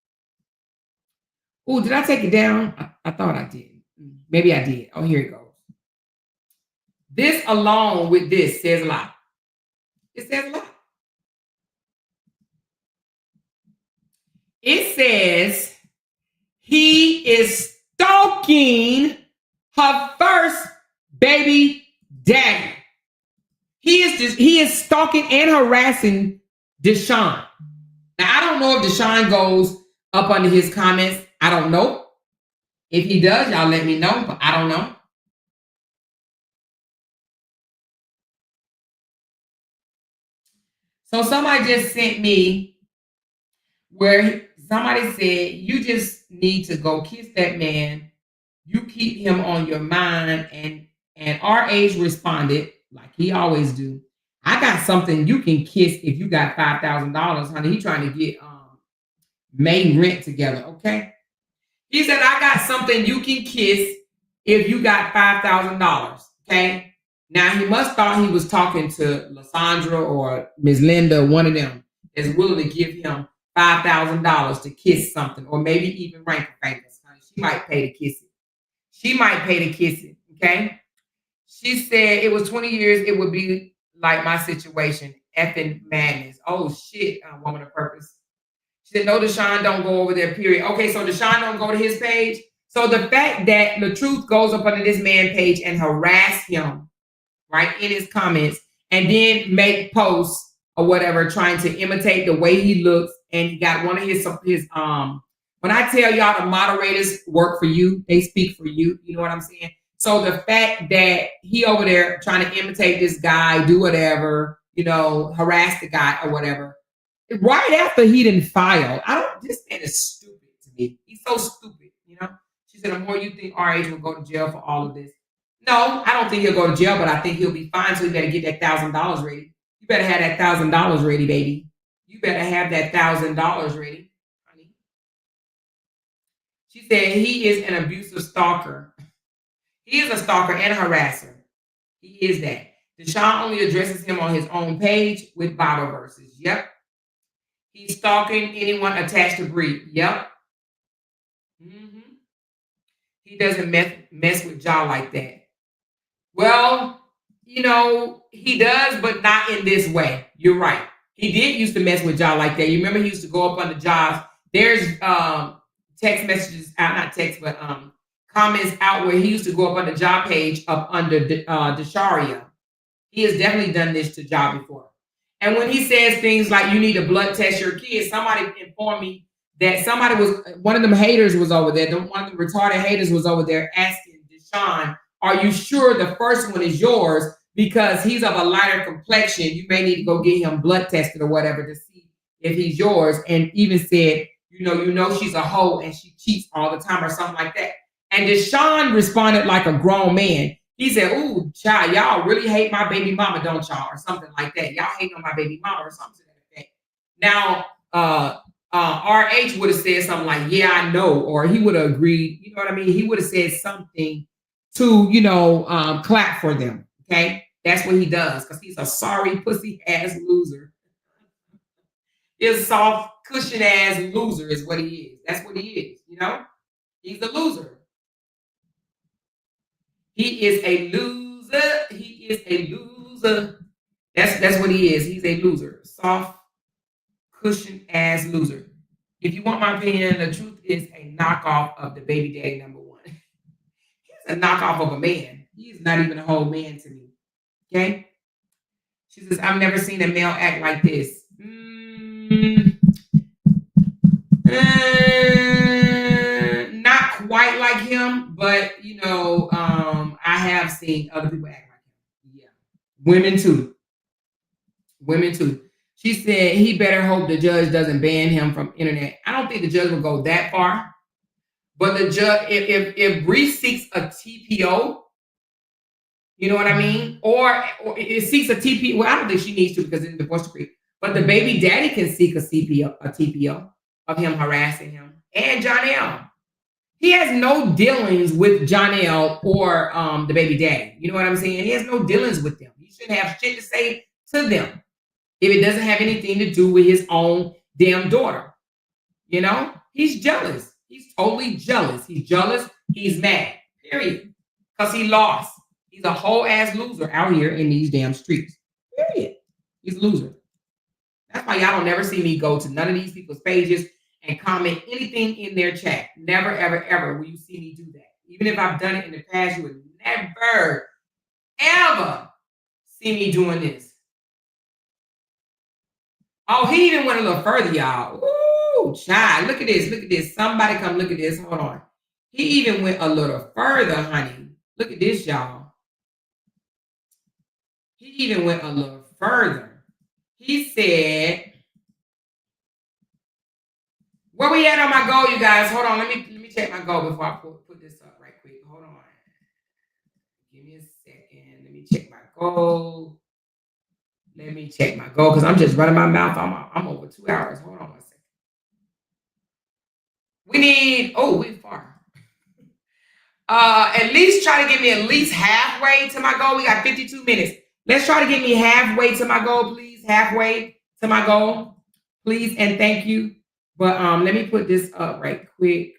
Oh, did I take it down? I thought I did. Maybe I did. Oh, here it goes. This alone with this says a lot. It says a lot. It says he is stalking her first baby daddy. He is stalking and harassing Deshaun. Now, I don't know if Deshaun goes up under his comments. I don't know. If he does, y'all let me know, but I don't know. So somebody just sent me where somebody said, you just need to go kiss that man. You keep him on your mind. And RH responded, like he always do, I got something you can kiss if you got $5,000, honey. He trying to get May rent together, okay? He said, I got something you can kiss if you got $5,000, okay? Now, he must thought he was talking to Lysandra or Ms. Linda, one of them, is willing to give him $5,000 to kiss something, or maybe even rank fingers. She might pay to kiss it. She might pay to kiss it, okay? She said it was 20 years, it would be like my situation, effing madness. Oh, shit, woman of purpose. She said, no, Deshaun don't go over there, period. Okay, so Deshaun don't go to his page. So the fact that the truth goes up under this man's page and harass him, right, in his comments, and then make posts or whatever, trying to imitate the way he looks, and he got one of his when I tell y'all the moderators work for you, they speak for you, you know what I'm saying? So the fact that he over there trying to imitate this guy, do whatever, you know, harass the guy or whatever, right after he didn't file, this man is stupid. me. He's so stupid, you know? She said, the more you think RH will go to jail for all of this. No, I don't think he'll go to jail, but I think he'll be fine. So you better get that $1,000 ready. You better have that $1,000 ready, baby. You better have that $1,000 ready, honey. She said he is an abusive stalker. He is a stalker and a harasser. He is that. Deshaun only addresses him on his own page with Bible verses. Yep. He's stalking anyone attached to Bree. Yep. Mm-hmm. He doesn't mess with y'all like that. Well, you know, he does, but not in this way. You're right. He did used to mess with y'all like that. You remember he used to go up on the jobs. There's text messages out, not text, but comments out where he used to go up on the job page up under Desharia. He has definitely done this to job before. And when he says things like you need to blood test your kids, somebody informed me that one of them haters was over there. One of the retarded haters was over there asking Deshaun, are you sure the first one is yours? Because he's of a lighter complexion. You may need to go get him blood tested or whatever to see if he's yours. And even said, you know, she's a hoe and she cheats all the time or something like that. And Deshaun responded like a grown man. He said, ooh, child, y'all really hate my baby mama, don't y'all? Or something like that. Y'all hate on my baby mama or something like that. Now, RH would have said something like, yeah, I know. Or he would have agreed. You know what I mean? He would have said something to, clap for them. Okay? That's what he does. Because he's a sorry, pussy-ass loser. He's a soft, cushion-ass loser is what he is. That's what he is, you know? He's a loser. He is a loser. He is a loser. That's what he is. He's a loser. Soft, cushion-ass loser. If you want my opinion, the truth is a knockoff of the baby daddy number one. He's a knockoff of a man. He's not even a whole man to me. Okay? She says, I've never seen a male act like this. Not quite like him, but I have seen other people act like him. Yeah. Women too. She said he better hope the judge doesn't ban him from internet. I don't think the judge will go that far. But the judge, if Bree seeks a TPO, you know what I mean? Or it seeks a TPO. Well, I don't think she needs to because it's a divorce decree. But the baby daddy can seek a TPO of him harassing him. And Jonelle. He has no dealings with Jonelle or the baby daddy. You know what I'm saying? He has no dealings with them. He shouldn't have shit to say to them if it doesn't have anything to do with his own damn daughter. You know? He's jealous. He's totally jealous. He's jealous. He's mad. Period. Because he lost. He's a whole ass loser out here in these damn streets. Period. He's a loser. That's why y'all don't never see me go to none of these people's pages and comment anything in their chat. Never, ever, ever will you see me do that. Even if I've done it in the past, you would never, ever see me doing this. Oh, he even went a little further, y'all. Ooh, child. Look at this. Look at this. Somebody come look at this. Hold on. He even went a little further, honey. Look at this, y'all. He even went a little further. He said, where we at on my goal, you guys? Hold on. Let me check my goal before I put this up right quick. Hold on. Give me a second. Let me check my goal. Let me check my goal because I'm just running my mouth. I'm over 2 hours. Hold on one second. We're far. At least try to get me at least halfway to my goal. We got 52 minutes. Let's try to get me halfway to my goal, please. Halfway to my goal, please, and thank you. But let me put this up right quick.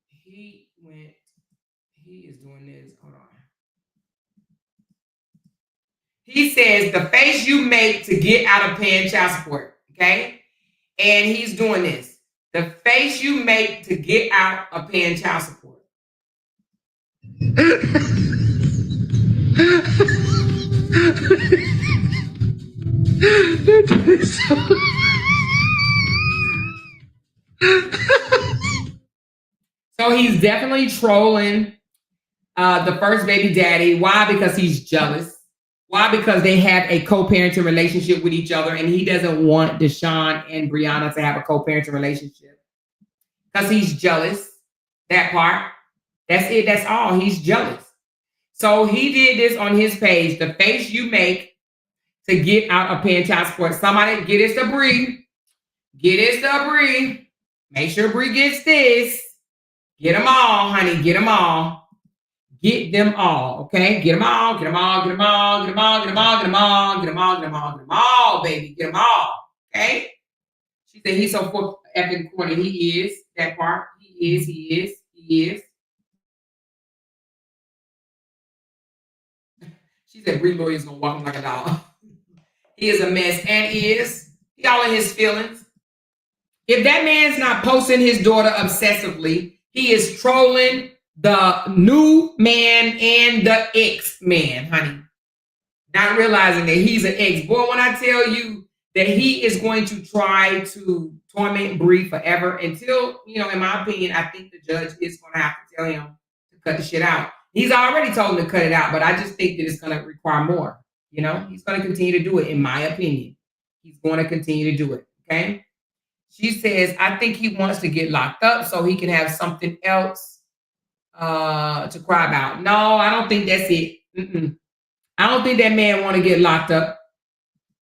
He is doing this. Hold on. He says the face you make to get out of paying child support. Okay, and he's doing this. The face you make to get out of paying child support. So he's definitely trolling the first baby daddy. Why? Because he's jealous. Why? Because they have a co-parenting relationship with each other, and he doesn't want Deshaun and Brianna to have a co-parenting relationship. because he's jealous. That part. That's it. That's all. He's jealous. So he did this on his page. The face you make to get out of paying child support. Somebody get us to Bree. Get us to Bree. Make sure Bree gets this. Get them all, honey. Get them all. Get them all. Okay? Get them all. Get them all. Get them all. Get them all. Get them all. Get them all. Get them all. Get them all. Get them all, baby. Get them all. Okay? She said he's so full effing corny. He is. That part. He is. He is. He is. She said Bree Lawyer's gonna walk him like a dog. He is a mess, and he all in his feelings. If that man's not posting his daughter obsessively, he is trolling the new man and the ex-man, honey. Not realizing that he's an ex. Boy, when I tell you that he is going to try to torment Bree forever until, in my opinion, I think the judge is going to have to tell him to cut the shit out. He's already told him to cut it out, but I just think that it's going to require more. He's going to continue to do it, in my opinion. He's going to continue to do it, okay? She says, I think he wants to get locked up so he can have something else to cry about. No, I don't think that's it. I don't think that man want to get locked up.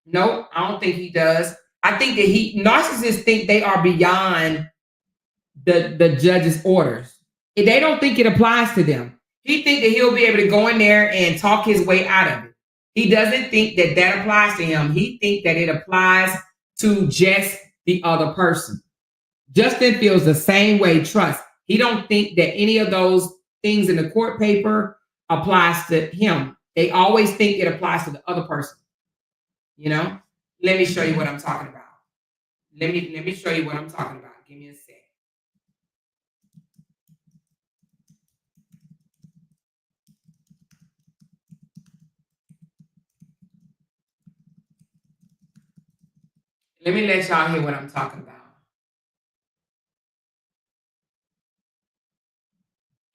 Nope, I don't think he does. I think that narcissists think they are beyond the judge's orders. They don't think it applies to them. He thinks that he'll be able to go in there and talk his way out of it. He doesn't think that that applies to him. He thinks that it applies to just the other person. Justin feels the same way, trust. He don't think that any of those things in the court paper applies to him. They always think it applies to the other person. Let me show you what I'm talking about. Let me show you what I'm talking about. Give me a sec. Let me let y'all hear what I'm talking about.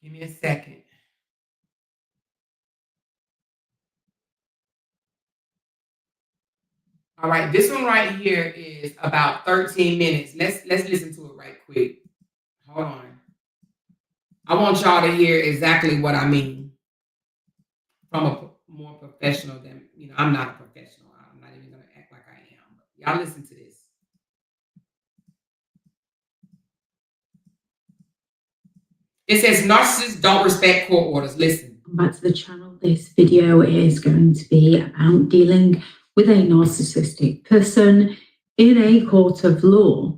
Give me a second. All right, this one right here is about 13 minutes. Let's listen to it right quick. Hold on. I want y'all to hear exactly what I mean from a more professional than, I'm not a professional. I'm not even going to act like I am. But y'all listen to this. It says narcissists don't respect court orders. Listen. Back to the channel. This video is going to be about dealing with a narcissistic person in a court of law.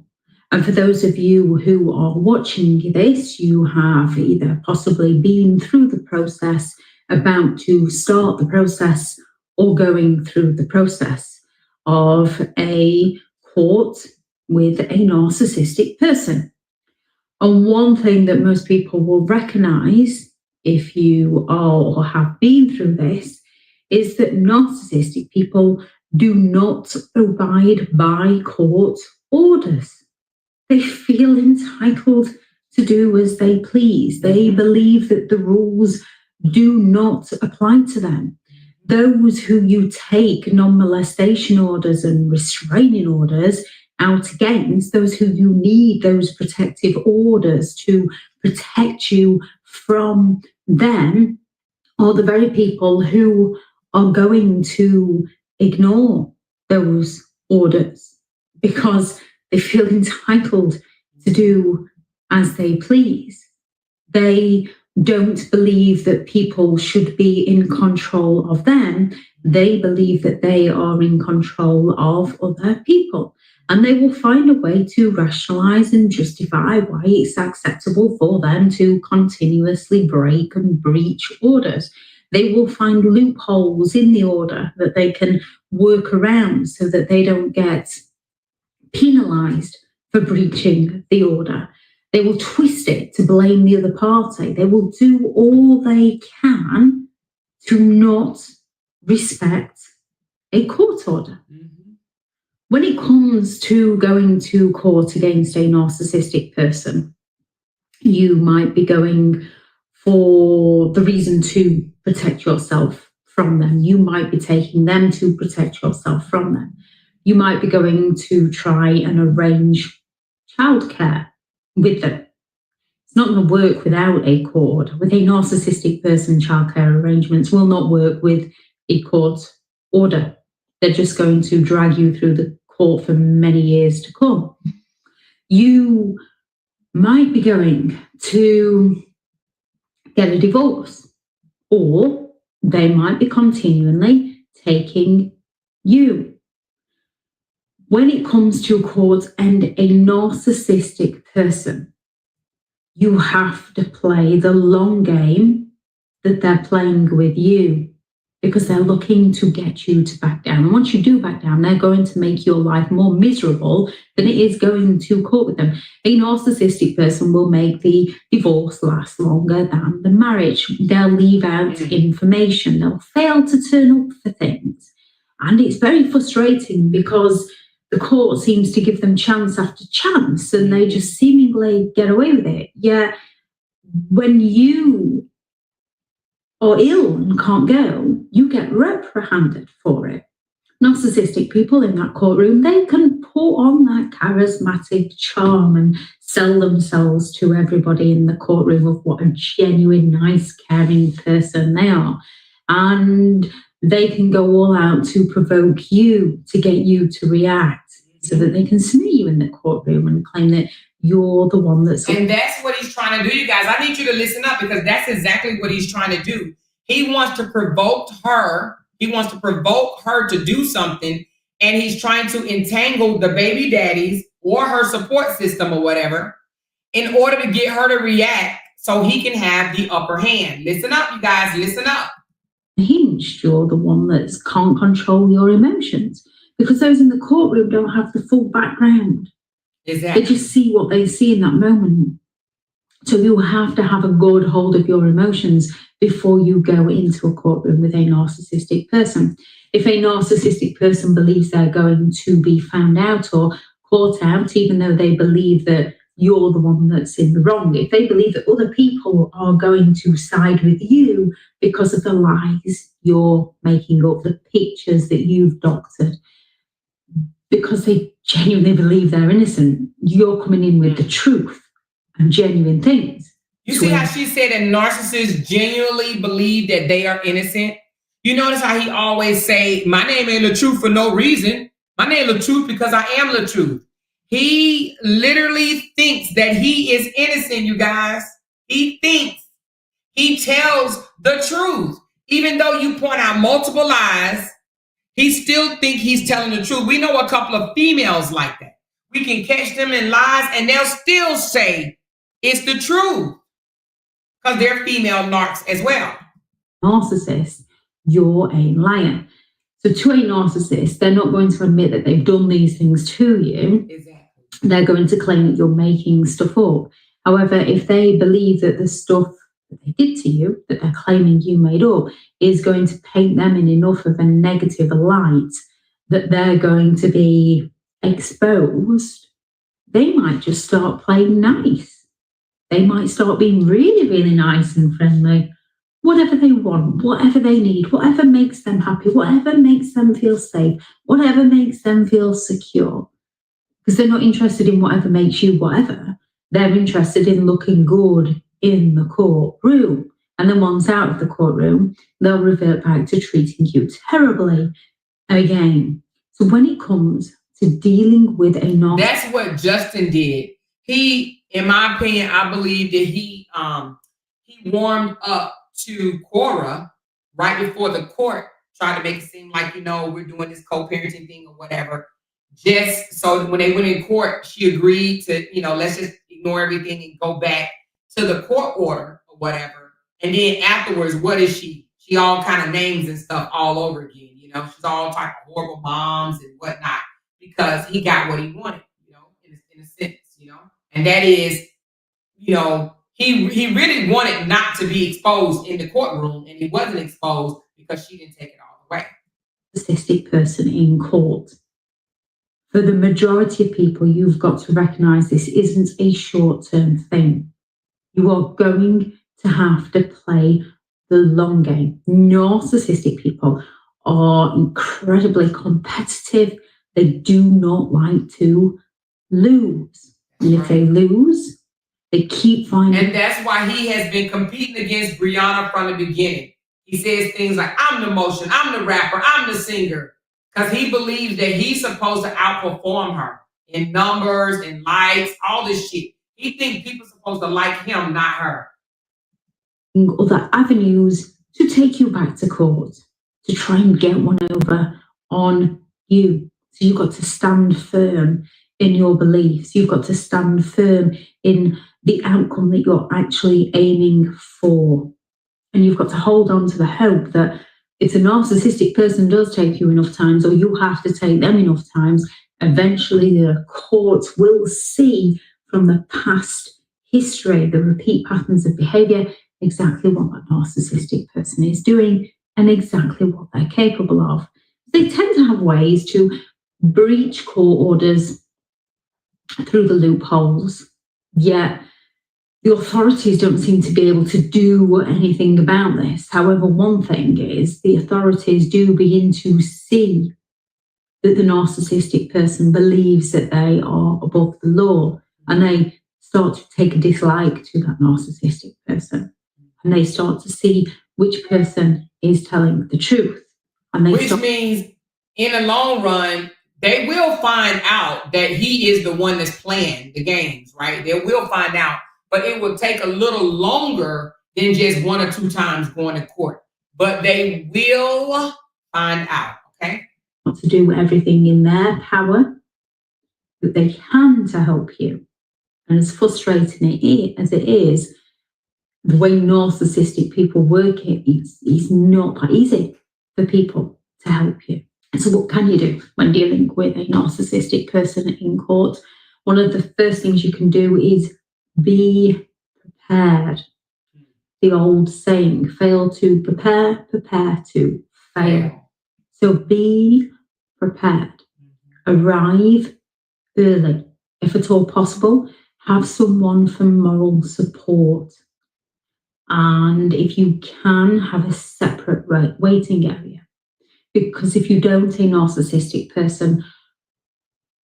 And for those of you who are watching this, you have either possibly been through the process, about to start the process, or going through the process of a court with a narcissistic person. And one thing that most people will recognize if you are or have been through this is that narcissistic people do not abide by court orders. They feel entitled to do as they please. They believe that the rules do not apply to them. Those who you take non-molestation orders and restraining orders out against, those who you need those protective orders to protect you from them, are the very people who are going to ignore those orders because they feel entitled to do as they please. They don't believe that people should be in control of them. They believe that they are in control of other people. And they will find a way to rationalize and justify why it's acceptable for them to continuously break and breach orders. They will find loopholes in the order that they can work around so that they don't get penalized for breaching the order. They will twist it to blame the other party. They will do all they can to not respect a court order. When it comes to going to court against a narcissistic person, you might be going for the reason to protect yourself from them. You might be taking them to protect yourself from them. You might be going to try and arrange childcare with them. not going to work without a court. With a narcissistic person, childcare arrangements will not work with a court order. They're just going to drag you through the court for many years to come. You might be going to get a divorce, or they might be continually taking you. When it comes to court and a narcissistic person, you have to play the long game that they're playing with you, because they're looking to get you to back down. And once you do back down, they're going to make your life more miserable than it is going to court with them. A narcissistic person will make the divorce last longer than the marriage. They'll leave out information. They'll fail to turn up for things. And it's very frustrating because the court seems to give them chance after chance and they just seemingly get away with it. Yet when you are ill and can't go, you get reprimanded for it. Narcissistic people in that courtroom, they can put on that charismatic charm and sell themselves to everybody in the courtroom of what a genuine, nice, caring person they are. And they can go all out to provoke you, to get you to react, so that they can smear you in the courtroom and claim that you're the one that's... And that's what he's trying to do, you guys. I need you to listen up, because that's exactly what he's trying to do. He wants to provoke her. He wants to provoke her to do something. And he's trying to entangle the baby daddies or her support system or whatever in order to get her to react so he can have the upper hand. Listen up, you guys. Listen up. Hinged, you're the one that can't control your emotions, because those in the courtroom don't have the full background. Exactly. They just see what they see in that moment. So you have to have a good hold of your emotions before you go into a courtroom with a narcissistic person. If a narcissistic person believes they're going to be found out or caught out, even though they believe that you're the one that's in the wrong, if they believe that other people are going to side with you because of the lies you're making up, the pictures that you've doctored, because they genuinely believe they're innocent, you're coming in with the truth and genuine things. You see how she said that narcissists genuinely believe that they are innocent? You notice how he always say, my name ain't LaTruth for no reason. My name LaTruth because I am LaTruth. He literally thinks that he is innocent, you guys. He thinks. He tells the truth. Even though you point out multiple lies, he still thinks he's telling the truth. We know a couple of females like that. We can catch them in lies and they'll still say it's the truth because they're female narcs as well. Narcissist, you're a liar. So to a narcissist, they're not going to admit that they've done these things to you. Exactly. They're going to claim that you're making stuff up. However, if they believe that the stuff that they did to you, that they're claiming you made up, is going to paint them in enough of a negative light that they're going to be exposed, they might just start playing nice. They might start being really, really nice and friendly. Whatever they want, whatever they need, whatever makes them happy, whatever makes them feel safe, whatever makes them feel secure. Because they're not interested in whatever makes you whatever. They're interested in looking good in the courtroom. And then once out of the courtroom, they'll revert back to treating you terribly again. So when it comes to dealing with a narcissist... That's what Justin did. He, in my opinion, I believe that he warmed up to Cora right before the court, tried to make it seem like, you know, we're doing this co-parenting thing or whatever. Just so when they went in court, she agreed to, you know, let's just ignore everything and go back to the court order or whatever. And then afterwards, what is she? She all kind of names and stuff all over again. You know, she's all type of horrible moms and whatnot because he got what he wanted, you know, in a sense, you know. And that is, you know, he really wanted not to be exposed in the courtroom, and he wasn't exposed because she didn't take it all away. Narcissistic person in court. For the majority of people, you've got to recognize this isn't a short-term thing. You are going to have to play the long game. Narcissistic people are incredibly competitive. They do not like to lose. And if they lose, They keep finding. And that's why he has been competing against Brianna from the beginning. He says things like, I'm the motion, I'm the rapper, I'm the singer. Because he believes that he's supposed to outperform her in numbers and likes, all this shit. He thinks people are supposed to like him, not her. Other avenues to take you back to court, to try and get one over on you. So you've got to stand firm in your beliefs. You've got to stand firm in the outcome that you're actually aiming for. And you've got to hold on to the hope that if a narcissistic person does take you enough times, or you have to take them enough times, eventually the courts will see from the past history, the repeat patterns of behavior, exactly what that narcissistic person is doing and exactly what they're capable of. They tend to have ways to breach court orders through the loopholes, yet the authorities don't seem to be able to do anything about this. However, one thing is the authorities do begin to see that the narcissistic person believes that they are above the law, and they start to take a dislike to that narcissistic person. And they start to see which person is telling the truth. And they Which means in the long run, they will find out that he is the one that's playing the games, right? They will find out, but it will take a little longer than just 1 or 2 times going to court. But they will find out, okay? To do everything in their power that they can to help you. And as frustrating as it is, the way narcissistic people work, it's not that easy for people to help you. And so what can you do when dealing with a narcissistic person in court? One of the first things you can do is be prepared. The old saying, fail to prepare, prepare to fail. So be prepared. Arrive early. If at all possible, have someone for moral support. And if you can, have a separate waiting area. Because if you don't, a narcissistic person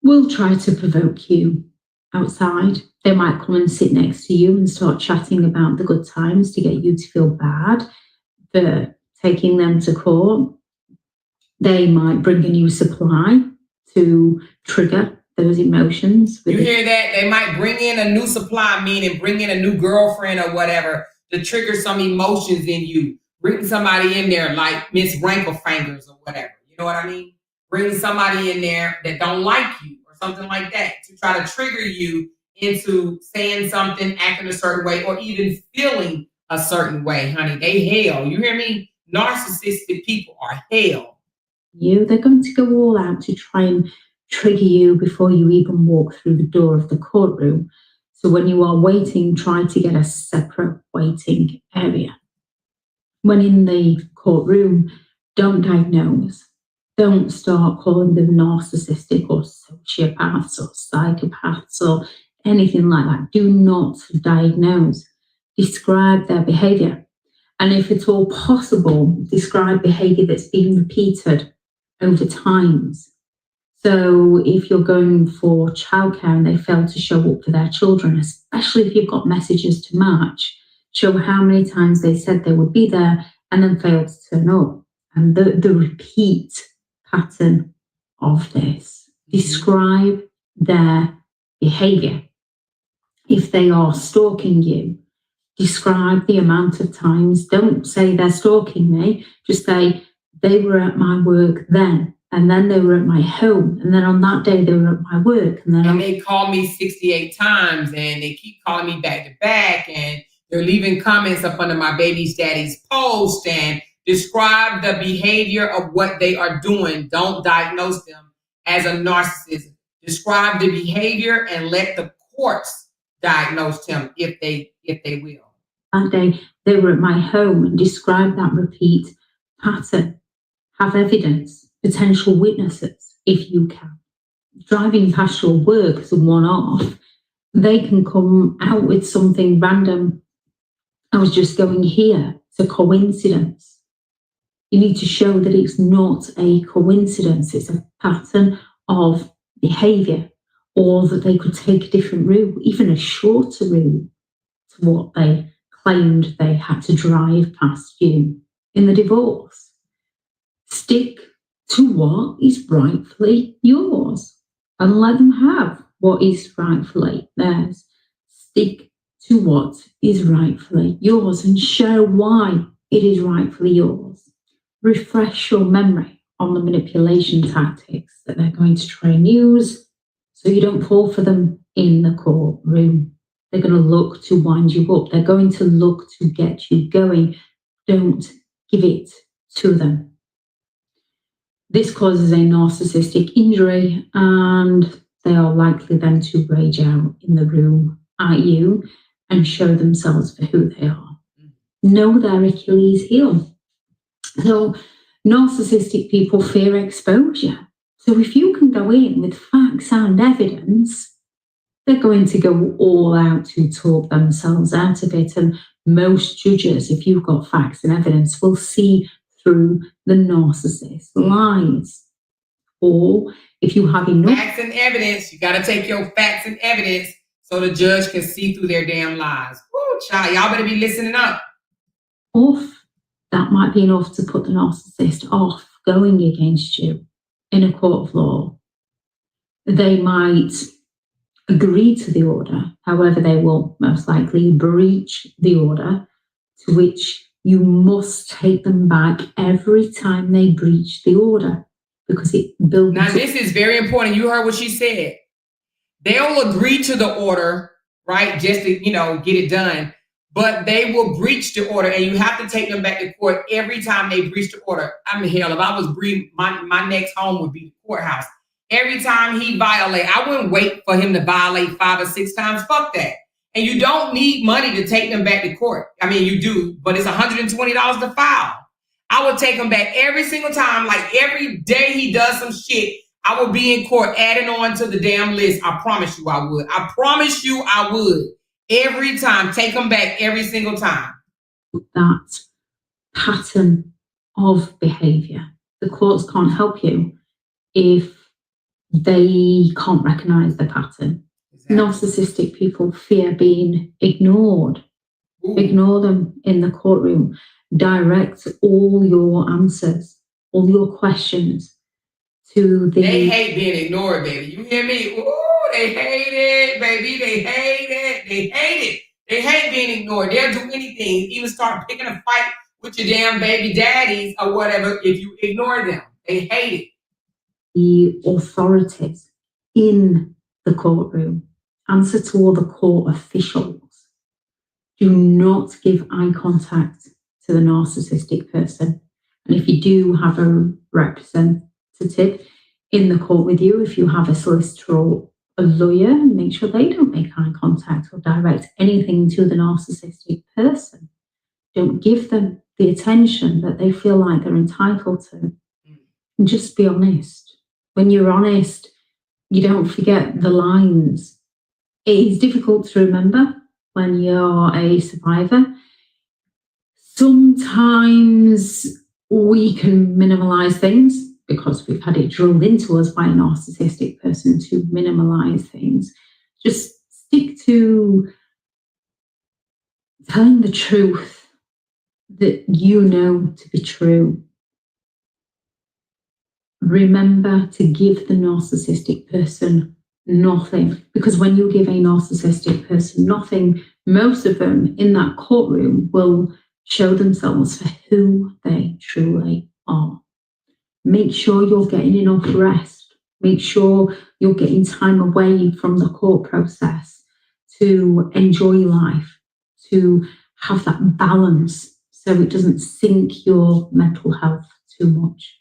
will try to provoke you outside. They might come and sit next to you and start chatting about the good times to get you to feel bad for taking them to court. They might bring a new supply to trigger those emotions. You hear that? They might bring in a new supply, meaning bring in a new girlfriend or whatever to trigger some emotions in you. Bring somebody in there like Miss Rankle-Fingers or whatever. You know what I mean? Bring somebody in there that don't like you or something like that to try to trigger you into saying something, acting a certain way, or even feeling a certain way, honey. They hell. You hear me? Narcissistic people are hell. They're going to go all out to try and trigger you before you even walk through the door of the courtroom. So when you are waiting, try to get a separate waiting area. When in the courtroom, don't diagnose. Don't start calling them narcissistic or sociopaths or psychopaths or anything like that. Do not diagnose. Describe their behavior. And if at all possible, describe behavior that's been repeated over times. So if you're going for childcare and they fail to show up for their children, especially if you've got messages to match, show how many times they said they would be there and then failed to turn up. And the repeat pattern of this. Describe their behavior. If they are stalking you, describe the amount of times. Don't say they're stalking me. Just say they were at my work then, and then they were at my home, and then on that day they were at my work, and then they called me 68 times, and they keep calling me back to back, and they're leaving comments up under my baby's daddy's post, and describe the behavior of what they are doing. Don't diagnose them as a narcissist. Describe the behavior and let the courts diagnose them if they will. That day they were at my home, and describe that repeat pattern. Have evidence, potential witnesses, if you can. Driving past your work as a one-off, they can come out with something random. I was just going here. It's a coincidence. You need to show that it's not a coincidence. It's a pattern of behavior, or that they could take a different route, even a shorter route, to what they claimed they had to drive past you in the divorce. Stick to what is rightfully yours and let them have what is rightfully theirs. Stick to what is rightfully yours and show why it is rightfully yours. Refresh your memory on the manipulation tactics that they're going to try and use so you don't fall for them in the courtroom. They're going to look to wind you up. They're going to look to get you going. Don't give it to them. This causes a narcissistic injury, and they are likely then to rage out in the room at you and show themselves for who they are. Know their Achilles heel. So narcissistic people fear exposure. So if you can go in with facts and evidence, they're going to go all out to talk themselves out of it. And most judges, if you've got facts and evidence, will see through the narcissist's lies. Or if you have enough facts and evidence, you got to take your facts and evidence so the judge can see through their damn lies. Woo, child, y'all better be listening up. off, that might be enough to put the narcissist off going against you in a court of law. They might agree to the order, however, they will most likely breach the order, to which you must take them back every time they breach the order, because it builds. Now, this is very important. You heard what she said. They'll agree to the order, right, just to, get it done. But they will breach the order, and you have to take them back to court every time they breach the order. I mean, hell, if I was breathing, my next home would be the courthouse. Every time he violates, I wouldn't wait for him to violate 5 or 6 times. Fuck that. And you don't need money to take them back to court. I mean, you do, but it's $120 to file. I would take him back every single time. Like every day he does some shit, I would be in court adding on to the damn list. I promise you I would. I promise you I would. Every time, take them back every single time. That pattern of behavior. The courts can't help you if they can't recognize the pattern. Exactly. Narcissistic people fear being ignored. Ooh. Ignore them in the courtroom. Direct all your answers, all your questions to the... They hate being ignored, baby. You hear me? Ooh, they hate it, baby. They hate it. They hate it. They hate being ignored. They'll do anything, even start picking a fight with your damn baby daddies or whatever if you ignore them. They hate it. The authorities in the courtroom answer to all the court officials. Do not give eye contact to the narcissistic person. And if you do have a representative in the court with you, if you have a solicitor or a lawyer, make sure they don't make eye contact or direct anything to the narcissistic person. Don't give them the attention that they feel like they're entitled to. And just be honest. When you're honest, you don't forget the lines. It is difficult to remember when you're a survivor. Sometimes we can minimize things because we've had it drilled into us by a narcissistic person to minimize things. Just stick to telling the truth that you know to be true. Remember to give the narcissistic person nothing, because when you give a narcissistic person nothing, most of them in that courtroom will show themselves for who they truly are. Make sure you're getting enough rest. Make sure you're getting time away from the court process to enjoy life, to have that balance so it doesn't sink your mental health too much.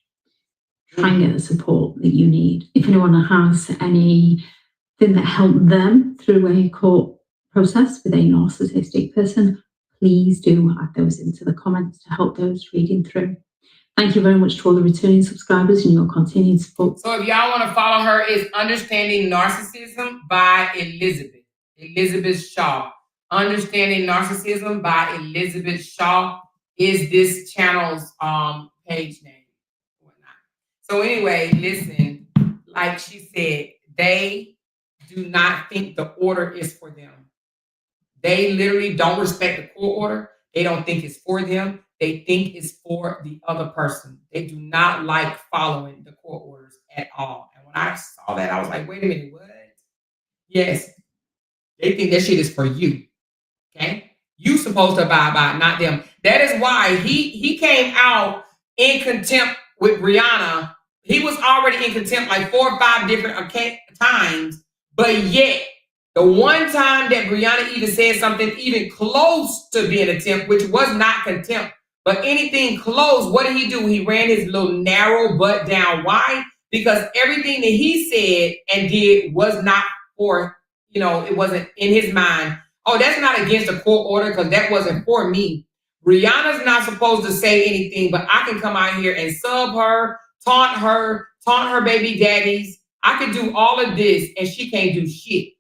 Try and get the support that you need. If anyone has anything that helped them through a court process with a narcissistic person, please do add those into the comments to help those reading through. Thank you very much to all the returning subscribers and your continued support. So if y'all want to follow her, it's Understanding Narcissism by Elizabeth Shaw. Understanding Narcissism by Elizabeth Shaw is this channel's page name. So anyway, listen, like she said, they do not think the order is for them. They literally don't respect the court order. They don't think it's for them. They think it's for the other person. They do not like following the court orders at all. And when I saw that, I was like, wait a minute, what? Yes, they think that shit is for you. Okay? You supposed to abide by it, not them. That is why he came out in contempt with Brianna. He was already in contempt like 4 or 5 different times, but yet the one time that Brianna even said something even close to being attempt, which was not contempt, but anything close, what did he do? He ran his little narrow butt down. Why? Because everything that he said and did was not for, it wasn't in his mind. Oh, that's not against the court order because that wasn't for me. Brianna's not supposed to say anything, but I can come out here and sub her, taunt her baby daddies. I can do all of this and she can't do shit.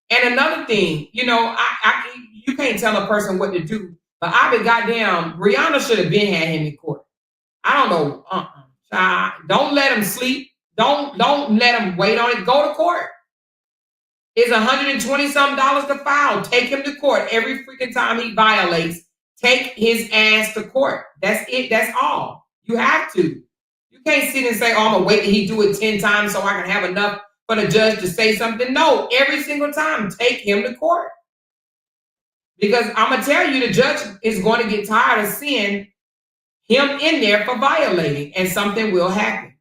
And another thing, you can't tell a person what to do, but I be goddamn, Brianna should have been had him in court. I don't know. Don't let him sleep. Don't let him wait on it. Go to court. It's $120-something to file. Take him to court every freaking time he violates. Take his ass to court. That's it. That's all. You have to. You can't sit and say, oh, I'm going to wait till he do it 10 times so I can have enough for the judge to say something. No, every single time, take him to court. Because I'm going to tell you, the judge is going to get tired of seeing him in there for violating, and something will happen.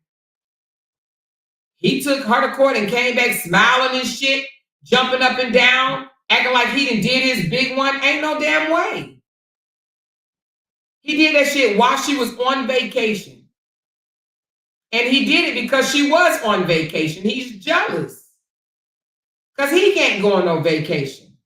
He took her to court and came back smiling and shit, jumping up and down, acting like he done did his big one. Ain't no damn way. He did that shit while she was on vacation. And he did it because she was on vacation. He's jealous. Because he can't go on no vacation.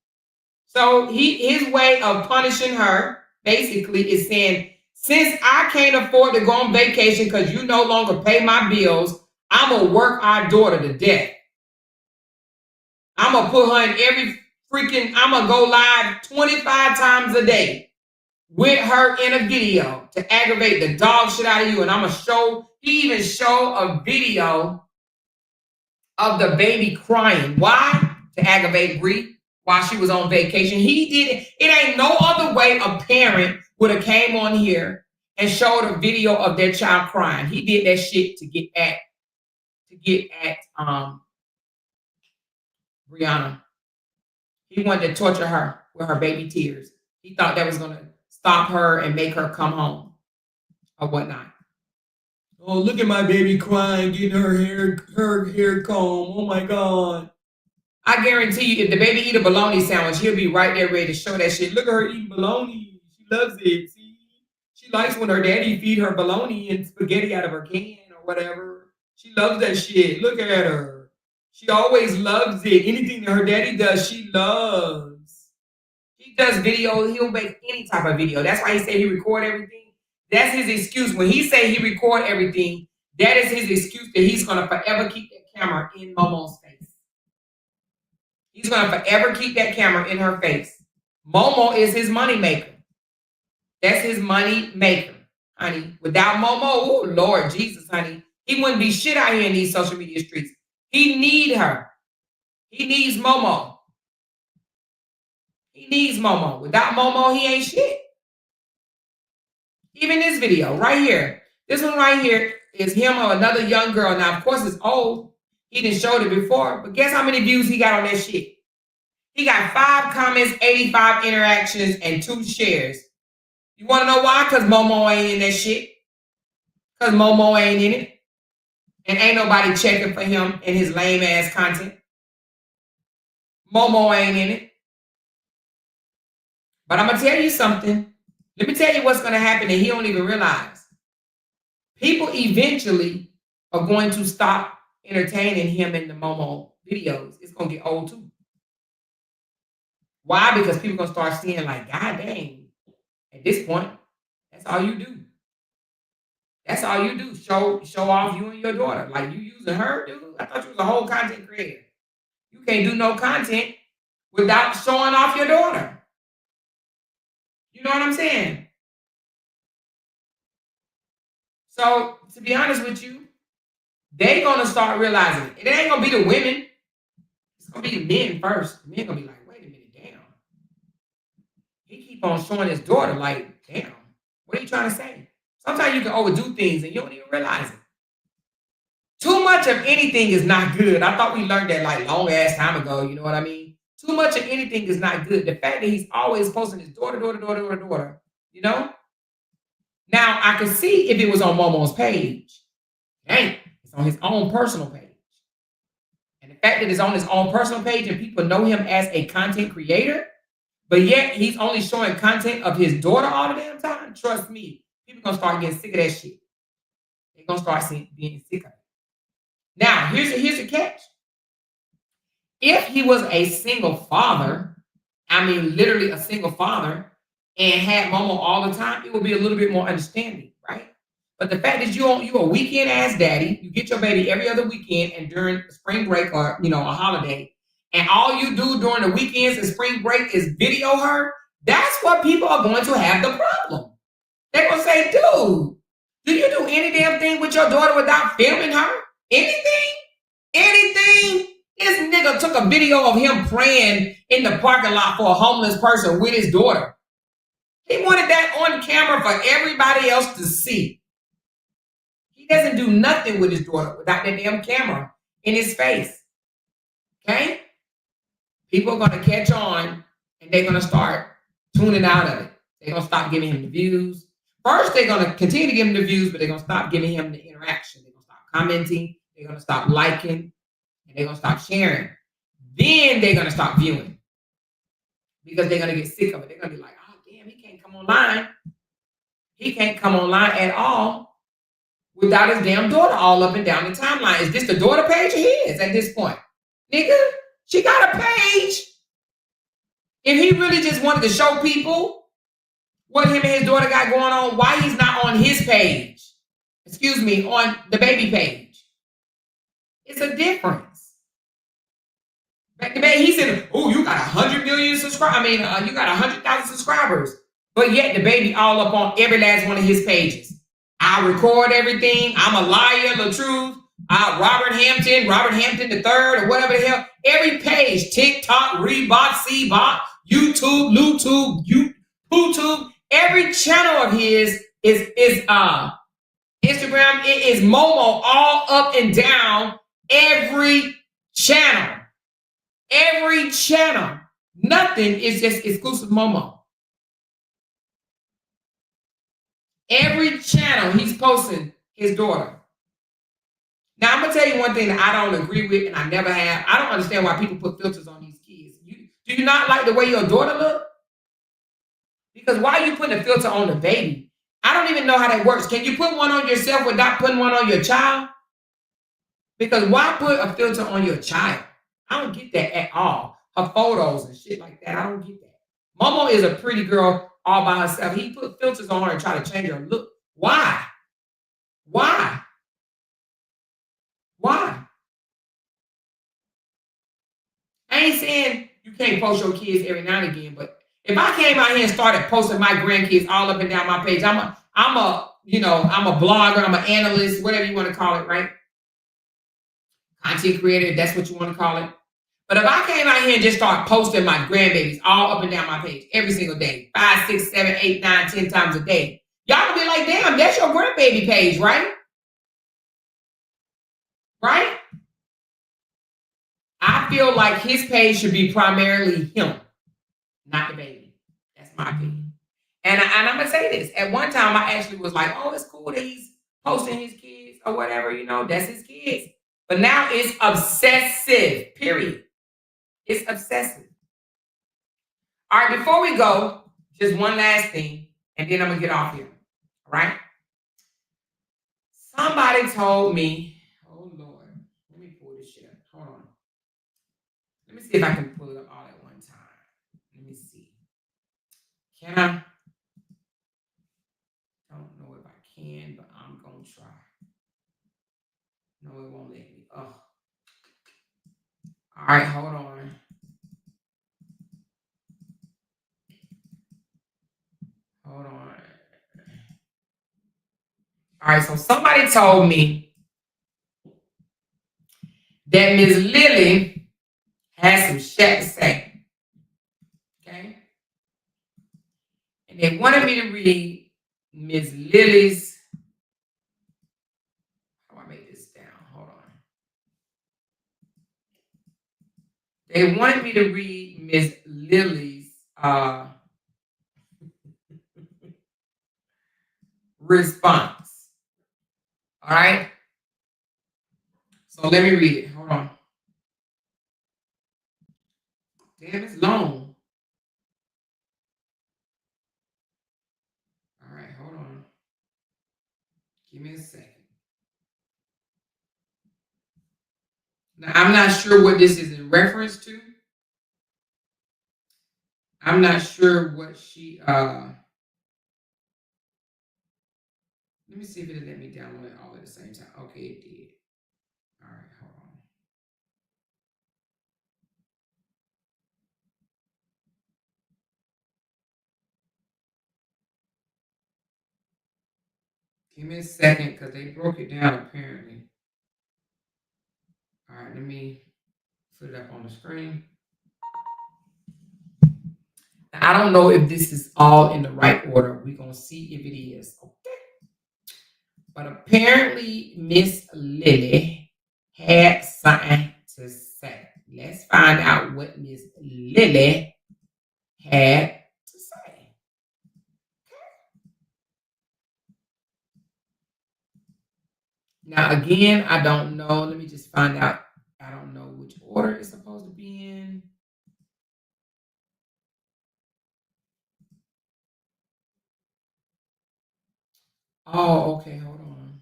So his way of punishing her basically is saying, since I can't afford to go on vacation because you no longer pay my bills, I'm going to work our daughter to death. I'm going to put her in every freaking, I'm going to go live 25 times a day with her in a video to aggravate the dog shit out of you. And I'm going to show, he even showed a video of the baby crying. Why? To aggravate Bree while she was on vacation. He did it. It ain't no other way a parent would have came on here and showed a video of their child crying. He did that shit to get at Brianna. He wanted to torture her with her baby tears. He thought that was going to stop her and make her come home or whatnot. Oh, look at my baby crying, getting her hair comb. Oh my God. I guarantee you, if the baby eat a bologna sandwich, he'll be right there ready to show that shit. Look at her eating bologna. She loves it. See? She likes when her daddy feed her bologna and spaghetti out of her can or whatever. She loves that shit. Look at her. She always loves it. Anything that her daddy does, she loves. He does video. He'll make any type of video. That's why he said he record everything. That's his excuse. When he say he record everything, that is his excuse that he's going to forever keep that camera in Momo's face. He's going to forever keep that camera in her face. Momo is his money maker. That's his money maker, honey. Without Momo, oh, Lord Jesus, honey, he wouldn't be shit out here in these social media streets. He need her. He needs Momo. He needs Momo. Without Momo, he ain't shit. Even this video right here. This one right here is him or another young girl. Now, of course, it's old. He didn't show it before. But guess how many views he got on that shit? He got 5 comments, 85 interactions, and 2 shares. You want to know why? Because Momo ain't in that shit. Because Momo ain't in it. And ain't nobody checking for him in his lame-ass content. Momo ain't in it. But I'm going to tell you something. Let me tell you what's going to happen that he don't even realize. People eventually are going to stop entertaining him in the Momo videos. It's going to get old too. Why? Because people are going to start seeing like, God dang, at this point, that's all you do. That's all you do. Show off you and your daughter. Like you using her, dude. I thought you was a whole content creator. You can't do no content without showing off your daughter. You know what I'm saying? So, to be honest with you, they're going to start realizing it ain't going to be the women. It's going to be the men first. The men going to be like, wait a minute, damn. keep on showing his daughter, like, damn, what are you trying to say? Sometimes you can overdo things and you don't even realize it. Too much of anything is not good. I thought we learned that like long ass time ago. You know what I mean? Too much of anything is not good. The fact that he's always posting his daughter, you know? Now, I could see if it was on Momo's page. Dang, it's on his own personal page. And the fact that it's on his own personal page and people know him as a content creator, but yet he's only showing content of his daughter all the damn time, trust me, people going to start getting sick of that shit. They're going to start being sick of it. Now, here's the catch. If he was a single father, I mean, literally a single father, and had Momo all the time, it would be a little bit more understanding, right? But the fact that you're a weekend ass daddy, you get your baby every other weekend and during spring break or, you know, a holiday, and all you do during the weekends and spring break is video her, that's what people are going to have the problem. They're going to say, dude, do you do any damn thing with your daughter without filming her? Anything? Anything? This nigga took a video of him praying in the parking lot for a homeless person with his daughter. He wanted that on camera for everybody else to see. He doesn't do nothing with his daughter without that damn camera in his face. Okay? People are going to catch on and they're going to start tuning out of it. They're going to stop giving him the views. First, they're going to continue to give him the views, but they're going to stop giving him the interaction. They're going to stop commenting. They're going to stop liking. And they're going to stop sharing. Then they're going to stop viewing. Because they're going to get sick of it. They're going to be like, oh, damn, he can't come online. He can't come online at all without his damn daughter all up and down the timeline. Is this the daughter page or his at this point? Nigga, she got a page. If he really just wanted to show people what him and his daughter got going on, why he's not on his page? Excuse me, on the baby page. It's a difference. He said, oh, you got 100 million subscribers. I mean, you got 100,000 subscribers. But yet the baby all up on every last one of his pages. I record everything. I'm a liar, the truth. Robert Hampton the third, or whatever the hell. Every page, TikTok, Reebok, Cbot, YouTube, YouTube, every channel of his is Instagram. It is Momo all up and down every channel. Every channel. Nothing is just exclusive Momo. Every channel he's posting his daughter. Now, I'm going to tell you one thing that I don't agree with and I never have. I don't understand why people put filters on these kids. Do you not like the way your daughter look? Because why are you putting a filter on the baby? I don't even know how that works. Can you put one on yourself without putting one on your child? Because why put a filter on your child? I don't get that at all. Her photos and shit like that. I don't get that. Momo is a pretty girl all by herself. He put filters on her and try to change her look. Why? Why? Why? I ain't saying you can't post your kids every now and again, but if I came out here and started posting my grandkids all up and down my page, I'm a blogger, I'm an analyst, whatever you want to call it, right? Content creator, that's what you want to call it. But if I came out here and just start posting my grandbabies all up and down my page every single day, 5, 6, 7, 8, 9, 10 times a day, y'all would be like, damn, that's your grandbaby page, right? Right? I feel like his page should be primarily him, not the baby. That's my opinion. And I'm going to say this. At one time, I actually was like, oh, it's cool that he's posting his kids or whatever, you know, that's his kids. But now it's obsessive, period. It's obsessive. All right, before we go, just one last thing, and then I'm going to get off here. All right? Somebody told me, oh, Lord, let me pull this shit up. Hold on. Let me see if I can pull it up all at one time. Let me see. Can I? Don't know if I can, but I'm going to try. No, it won't let me. Oh. All right, hold on. Hold on. All right, so somebody told me that Ms. Lily has some shit to say. Okay? And they wanted me to read Miss Lily's. How do I make this down? Hold on. They wanted me to read Miss Lily's response. All right. So let me read it. Hold on. Damn, it's long. All right, hold on. Give me a second. Now, I'm not sure what this is in reference to. I'm not sure what she, let me see if it'll let me download it all at the same time. Okay, it did. All right, hold on. Give me a second, because they broke it down apparently. All right, let me put it up on the screen. Now, I don't know if this is all in the right order. We're going to see if it is. Okay. But apparently, Miss Lily had something to say. Let's find out what Miss Lily had to say. Now, again, I don't know. Let me just find out. I don't know which order it's supposed to be in. Oh, okay. Hold on.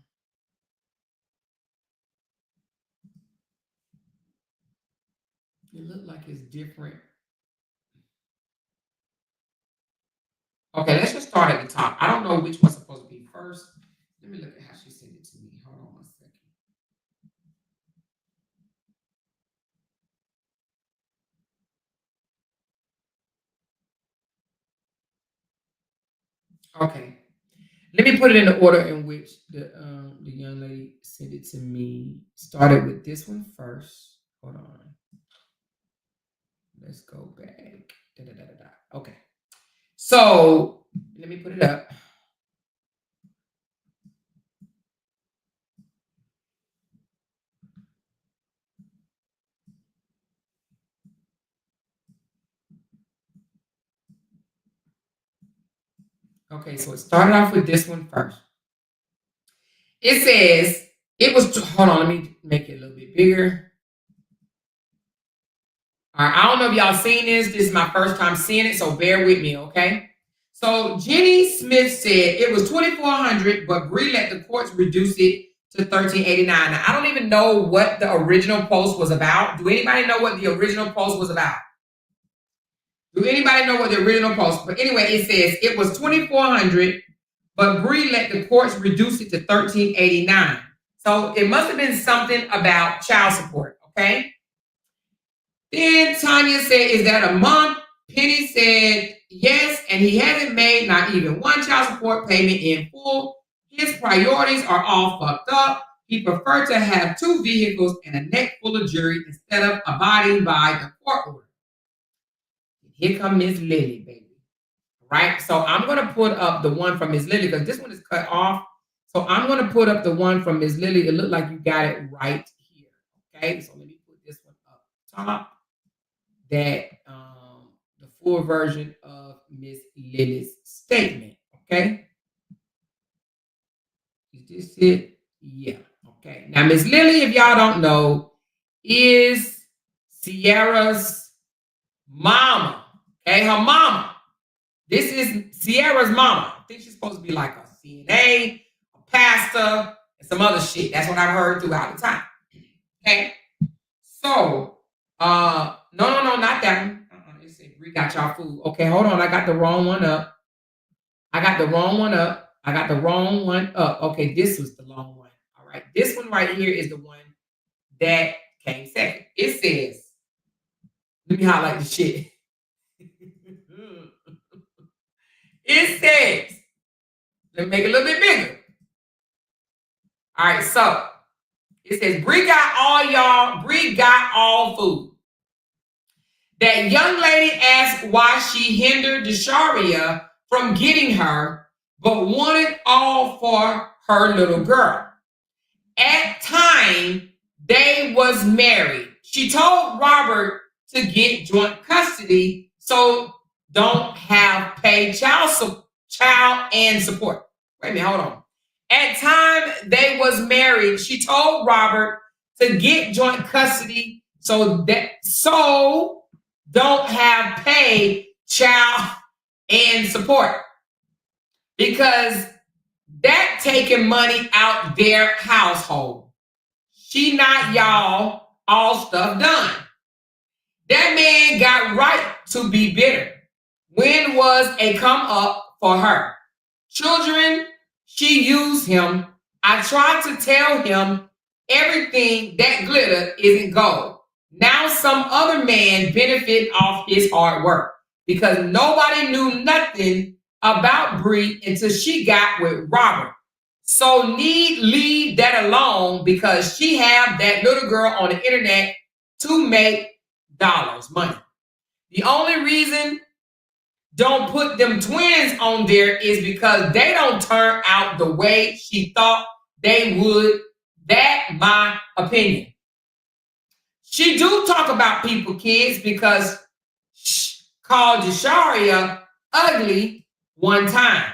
It looked like it's different. Okay, let's just start at the top. I don't know which one's supposed to be first. Let me look at how she sent it to me. Hold on one second. Okay. Let me put it in the order in which the young lady sent it to me. Started with this one first. Hold on. Let's go back. Okay. So let me put it up. Okay, so it started off with this one first. It says, it was, hold on, let me make it a little bit bigger. All right, I don't know if y'all seen this. This is my first time seeing it, so bear with me, okay? So Jenny Smith said it was $2,400, but Bree let the courts reduce it to $1,389. Now, I don't even know what the original post was about. Do anybody know what the original post was about? Do anybody know what the original post? But anyway, it says it was $2,400, but Bree let the courts reduce it to $1,389. So it must have been something about child support, okay? Then Tanya said, is that a month? Penny said, yes, and he hasn't made not even one child support payment in full. His priorities are all fucked up. He preferred to have 2 vehicles and a neck full of jewelry instead of abiding by the court order. Here come Miss Lily, baby. Right? So I'm going to put up the one from Miss Lily because this one is cut off. So I'm going to put up the one from Miss Lily. It looked like you got it right here. Okay? So let me put this one up top. That the full version of Miss Lily's statement. Okay? Is this it? Yeah. Okay. Now, Miss Lily, if y'all don't know, is Sierra's mama. Okay, her mama. This is Sierra's mama. I think she's supposed to be like a CNA, a pastor, and some other shit. That's what I've heard throughout the time. Okay. So, no, not that one. It said, we got y'all food. Okay, hold on. I got the wrong one up. Okay, this was the long one. All right. This one right here is the one that came second. It says, let me highlight the shit. It says, let me make it a little bit bigger. All right, so it says, Bree got all food. That young lady asked why she hindered Desharia from getting her, but wanted all for her little girl. At time they was married, she told Robert to get joint custody so don't have paid child and support. Wait a minute, hold on. At time they was married, she told Robert to get joint custody so don't have paid child and support, because that taking money out their household. She not y'all all stuff done. That man got right to be bitter. When was a come up for her? Children, she used him. I tried to tell him everything that glitter isn't gold. Now some other man benefit off his hard work because nobody knew nothing about Bree until she got with Robert. So leave that alone because she have that little girl on the internet to make money. The only reason don't put them twins on there is because they don't turn out the way she thought they would. That's my opinion. She do talk about people, kids, because she called Jasharia ugly one time.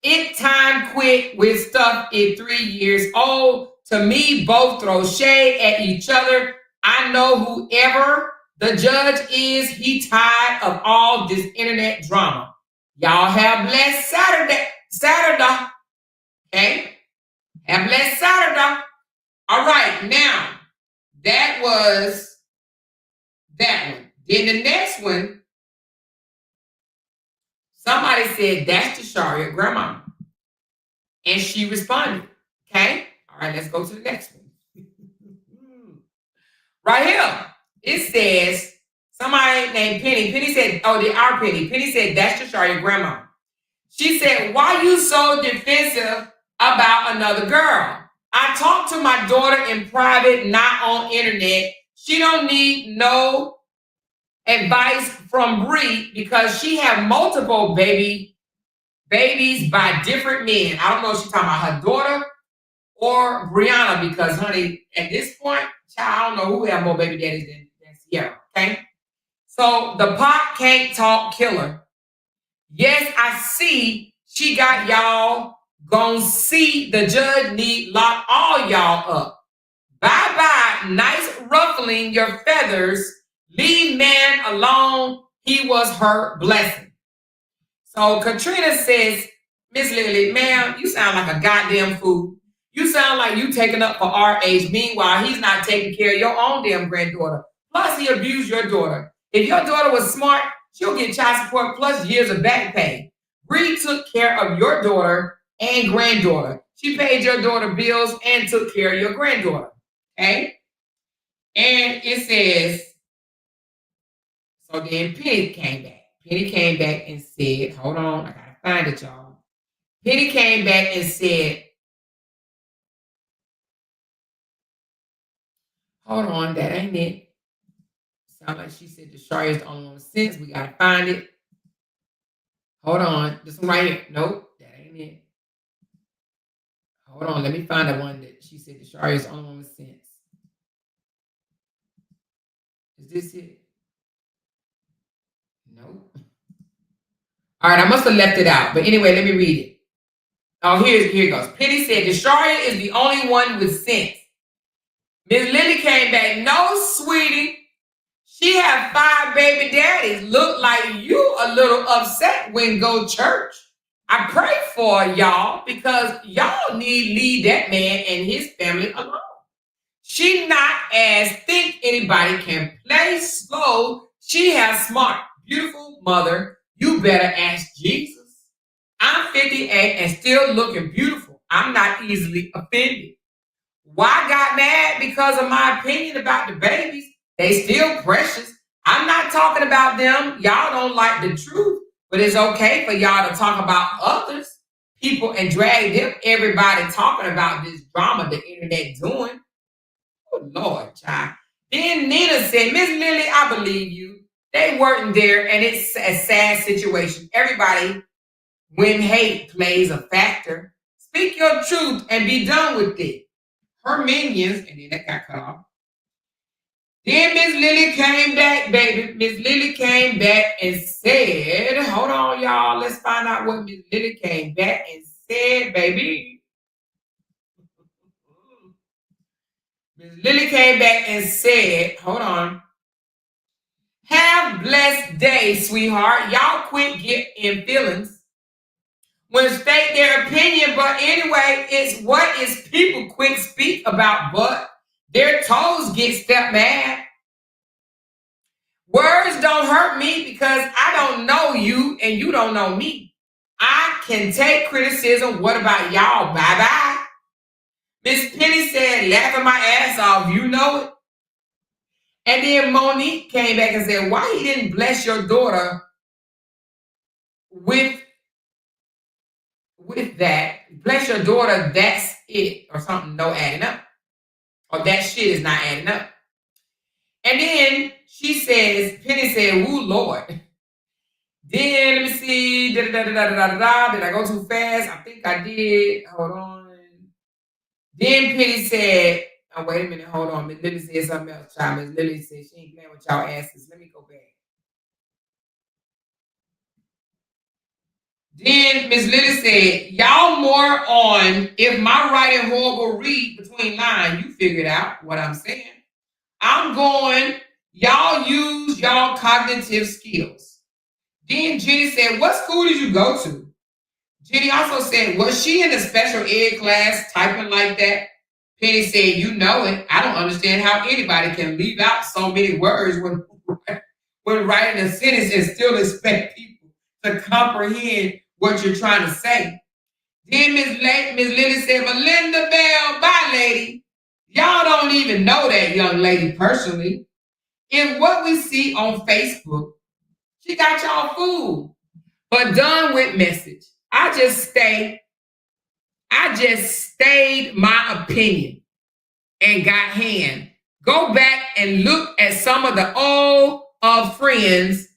It time quit with stuff at 3 years old. To me, both throw shade at each other. I know whoever the judge is, he tired of all this internet drama. Y'all have blessed Saturday. Okay? Have blessed Saturday. All right, now, that was that one. Then the next one, somebody said, that's Jasharia, grandma. And she responded. Okay? All right, let's go to the next one. Right here, it says, somebody named Penny. Penny said, our Penny. Penny said, that's Jasharia, grandma. She said, why you so defensive about another girl? I talked to my daughter in private, not on internet. She don't need no advice from Bree because she have multiple babies by different men. I don't know if she's talking about her daughter or Brianna because, honey, at this point, child, I don't know who have more baby daddies than Sierra, okay? So the pot can't talk killer. Yes, I see she got y'all gonna see the judge need lock all y'all up. Bye-bye, nice ruffling your feathers. Leave man alone. He was her blessing. So Katrina says, Miss Lily, ma'am, you sound like a goddamn fool. You sound like you taking up for our age. Meanwhile, he's not taking care of your own damn granddaughter. Plus, he abused your daughter. If your daughter was smart, she'll get child support plus years of back pay. Bree took care of your daughter and granddaughter. She paid your daughter bills and took care of your granddaughter. Okay? And it says, so then Penny came back. Penny came back and said, hold on, I gotta find it, y'all. Penny came back and said, hold on, that ain't it. Sound like she said Jasharia is the only one with sense. We gotta find it. Hold on, this one right here. Nope, that ain't it. Hold on, let me find the one that she said Jasharia is the only one with sense. Is this it? Nope. All right, I must have left it out. But anyway, let me read it. Oh, here it goes. Penny said, Jasharia is the only one with sense. Miss Lily came back. No, sweetie. She had 5 baby daddies. Look like you a little upset when go church. I pray for y'all because y'all leave that man and his family alone. She not as think anybody can play slow. She has smart, beautiful mother. You better ask Jesus. I'm 58 and still looking beautiful. I'm not easily offended. Why I got mad? Because of my opinion about the babies. They still precious. I'm not talking about them. Y'all don't like the truth, but it's okay for y'all to talk about others, people, and drag them. Everybody talking about this drama the internet doing. Oh, Lord, child. Then Nina said, Miss Lily, I believe you. They weren't there, and it's a sad situation. Everybody, when hate plays a factor, speak your truth and be done with it. Her minions, and then that got cut off. Then Miss Lily came back, baby. Miss Lily came back and said, hold on, y'all. Let's find out what Miss Lily came back and said, baby. Miss Lily came back and said, hold on. Have blessed day, sweetheart. Y'all quit getting feelings when state their opinion. But anyway, it's what is people quick speak about, but their toes get stepped mad. Words don't hurt me because I don't know you and you don't know me. I can take criticism. What about y'all? Bye-bye. Miss Penny said, laughing my ass off. You know it. And then Monique came back and said, why he didn't bless your daughter with that? Bless your daughter, that's it. Or something, no adding up. Or that shit is not adding up. And then she says, Penny said, woo, Lord. Then, let me see. Did I go too fast? I think I did. Hold on. Then Penny said, oh, wait a minute. Hold on. Miss Lily said something else, child. Miss Lily said she ain't playing with y'all asses. Let me go back. Then Miss Lily said, y'all more on if my writing horrible, read between lines. You figured out what I'm saying. I'm going, y'all use y'all cognitive skills. Then Jenny said, what school did you go to? Jenny also said, was she in a special ed class typing like that? Penny said, you know it. I don't understand how anybody can leave out so many words when writing a sentence and still expect people to comprehend what you're trying to say. Then Miss Lily said, Melinda Bell, bye, lady. Y'all don't even know that young lady personally. In what we see on Facebook, she got y'all fooled. But done with message. I just stayed my opinion and got hand. Go back and look at some of the old friends.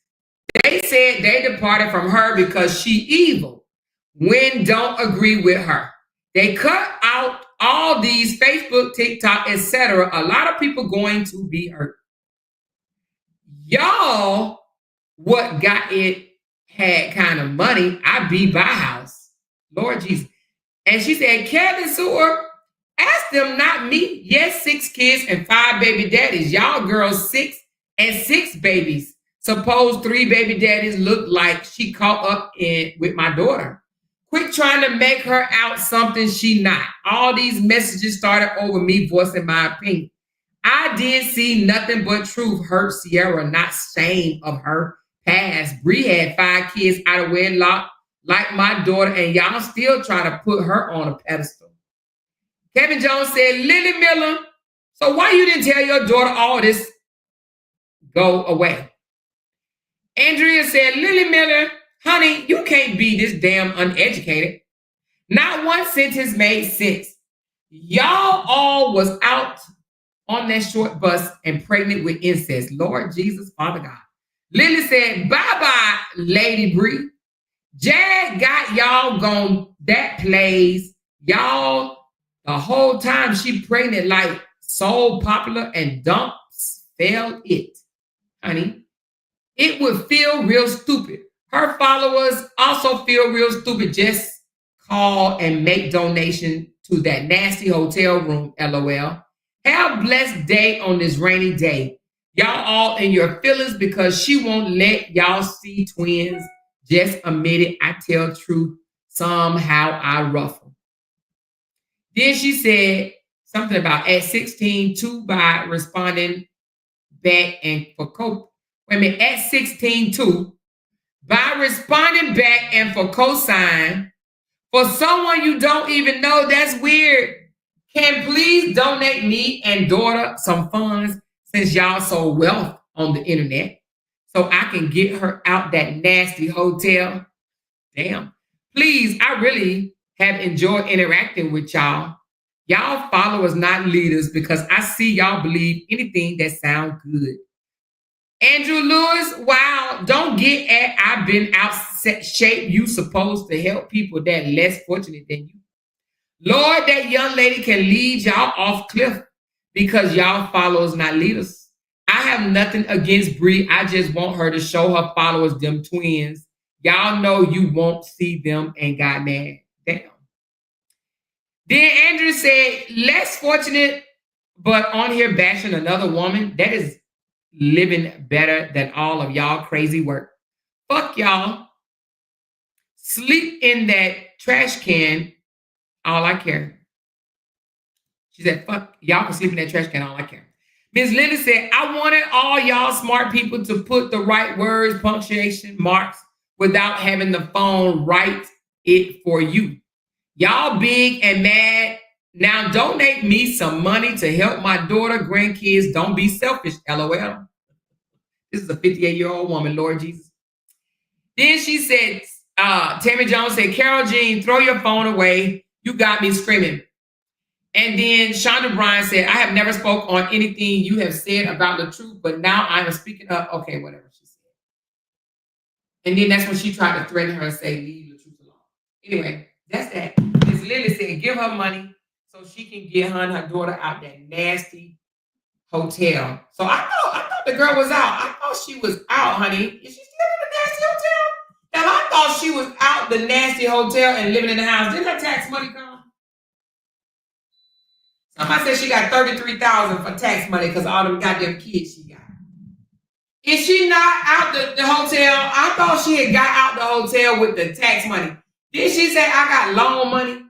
They said they departed from her because she evil. When don't agree with her. They cut out all these Facebook, TikTok, etc. A lot of people going to be hurt. Y'all, what got it had kind of money. I be by house. Lord Jesus. And she said, Kevin Sewer, ask them, not me. Yes, 6 kids and 5 baby daddies. Y'all girls 6 and 6 babies. Suppose 3 baby daddies look like she caught up in with my daughter. Quit trying to make her out something she not. All these messages started over me voicing my opinion. I did see nothing but truth hurt Sierra, not shame of her past. Bree had 5 kids out of wedlock like my daughter, and y'all still trying to put her on a pedestal. Kevin Jones said, Lily Miller, so why you didn't tell your daughter all this? Go away. Andrea said, Lily Miller, honey, you can't be this damn uneducated. Not one sentence made sense. Y'all all was out on that short bus and pregnant with incest. Lord Jesus, Father God. Lily said, bye-bye, Lady Bree. Jag got y'all gone that plays. Y'all, the whole time she pregnant like so popular and dumps failed it, honey. It would feel real stupid. Her followers also feel real stupid. Just call and make donation to that nasty hotel room, LOL. Have a blessed day on this rainy day. Y'all all in your feelings because she won't let y'all see twins. Just admit it. I tell truth. Somehow I ruffle. Then she said something about at 16, too, by responding back and for wait a minute, at 16, too, by responding back and for cosign for someone you don't even know. That's weird. Can please donate me and daughter some funds since y'all so wealth on the internet so I can get her out that nasty hotel? Damn. Please, I really have enjoyed interacting with y'all. Y'all followers, not leaders, because I see y'all believe anything that sounds good. Andrew Lewis, wow, don't get at I've been out shape. You supposed to help people that less fortunate than you. Lord, that young lady can lead y'all off cliff because y'all followers, not leaders. I have nothing against Bree. I just want her to show her followers them twins. Y'all know you won't see them and got mad. Damn. Then Andrew said, less fortunate, but on here bashing another woman. That is living better than all of y'all crazy work. Fuck y'all. Sleep in that trash can. All I care. She said, fuck, y'all can sleep in that trash can. All I care. Ms. Linda said, I wanted all y'all smart people to put the right words, punctuation marks without having the phone write it for you. Y'all big and mad. Now donate me some money to help my daughter, grandkids. Don't be selfish, LOL. This is a 58-year-old woman, Lord Jesus. Then she said, Tammy Jones said, Carol Jean, throw your phone away. You got me screaming. And then Shonda Bryan said, I have never spoke on anything you have said about the truth, but now I am speaking up. Okay, whatever she said. And then that's when she tried to threaten her and say, leave the truth alone. Anyway, that's that. Ms. Lily said, give her money so she can get her and her daughter out that nasty hotel. So I thought the girl was out. I thought she was out, honey. Is she still in the nasty hotel? And I thought she was out the nasty hotel and living in the house. Didn't her tax money come? Somebody said she got $33,000 for tax money because all them goddamn kids she got. Is she not out the hotel? I thought she had got out the hotel with the tax money. Did she say I got loan money?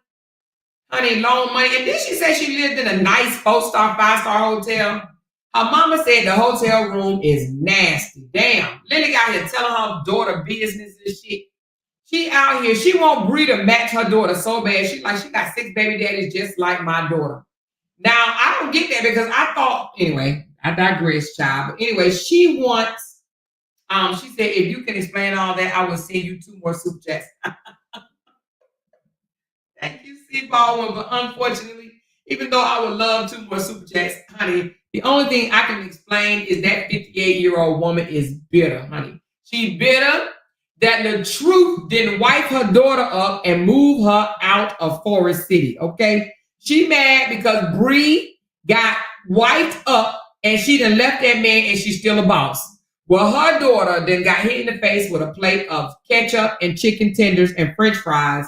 Honey, loan money. And then she said she lived in a nice 4-star, 5-star hotel. Her mama said the hotel room is nasty. Damn. Lily got here telling her daughter business and shit. She out here. She want Bree to match her daughter so bad. She got 6 baby daddies just like my daughter. Now, I don't get that because I thought, anyway, I digress, child. But anyway, she wants, she said, if you can explain all that, I will send you 2 more super chats. Thank you, C. Baldwin. But unfortunately, even though I would love 2 more super chats, honey, the only thing I can explain is that 58-year-old woman is bitter, honey. She's bitter that the truth didn't wipe her daughter up and move her out of Forest City, okay? She mad because Bree got wiped up and she done left that man and she's still a boss. Well, her daughter then got hit in the face with a plate of ketchup and chicken tenders and french fries.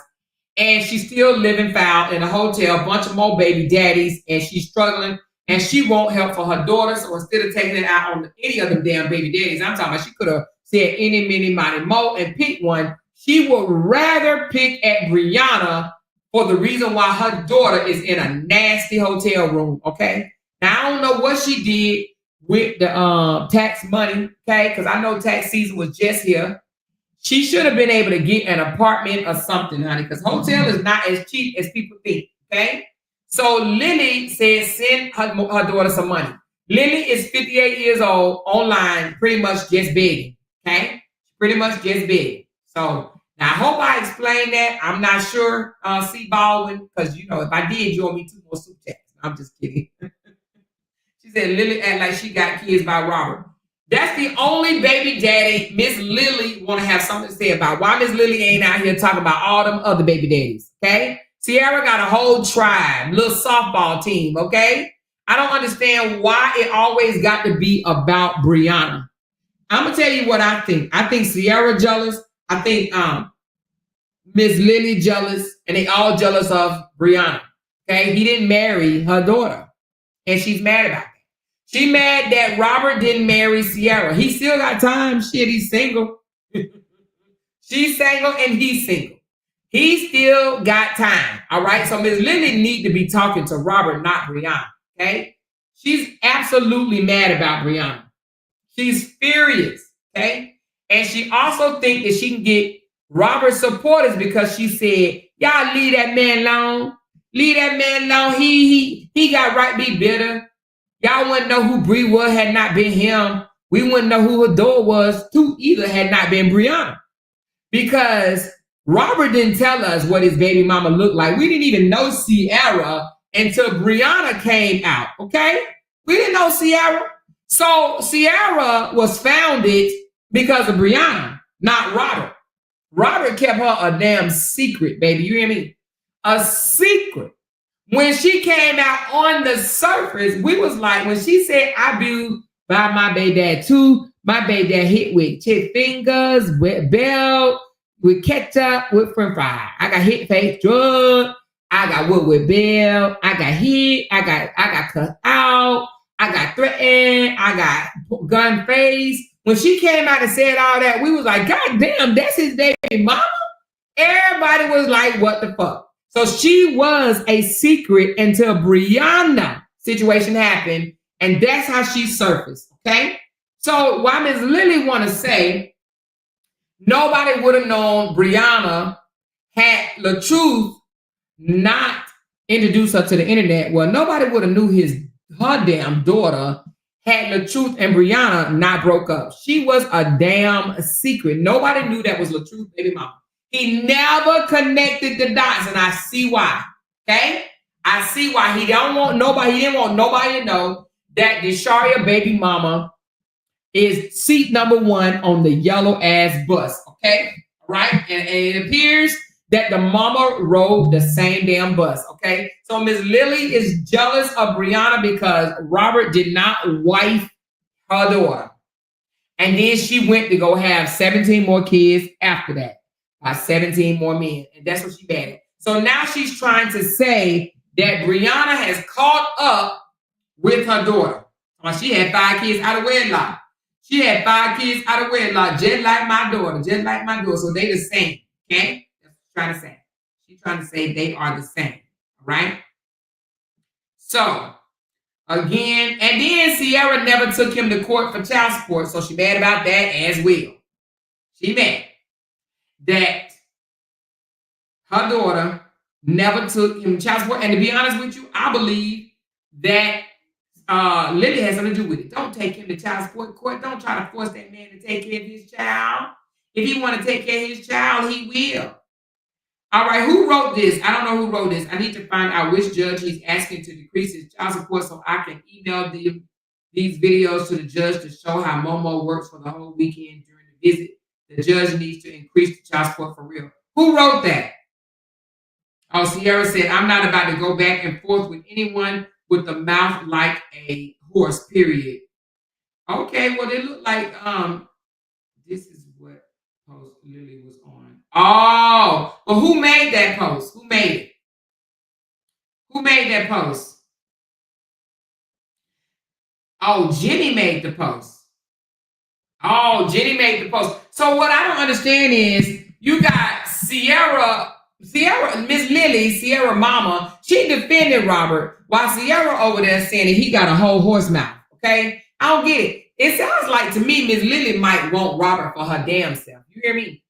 And she's still living foul in a hotel, a bunch of more baby daddies, and she's struggling and she won't help for her daughter. So instead of taking it out on any of them damn baby daddies, I'm talking about she could have said any, many, mighty, mo and pick one. She would rather pick at Brianna for the reason why her daughter is in a nasty hotel room, okay? Now, I don't know what she did with the tax money, okay? Because I know tax season was just here. She should have been able to get an apartment or something, honey, because hotel is not as cheap as people think, okay? So Lily said send her daughter some money. Lily is 58 years old, online, pretty much just begging, okay? Pretty much just begging. So now, I hope I explained that. I'm not sure, C. Baldwin, because, you know, if I did, you owe me 2 more super chats. I'm just kidding. She said Lily act like she got kids by Robert. That's the only baby daddy Miss Lily want to have something to say about. Why Miss Lily ain't out here talking about all them other baby daddies, okay? Sierra got a whole tribe, little softball team, okay? I don't understand why it always got to be about Brianna. I'm going to tell you what I think. I think Sierra jealous. I think Miss Lily jealous, and they all jealous of Brianna. Okay, he didn't marry her daughter, and she's mad about it. She mad that Robert didn't marry Sierra. He still got time. Shit, he's single. She's single, and he's single. He still got time. All right, so Miss Lily need to be talking to Robert, not Brianna. Okay, she's absolutely mad about Brianna. She's furious. Okay. And she also thinks that she can get Robert's supporters because she said, y'all leave that man alone. Leave that man alone. He got right to be bitter. Y'all wouldn't know who Bree was had not been him. We wouldn't know who her daughter was too either had not been Brianna. Because Robert didn't tell us what his baby mama looked like. We didn't even know Sierra until Brianna came out, okay? We didn't know Sierra. So Sierra was founded because of Brianna, not Robert. Robert kept her a damn secret, baby. You hear me? A secret. When she came out on the surface, we was like, when she said, I do by my baby dad too, my baby dad hit with chip fingers, with belt, with ketchup, with french fry. I got hit face drug. I got whooped with bell. I got hit. I got cut out. I got threatened. I got gun face. When she came out and said all that, we was like, God damn, that's his baby mama. Everybody was like, what the fuck? So she was a secret until Brianna situation happened, and that's how she surfaced, okay? So why Ms. Lily want to say nobody would have known Brianna had LaTruth not introduced her to the internet. Well, nobody would have knew her damn daughter had LaTruth and Brianna not broke up. She was a damn secret. Nobody knew that was LaTruth's baby mama. He never connected the dots, and I see why. Okay? I see why he didn't want nobody to know that Desharia baby mama is seat number 1 on the yellow ass bus. Okay? Right? And it appears that the mama rode the same damn bus. Okay? So Miss Lily is jealous of Brianna because Robert did not wife her daughter. And then she went to go have 17 more kids after that. By 17 more men. And that's what she mad at. So now she's trying to say that Brianna has caught up with her daughter. She had 5 kids out of wedlock. She had 5 kids out of wedlock, just like my daughter, just like my daughter. So they the same, okay? That's what she's trying to say. She's trying to say they are the same, all right? So, again, and then Sierra never took him to court for child support, so she mad about that as well. She mad that her daughter never took him to child support. And to be honest with you, I believe that Lily has something to do with it. Don't take him to child support court. Don't try to force that man to take care of his child. If he want to take care of his child, he will. All right, who wrote this? I don't know who wrote this. I need to find out which judge he's asking to decrease his child support so I can email these videos to the judge to show how Momo works for the whole weekend during the visit. The judge needs to increase the child support for real. Who wrote that? Oh, Sierra said, I'm not about to go back and forth with anyone with a mouth like a horse, period. Okay, well, they look like, this is what post Lily was on. Oh, well, who made that post? Who made it? Who made that post? Oh, Jenny made the post. Oh, Jenny made the post. So what I don't understand is you got Sierra, Miss Lily, Sierra mama, she defended Robert while Sierra over there saying that he got a whole horse mouth, okay? I don't get it. It sounds like to me Miss Lily might want Robert for her damn self. You hear me?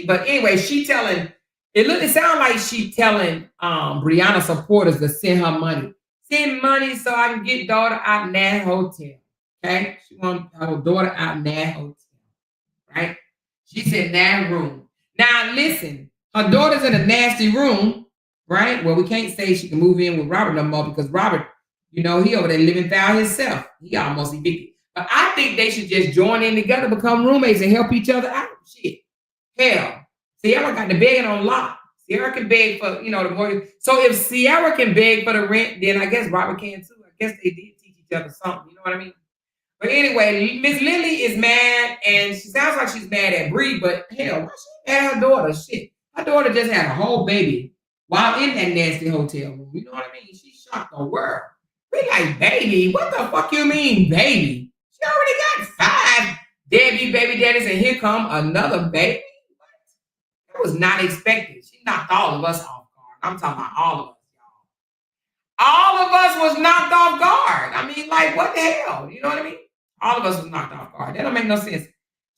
But anyway, she telling, it sounds like she telling Brianna supporters to send her money. Send money so I can get daughter out in that hotel. Okay? She want her daughter out in that hotel. Right? She said that room. Now listen, her daughter's in a nasty room, right? Well, we can't say she can move in with Robert no more because Robert, you know, he over there living foul himself. He almost evicted. But I think they should just join in together, become roommates and help each other out. Shit. Hell. Sierra got the begging on lock. Sierra can beg for, you know, the mortgage. So if Sierra can beg for the rent, then I guess Robert can too. I guess they did teach each other something. You know what I mean? But anyway, Miss Lily is mad, and she sounds like she's mad at Bree, but hell, why she mad at her daughter? Shit. Her daughter just had a whole baby while in that nasty hotel room. You know what I mean? She shocked the world. We like, baby? What the fuck you mean, baby? She already got 5 deadbeat baby daddies, and here come another baby? What? That was not expected. She knocked all of us off guard. I'm talking about all of us, y'all. All of us was knocked off guard. I mean, like, what the hell? You know what I mean? All of us was knocked off guard. That don't make no sense.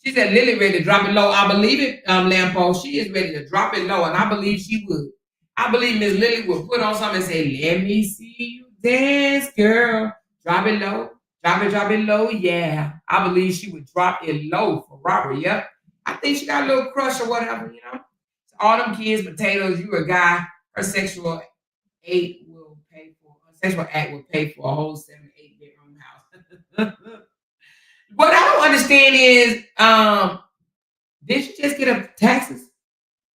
She said Lily ready to drop it low. I believe it, Lampo. She is ready to drop it low, and I believe she would. I believe Miss Lily would put on something and say, let me see you dance, girl. Drop it low. Drop it low. Yeah. I believe she would drop it low for Robert. Yep. I think she got a little crush or whatever, you know. So all them kids, potatoes, you a guy, her sexual act will pay for a whole 7 or 8 bedroom house. What I don't understand is, did she just get her taxes?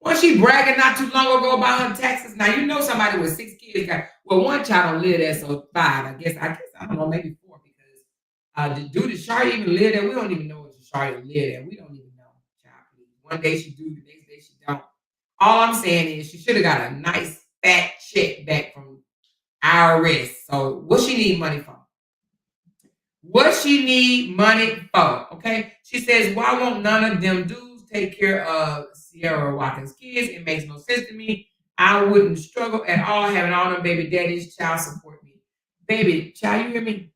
Was she bragging not too long ago about her taxes? Now you know somebody with 6 kids got. Well, one child don't live there, so 5. I guess I don't know, maybe 4 because do the Shari even live there? We don't even know if the Shari live there. We don't even know. Child, please. One day she do, the next day she don't. All I'm saying is she should have got a nice fat check back from IRS. So what she need money for? What she need money for? Okay. She says, why won't none of them dudes take care of Sierra Watkins' kids? It makes no sense to me. I wouldn't struggle at all having all them baby daddies child support me. Baby, child, you hear me?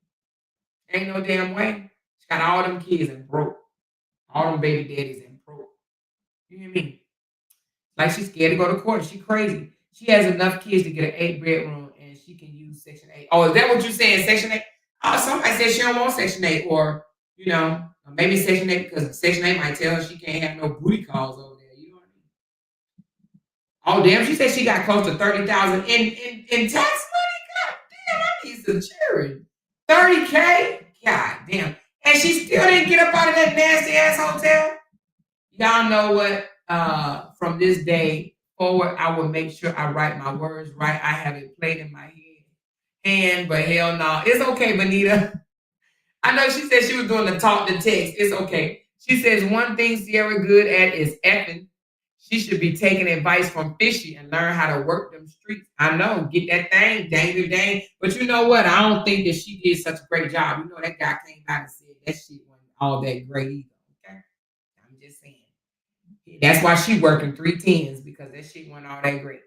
Ain't no damn way. She got all them kids and broke. All them baby daddies and broke. You hear me? Like she's scared to go to court. She crazy. She has enough kids to get an 8-bedroom and she can use Section 8. Oh, is that what you're saying? Section 8? Oh, somebody said she don't want Section 8 or, you know, maybe Section 8 because Section 8 might tell her she can't have no booty calls over there. You know what I mean? Oh, damn. She said she got close to $30,000 in tax money? God damn, I need some charity. $30K? God damn. And she still didn't get up out of that nasty ass hotel? Y'all know what? From this day forward, I will make sure I write my words right. I have it played in my hand, but hell no. It's okay, Benita. I know she said she was doing the talk to text. It's okay. She says one thing Sierra good at is effing. She should be taking advice from Fishy and learn how to work them streets. I know, get that thing, dang. But you know what? I don't think that she did such a great job. You know, that guy came out and said that shit wasn't all that great either. Okay? I'm just saying. That's why she working 3 10s because that shit wasn't all that great.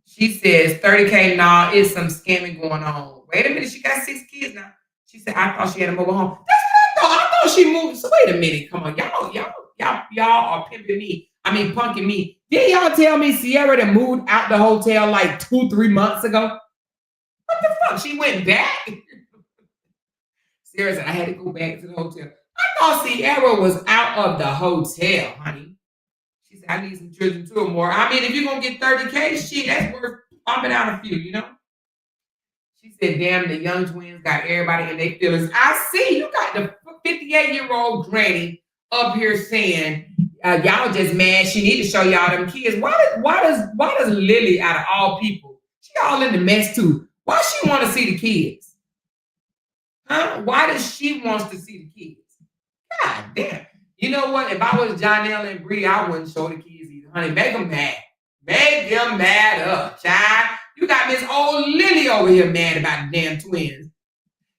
She says 30K, nah, it's some scamming going on. Wait a minute, she got 6 kids now. She said, I thought she had a mobile home. That's what I thought. I thought she moved. So wait a minute, come on, y'all are pimping me. I mean, punking me. Did y'all tell me Sierra that moved out the hotel like 2-3 months ago? What the fuck? She went back? Sierra said, I had to go back to the hotel. I thought Sierra was out of the hotel, honey. She said, I need some children too or more. I mean, if you're going to get 30K, shit, that's worth popping out a few, you know? She said, damn, the young twins got everybody in their feelings. I see you got the 58-year-old granny up here saying, y'all just mad. She need to show y'all them kids. Why does Lily, out of all people, she all in the mess too? Why she want to see the kids? Huh? Why does she wants to see the kids? God damn. You know what? If I was Jonelle and Bree, I wouldn't show the kids either. Honey, make them mad. Make them mad up, child. You got Miss Old Lily over here mad about the damn twins.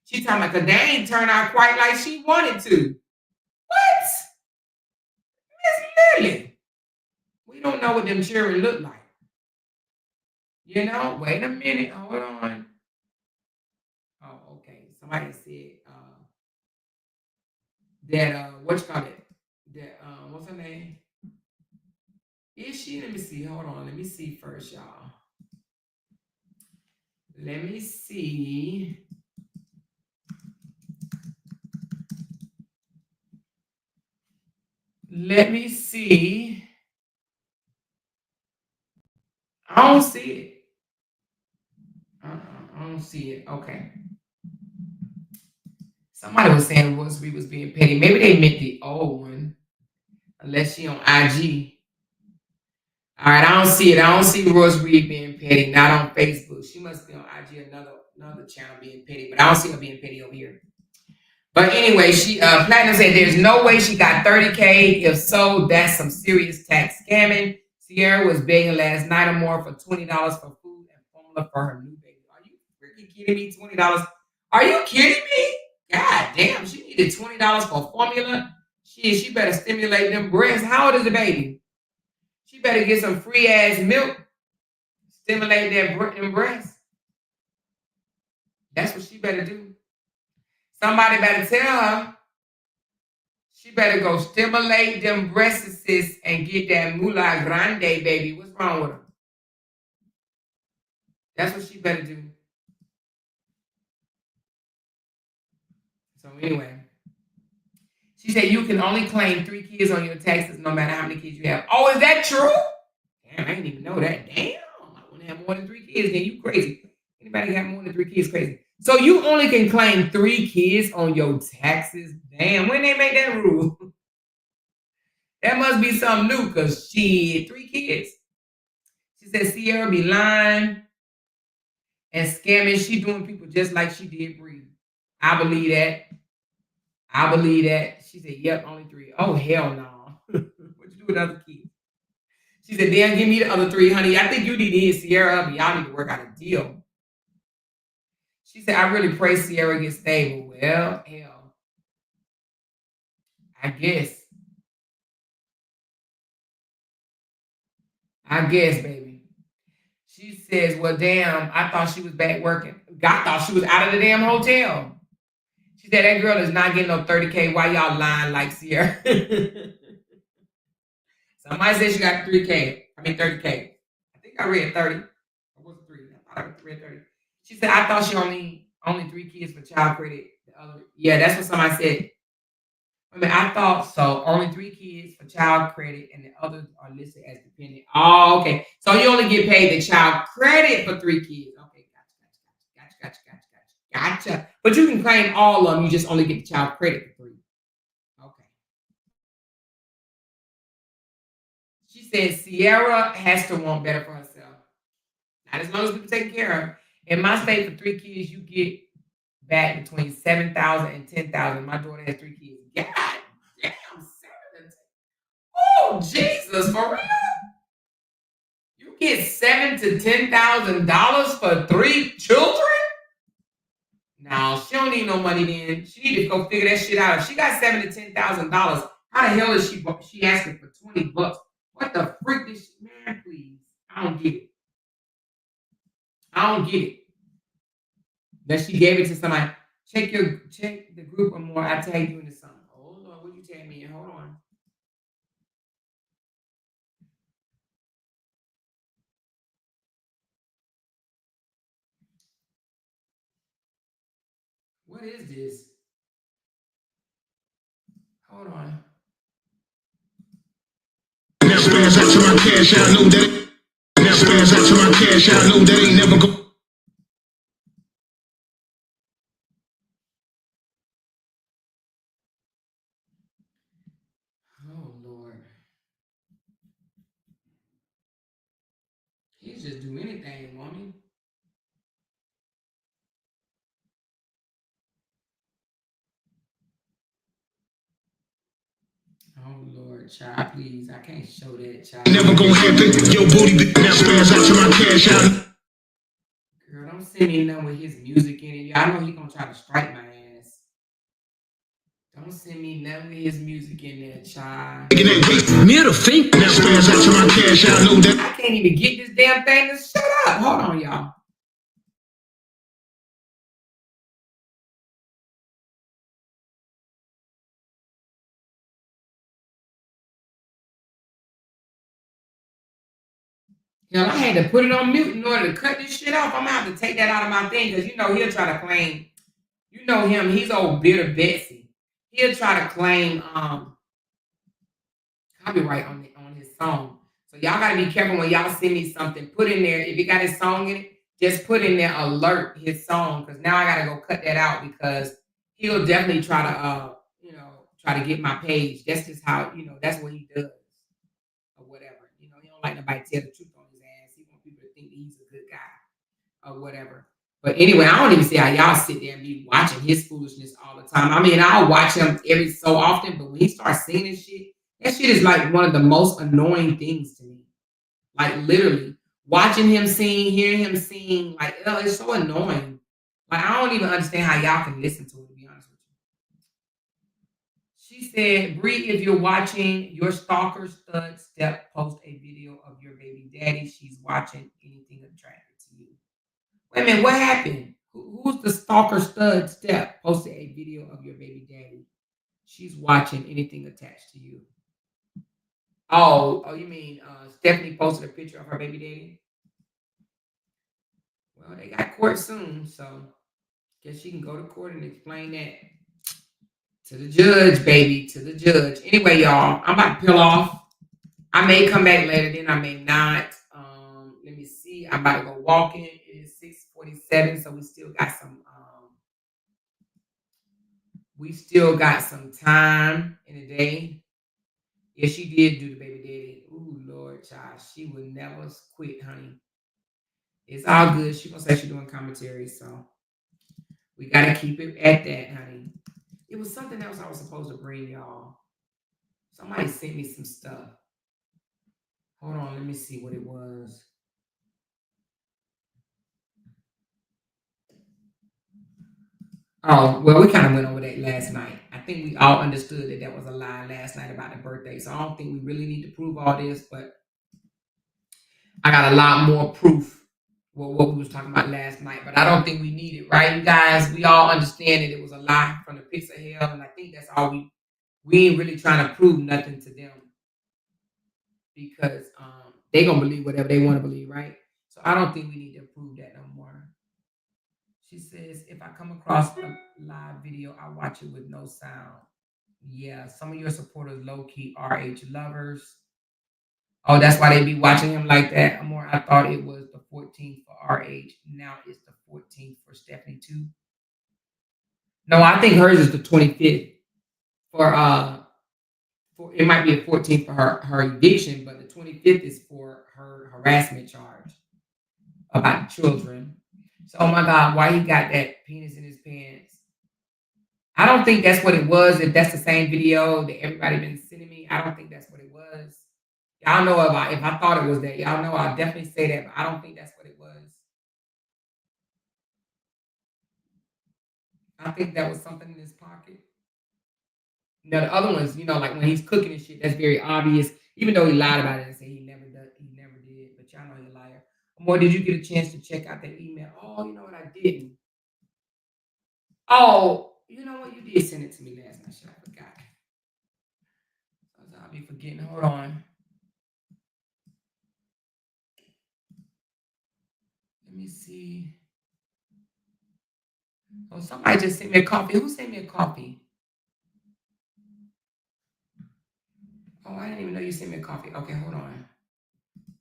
She talking about because they ain't turned out quite like she wanted to. What? Miss Lily. We don't know what them children look like. You know? Wait a minute. Hold on. Oh, okay. Somebody said that what's called it? That what's her name? Is she? Let me see. Hold on. Let me see first, y'all. Let me see. Let me see. I don't see it. I don't see it. Okay. Somebody was saying Rosalie was being petty. Maybe they meant the old one. Unless she on IG. All right, I don't see it. I don't see Rosalie being petty. Not on Facebook. She must be on IG, another channel being petty. But I don't see her being petty over here. But anyway, she Platinum said there's no way she got 30K. If so, that's some serious tax scamming. Sierra was begging last night or more for $20 for food and formula for her new baby. Are you freaking kidding me? $20? Are you kidding me? God damn, she needed $20 for formula. She better stimulate them breasts. How old is the baby? She better get some free ass milk. Stimulate them breasts. That's what she better do. Somebody better tell her. She better go stimulate them breasts and get that moolah grande, baby. What's wrong with her? That's what she better do. So anyway, she said you can only claim 3 kids on your taxes no matter how many kids you have. Oh, is that true? Damn, I didn't even know that. Damn, I want to have more than 3 kids. Then you crazy. Anybody got more than 3 kids crazy. So you only can claim 3 kids on your taxes? Damn, when they make that rule? That must be something new, because she 3 kids. She said Sierra be lying and scamming. She doing people just like she did Bree. I believe that. I believe that. She said, yep, only 3. Oh, hell no. What you do with other kids? She said, damn, give me the other 3, honey. I think you need to hit Sierra up and y'all need to work out a deal. She said, I really pray Sierra gets stable. Well, hell, I guess. Baby. She says, well, damn, I thought she was back working. God thought she was out of the damn hotel. She said, that girl is not getting no 30K. Why y'all lying like Sierra? Somebody said she got 30K. I think I read 30. Or was it 3? I read 30. She said, I thought she only 3 kids for child credit. The other, yeah, that's what somebody said. I mean, I thought so. Only 3 kids for child credit, and the others are listed as dependent. Oh, okay. So you only get paid the child credit for 3 kids. Okay, gotcha. But you can claim all of them. You just only get the child credit for 3. Okay. She said Sierra has to want better for herself. Not as long as people taking care of her. In my state, for 3 kids, you get back between $7,000 and $10,000. My daughter has 3 kids. God damn, 7,000. Oh, Jesus, for real? You get $7,000 to $10,000 for 3 children? No, she don't need no money then. She need to go figure that shit out. If she got $7,000 to $10,000, how the hell is she asking for $20? What the freak is she? Man, please. I don't get it. That she gave it to somebody. Check the group or more. I tag you into something. Hold on, what you tag me in? Hold on. What is this? Hold on. Now spaz out to my cash, I know that. Now spaz out to my cash, I know that ain't never go. Oh, Lord. He just do anything, mommy. Oh, Lord, child, please. I can't show that, child. Never gonna happen. Yo, booty, now spaz out to my cash, I. Girl, don't send me none with his music in it. I know he gonna try to strike my ass. Don't send me none with his music in there, child. Middle finger. Now spaz out to my cash, I know that. I can't even get this damn thing to shut up. Hold on, y'all. You know, I had to put it on mute in order to cut this shit off. I'm gonna have to take that out of my thing because you know he'll try to claim. You know him, he's old bitter Betsy. He'll try to claim copyright on his song. So y'all gotta be careful when y'all send me something. Put in there, if it got his song in it, just put in there alert his song. Because now I gotta go cut that out because he'll definitely try to try to get my page. That's just how, that's what he does. Or whatever. He don't like nobody tell the truth on his ass. He wants people to think that he's a good guy. Or whatever. But anyway, I don't even see how y'all sit there and be watching his foolishness all the time. I mean, I'll watch him every so often, but when he starts singing shit, that shit is like one of the most annoying things to me. Like literally, watching him sing, hearing him sing, like, it's so annoying. Like, I don't even understand how y'all can listen to it, to be honest with you. She said, Bree, if you're watching, your stalker stud step post a video of your baby daddy. She's watching anything attractive to you. Wait a minute, what happened? Who's the stalker stud step? Posted a video of your baby daddy. She's watching anything attached to you. Oh, you mean Stephanie posted a picture of her baby daddy? Well, they got court soon, so guess she can go to court and explain that to the judge, baby, to the judge. Anyway, y'all, I'm about to peel off. I may come back later, then I may not. Let me see. I'm about to go walking. It is 6:47, so we still got some We still got some time in the day. Yeah, she did do the baby daddy. Ooh, Lord, child. She would never quit, honey. It's all good. She gonna say she's doing commentary, so we gotta keep it at that, honey. It was something else I was supposed to bring y'all. Somebody sent me some stuff. Hold on, let me see what it was. Oh, well, we kind of went over that last night. I think we all understood that was a lie last night about the birthday. So I don't think we really need to prove all this, but I got a lot more proof for what we was talking about last night. But I don't think we need it, right, you guys? We all understand that it was a lie from the pits of hell, and I think that's all we ain't really trying to prove nothing to them because they gonna believe whatever they want to believe, right? So I don't think we need to prove that no more. She says, if I come across a live video, I watch it with no sound. Yeah, some of your supporters low-key RH lovers. Oh, that's why they be watching him like that. Amor, I thought it was the 14th for RH. Now it's the 14th for Stephanie too. No, I think hers is the 25th. For it might be a 14th for her eviction, but the 25th is for her harassment charge about children. So, oh my God, why he got that penis in his pants? I don't think that's what it was. If that's the same video that everybody been sending me, I don't think that's what it was. Y'all know if I thought it was that. Y'all know I'll definitely say that, but I don't think that's what it was. I think that was something in his pocket. Now the other ones, like when he's cooking and shit, that's very obvious. Even though he lied about it and said he never did. But y'all know he's a liar. Or did you get a chance to check out that email? Oh, you know what? I didn't. Oh, you know what? You did send it to me last night. Shit, I forgot. I'll be forgetting. Hold on. Let me see. Oh, somebody just sent me a coffee. Who sent me a coffee? Oh, I didn't even know you sent me a coffee. Okay, hold on.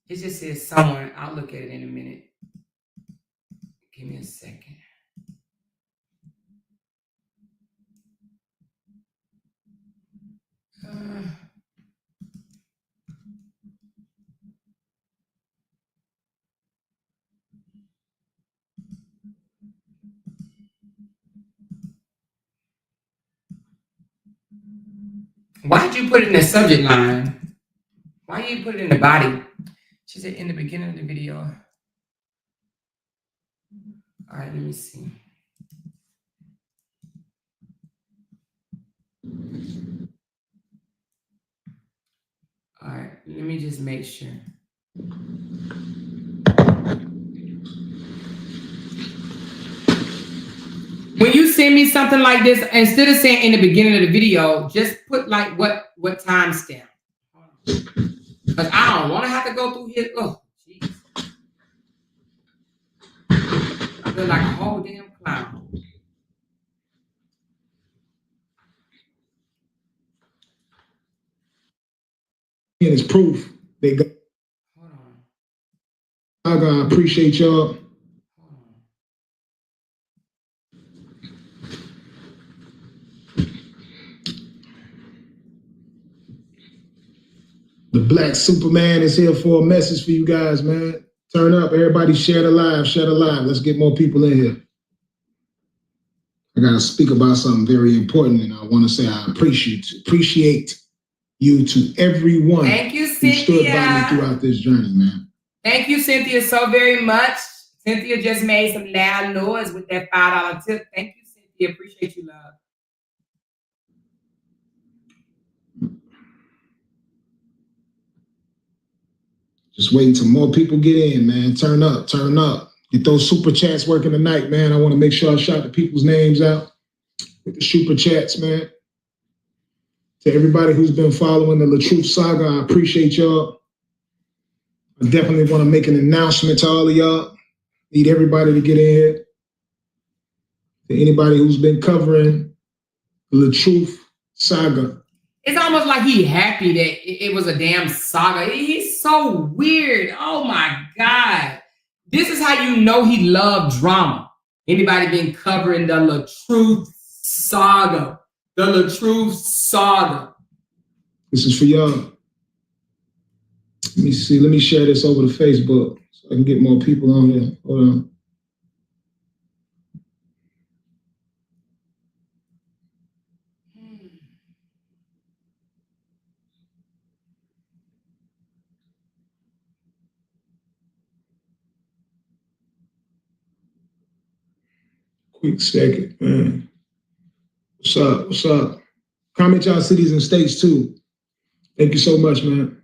It just says someone. I'll look at it in a minute. Give me a second. Why did you put it in the subject line? Why didn't you put it in the body? She said in the beginning of the video. All right, let me see. All right, let me just make sure. When you send me something like this, instead of saying in the beginning of the video, just put like what timestamp. Because I don't want to have to go through his. Oh, jeez. I feel like a whole damn clown. And it's proof. They got. Hold on. I appreciate y'all. The Black Superman is here for a message for you guys, man. Turn up. Everybody share the live. Share the live. Let's get more people in here. I got to speak about something very important, and I want to say I appreciate you to everyone. Thank you, who stood by Cynthia. me throughout this journey, man. Thank you, Cynthia, so very much. Cynthia just made some loud noise with that $5 tip. Thank you, Cynthia. Appreciate you, love. Just waiting till more people get in, man. Turn up, turn up. Get those super chats working tonight, man. I want to make sure I shout the people's names out with the super chats, man. To everybody who's been following the LaTruth saga, I appreciate y'all. I definitely want to make an announcement to all of y'all. Need everybody to get in here. To anybody who's been covering the LaTruth saga. It's almost like he happy that it was a damn saga. He's so weird. Oh my God. This is how you know he loved drama. Anybody been covering the LaTruth saga? The Truth Saga. This is for y'all. Let me see. Let me share this over to Facebook so I can get more people on here. Hold on. Quick second, man. What's up? What's up? Comment y'all cities and states too. Thank you so much, man.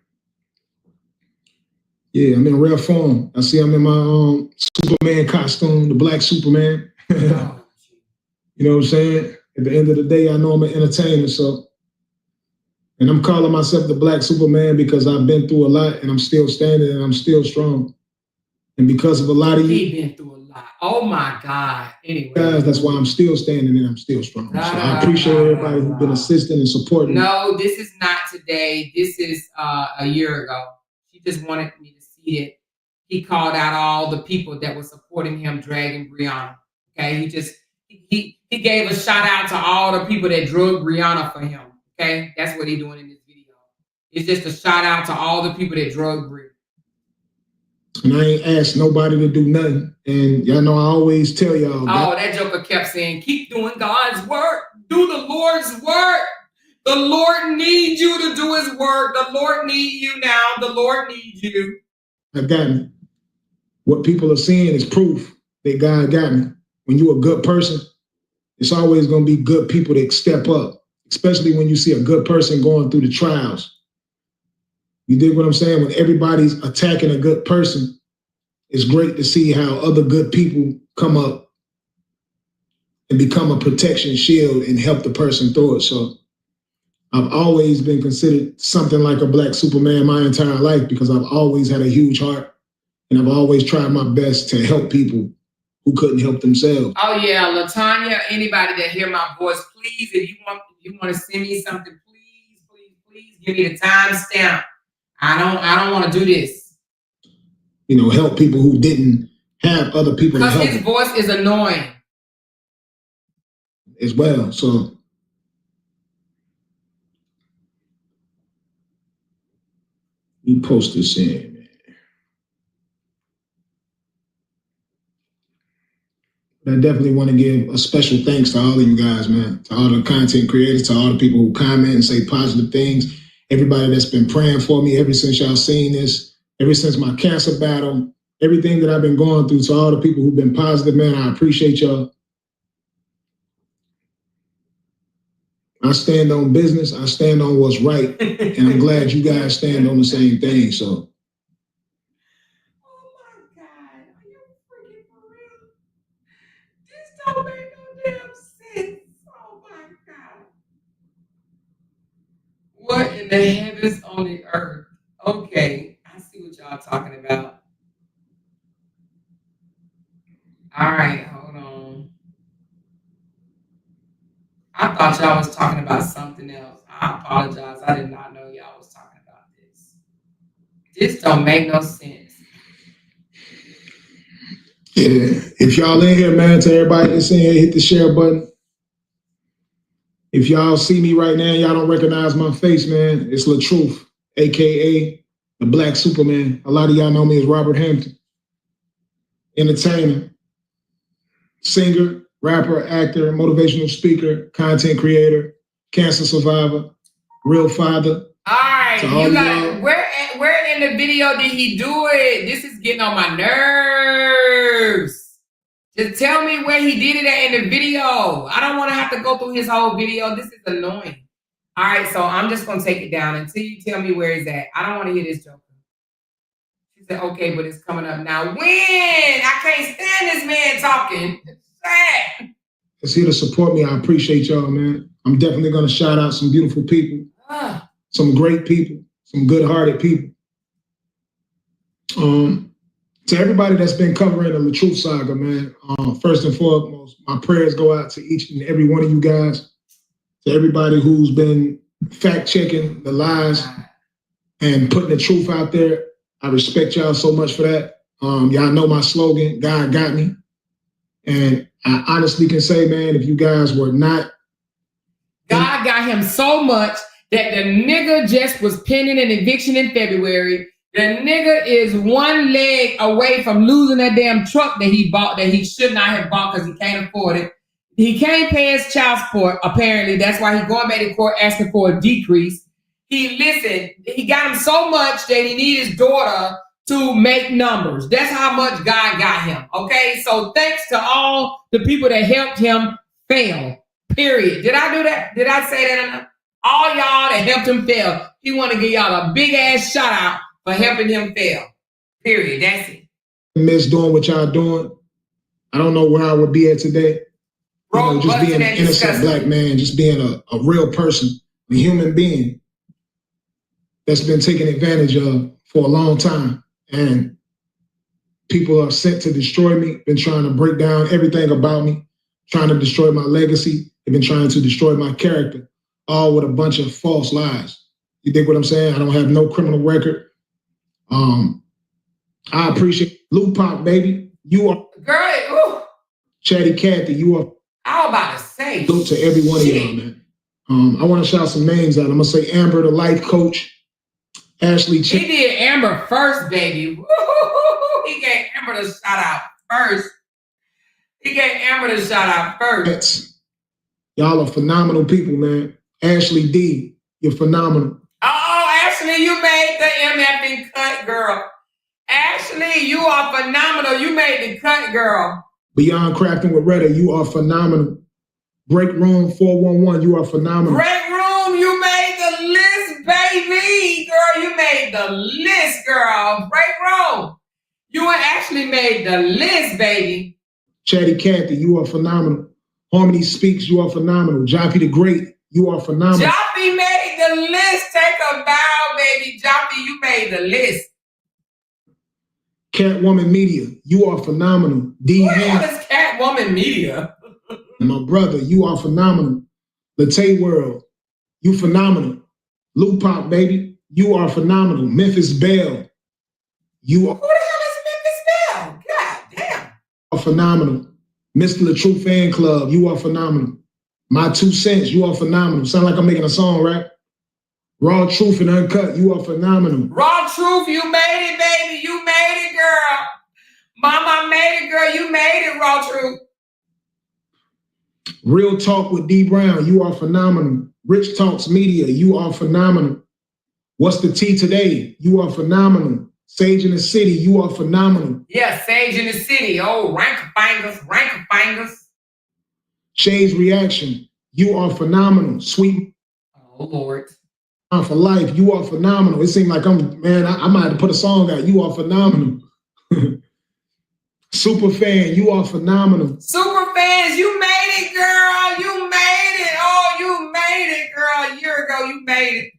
Yeah, I'm in rare form. I see I'm in my Superman costume, the Black Superman. You know what I'm saying? At the end of the day, I know I'm an entertainer, so. And I'm calling myself the Black Superman because I've been through a lot and I'm still standing and I'm still strong. And because of a lot of you. He been through a lot. Oh my God. Anyway. Guys, that's why I'm still standing and I'm still strong. So I appreciate everybody who's been assisting and supporting. No, this is not today. This is a year ago. She just wanted me to see it. He called out all the people that were supporting him dragging Brianna. Okay, he gave a shout out to all the people that drug Brianna for him. Okay, that's what he's doing in this video. It's just a shout out to all the people that drug Brianna. And I ain't asked nobody to do nothing. And y'all know I always tell y'all. Oh, that joker kept saying, keep doing God's work. Do the Lord's work. The Lord needs you to do his work. The Lord needs you now. The Lord needs you. I got me. What people are seeing is proof that God got me. When you're a good person, it's always going to be good people that step up, especially when you see a good person going through the trials. You dig what I'm saying? When everybody's attacking a good person, it's great to see how other good people come up and become a protection shield and help the person through it. So I've always been considered something like a Black Superman my entire life because I've always had a huge heart and I've always tried my best to help people who couldn't help themselves. Oh yeah, LaTanya, anybody that hear my voice, please, if you want to send me something, please give me the timestamp. I don't want to do this. You know, help people who didn't have other people to help. Because his voice is annoying. As well, so. You post this in, man. I definitely want to give a special thanks to all of you guys, man. To all the content creators, to all the people who comment and say positive things. Everybody that's been praying for me ever since y'all seen this, ever since my cancer battle, everything that I've been going through, to all the people who've been positive, man, I appreciate y'all. I stand on business, I stand on what's right, and I'm glad you guys stand on the same thing, so. Oh my God, are you freaking for real? This don't make no damn sense. Oh my God. What in the heavens on the earth? Okay, I see what y'all talking about. All right, hold on. I thought y'all was talking about something else. I apologize. I did not know y'all was talking about this. This don't make no sense. Yeah, if y'all in here, man, to everybody that's in here, hit the share button. If y'all see me right now, y'all don't recognize my face, man. It's LaTruth, AKA the Black Superman. A lot of y'all know me as Robert Hampton. Entertainer, singer, rapper, actor, motivational speaker, content creator, cancer survivor, real father. All right, you got where in the video did he do it? This is getting on my nerves. Just tell me where he did it at in the video. I don't want to have to go through his whole video. This is annoying. All right, so I'm just gonna take it down until you tell me where it's at. I don't want to hear this joke. She said, okay, but it's coming up now. When? I can't stand this man talking. It's sad. It's here to support me. I appreciate y'all, man. I'm definitely going to shout out some beautiful people, some great people, some good-hearted people. To everybody that's been covering the LaTruth saga, man, first and foremost, my prayers go out to each and every one of you guys, to everybody who's been fact-checking the lies and putting the truth out there. I respect y'all so much for that. Y'all know my slogan, God got me. And I honestly can say, man, if you guys were not God God got him so much that the nigga just was pending an eviction in February. The nigga is one leg away from losing that damn truck that he bought that he should not have bought because he can't afford it. He can't pay his child support, apparently. That's why he's going back to court asking for a decrease. He got him so much that he needs his daughter to make numbers. That's how much God got him, okay? So thanks to all the people that helped him fail, period. Did I do that? Did I say that enough? All y'all that helped him fail. He want to give y'all a big-ass shout-out for helping him fail, period. That's it. Miss doing what y'all doing. I don't know where I would be at today. Bro, just being an innocent black man, just being a real person, a human being that's been taken advantage of for a long time. And people are sent to destroy me, been trying to break down everything about me, trying to destroy my legacy. They've been trying to destroy my character, all with a bunch of false lies. You dig what I'm saying? I don't have no criminal record. I appreciate LOUDTalkerz, baby. You are girl. Chatty Cathy. You are. I was about to say. Salute to every one of y'all, man. I want to shout some names out. I'm gonna say Amber, the life coach. Ashley. He did Amber first, baby. Woo-hoo-hoo-hoo. He gave Amber the shout out first. Y'all are phenomenal people, man. Ashley D, you're phenomenal. Oh, Ashley, you made the MFing cut, girl. Ashley, you are phenomenal. You made the cut, girl. Beyond Crafting with Retta, you are phenomenal. Break Room 411, you are phenomenal. Break Room, you made the list, baby. Girl, you made the list, girl. Break Room. You actually made the list, baby. Chatty Cathy, you are phenomenal. Harmony Speaks, you are phenomenal. Joppy the Great, you are phenomenal. Joppy made the list. Take a bow, baby. Joppy, you made the list. Catwoman Media, you are phenomenal. D. What is Catwoman Media? My brother, you are phenomenal. Latte World, you phenomenal. LOUDTalkerz, baby, you are phenomenal. Memphis Belle, you are. Who the hell is Memphis Belle? God damn. Are phenomenal. Mr. LaTrue Fan Club, you are phenomenal. My 2 cents, you are phenomenal. Sound like I'm making a song, right? Raw Truth and Uncut, you are phenomenal. Raw Truth, you made it, baby. You made it, girl. Mama made it, girl. You made it, Raw Truth. Real Talk with D Brown, you are phenomenal. Rich Talks Media, you are phenomenal. What's the Tea Today? You are phenomenal. Sage in the City, you are phenomenal. Yeah, Sage in the City. Oh, rank of fingers. Shay's Reaction, you are phenomenal. Sweet. Oh, Lord. For life, you are phenomenal. It seemed like I might have to put a song out. You are phenomenal. Super Fan, you are phenomenal. Super Fans, you made it, girl. You made it. Oh, you made it, girl. A year ago, you made it.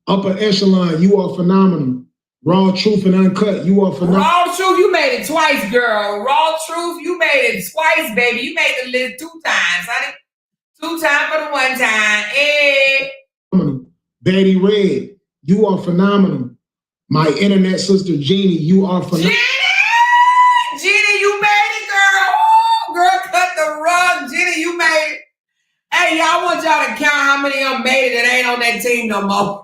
Upper Echelon, you are phenomenal. Raw Truth and Uncut, you are phenomenal. Raw Truth, you made it twice, girl. Raw Truth, you made it twice, baby. You made the list 2 times, honey. 2 times for the 1 time. Hey. Betty Red, you are phenomenal. My internet sister Jeannie, you are phenomenal. Jeannie, you made it, girl. Ooh, girl, cut the rug. Jeannie, you made it. Hey, y'all want y'all to count how many of them made it that ain't on that team no more.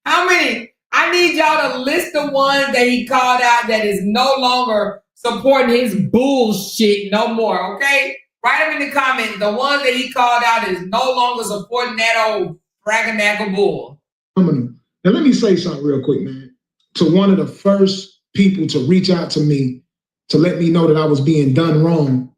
How many? I need y'all to list the ones that he called out that is no longer supporting his bullshit no more, okay? Write them in the comments. The ones that he called out is no longer supporting that old bragganaggle bull. Now, let me say something real quick, man. To one of the first people to reach out to me to let me know that I was being done wrong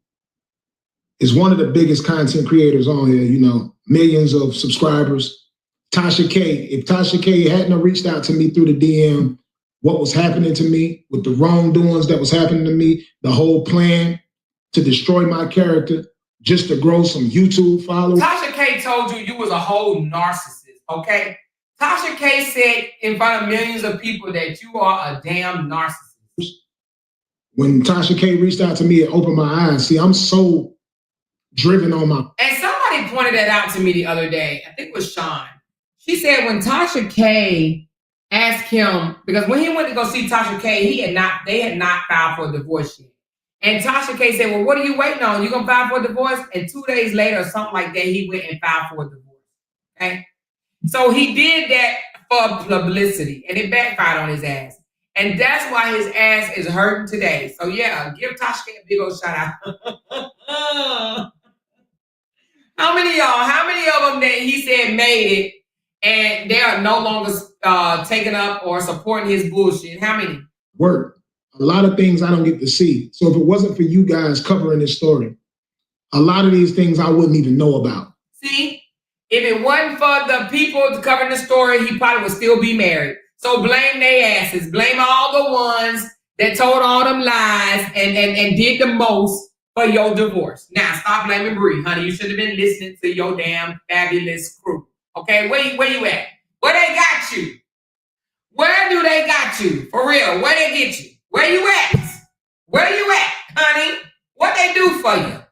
is one of the biggest content creators on here, you know, millions of subscribers. Tasha K. If Tasha K hadn't reached out to me through the DM, what was happening to me with the wrongdoings that was happening to me, the whole plan to destroy my character, just to grow some YouTube followers. Tasha K told you was a whole narcissist, okay? Tasha K said in front of millions of people that you are a damn narcissist. When Tasha K reached out to me, it opened my eyes. See, I'm so driven on my... And somebody pointed that out to me the other day. I think it was Sean. She said when Tasha K asked him, because when he went to go see Tasha K, they had not filed for a divorce yet. And Tasha K said, well, what are you waiting on? You gonna file for a divorce? And 2 days later or something like that, he went and filed for a divorce. Okay. So he did that for publicity and it backfired on his ass. And that's why his ass is hurting today. So yeah, give Tasha K a big old shout out. How many of y'all, how many of them that he said made it and they are no longer taking up or supporting his bullshit? How many? Work. A lot of things I don't get to see. So if it wasn't for you guys covering this story, a lot of these things I wouldn't even know about. See, if it wasn't for the people covering the story, he probably would still be married. So blame their asses. Blame all the ones that told all them lies and did the most for your divorce. Now, stop blaming Bree, honey. You should have been listening to your damn fabulous crew. Okay, where you at? Where they got you? Where do they got you? For real, where they get you? Where you at? Where you at, honey? What they do for you?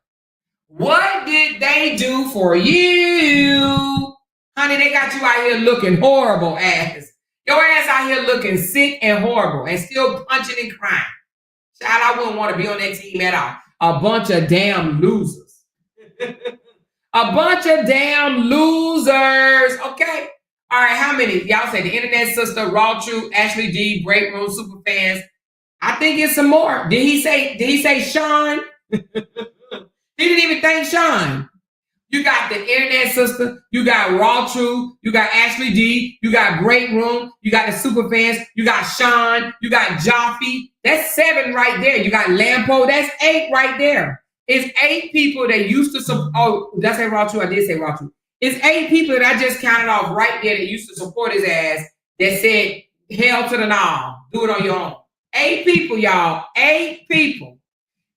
What did they do for you? Honey, they got you out here looking horrible ass. Your ass out here looking sick and horrible and still punching and crying. Child, I wouldn't want to be on that team at all. A bunch of damn losers. A bunch of damn losers. Okay. All right, how many? Y'all say the Internet Sister, Raw Truth, Ashley D, Break Room, Super Fans. I think it's some more. Did he say Sean? He didn't even thank Sean. You got the Internet Sister, you got Raw Truth, you got Ashley D, you got Great Room, you got the Super Fans, you got Sean, you got Jaffe. That's 7 right there. You got Lampo, that's 8 right there. It's 8 people that used to did I say Raw Truth? I did say Raw Truth. It's 8 people that I just counted off right there that used to support his ass that said, hell to the no, do it on your own. 8 people, y'all. 8 people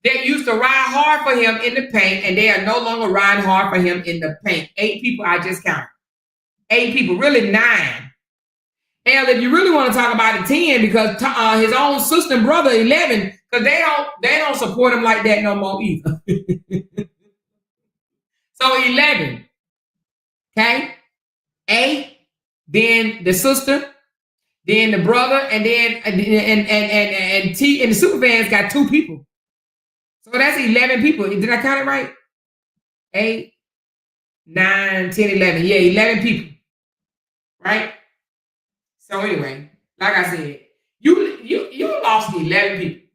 that used to ride hard for him in the paint, and they are no longer riding hard for him in the paint. 8 people I just counted. 8 people, really 9. Hell, if you really want to talk about it, 10, because his own sister and brother, 11, because they don't support him like that no more either. So 11. Okay? 8, then the sister, then the brother, and then and the super fans got 2 people. So that's 11 people. Did I count it right? 8, 9, 10, 11. Yeah, 11 people. Right? So anyway, like I said, you lost 11 people.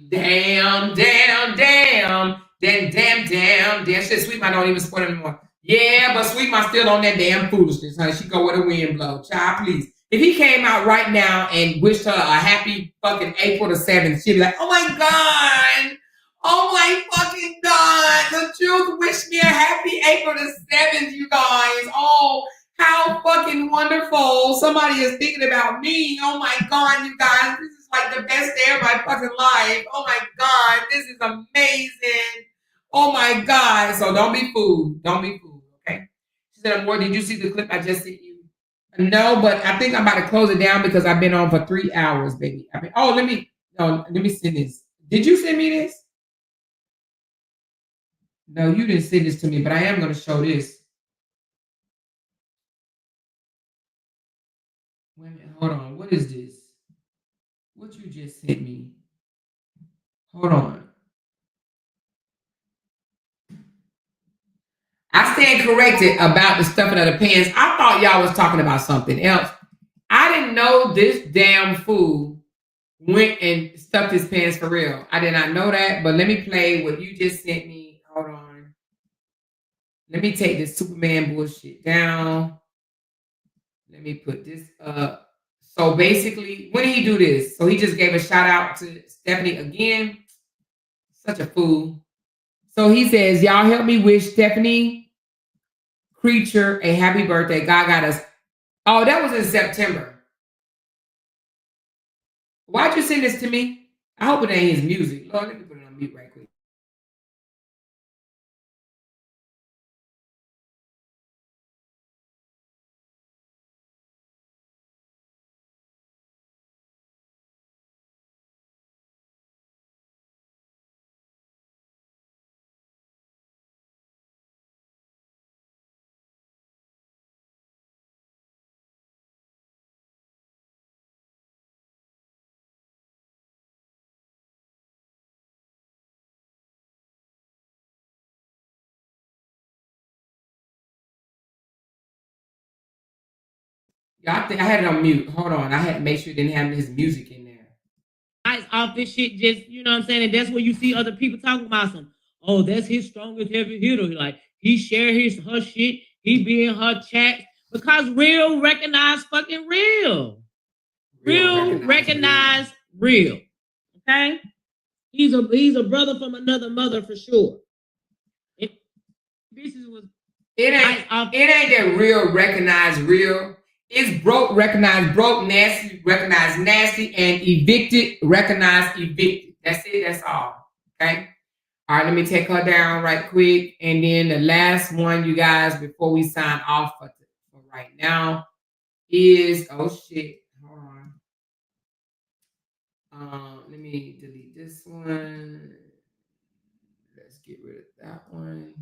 Damn. Shit, Sweet Mouth don't even support him anymore. Yeah, but Sweet Mouth still on that damn foolishness, honey. She go where the wind blow. Child, please. If he came out right now and wished her a happy fucking April the 7th, she'd be like, oh my God. Oh my fucking God. The truth wished me a happy April the 7th, you guys. Oh, how fucking wonderful. Somebody is thinking about me. Oh my God, you guys. This is like the best day of my fucking life. Oh my God. This is amazing. Oh my God. So don't be fooled. Don't be fooled. Okay. She said, Amor, did you see the clip I just sent you? No, but I think I'm about to close it down because I've been on for 3 hours, baby. Let me send this. Did you send me this? No, you didn't send this to me, but I am going to show this. Wait a minute, hold on. What is this? What you just sent me? Hold on. I stand corrected about the stuffing of the pants. I thought y'all was talking about something else. I didn't know this damn fool went and stuffed his pants for real. I did not know that, but let me play what you just sent me. Hold on. Let me take this Superman bullshit down. Let me put this up. So basically, when did he do this? So he just gave a shout out to Stephanie again. Such a fool. So he says, y'all help me wish Stephanie Creature a happy birthday. God got us. Oh, that was in September. Why'd you send this to me? I hope it ain't his music. Lord, let me put it on mute right quick. Yeah, I think I had it on mute. Hold on. I had to make sure it didn't have his music in there. Off this shit, just, you know what I'm saying? And that's where you see other people talking about some, oh, that's his strongest heavy hitter. Like, he share her shit, he be in her chat. Because real recognize fucking real. Real recognize real. Okay? He's a brother from another mother for sure. It ain't that real recognize real. It's broke, recognize broke, nasty, recognize nasty, and evicted, recognize evicted. That's it, that's all. Okay? All right, let me take her down right quick. And then the last one, you guys, before we sign off for right now, is, oh shit, hold on. Let me delete this one. Let's get rid of that one.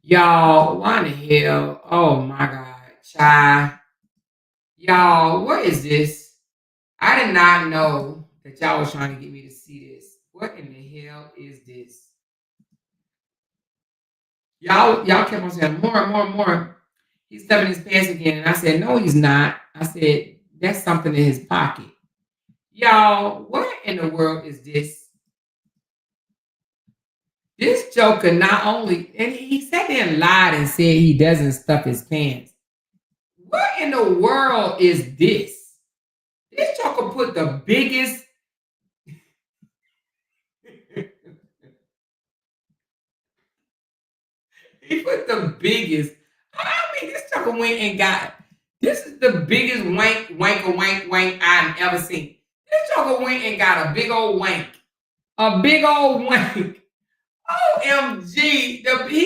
Y'all, why in the hell? Oh my God, child. Y'all, what is this? I did not know that y'all was trying to get me to see this. What in the hell is this? Y'all kept on saying more and more and more. He's stuffing his pants again. And I said, no, he's not. I said, that's something in his pocket. Y'all, what in the world is this? This joker not only, and he sat there and lied and said he doesn't stuff his pants. What in the world is this? This joker put the biggest. He put the biggest. I mean, this joker went and got. This is the biggest wank I've ever seen. This joker went and got a big old wank. A big old wank. OMG. He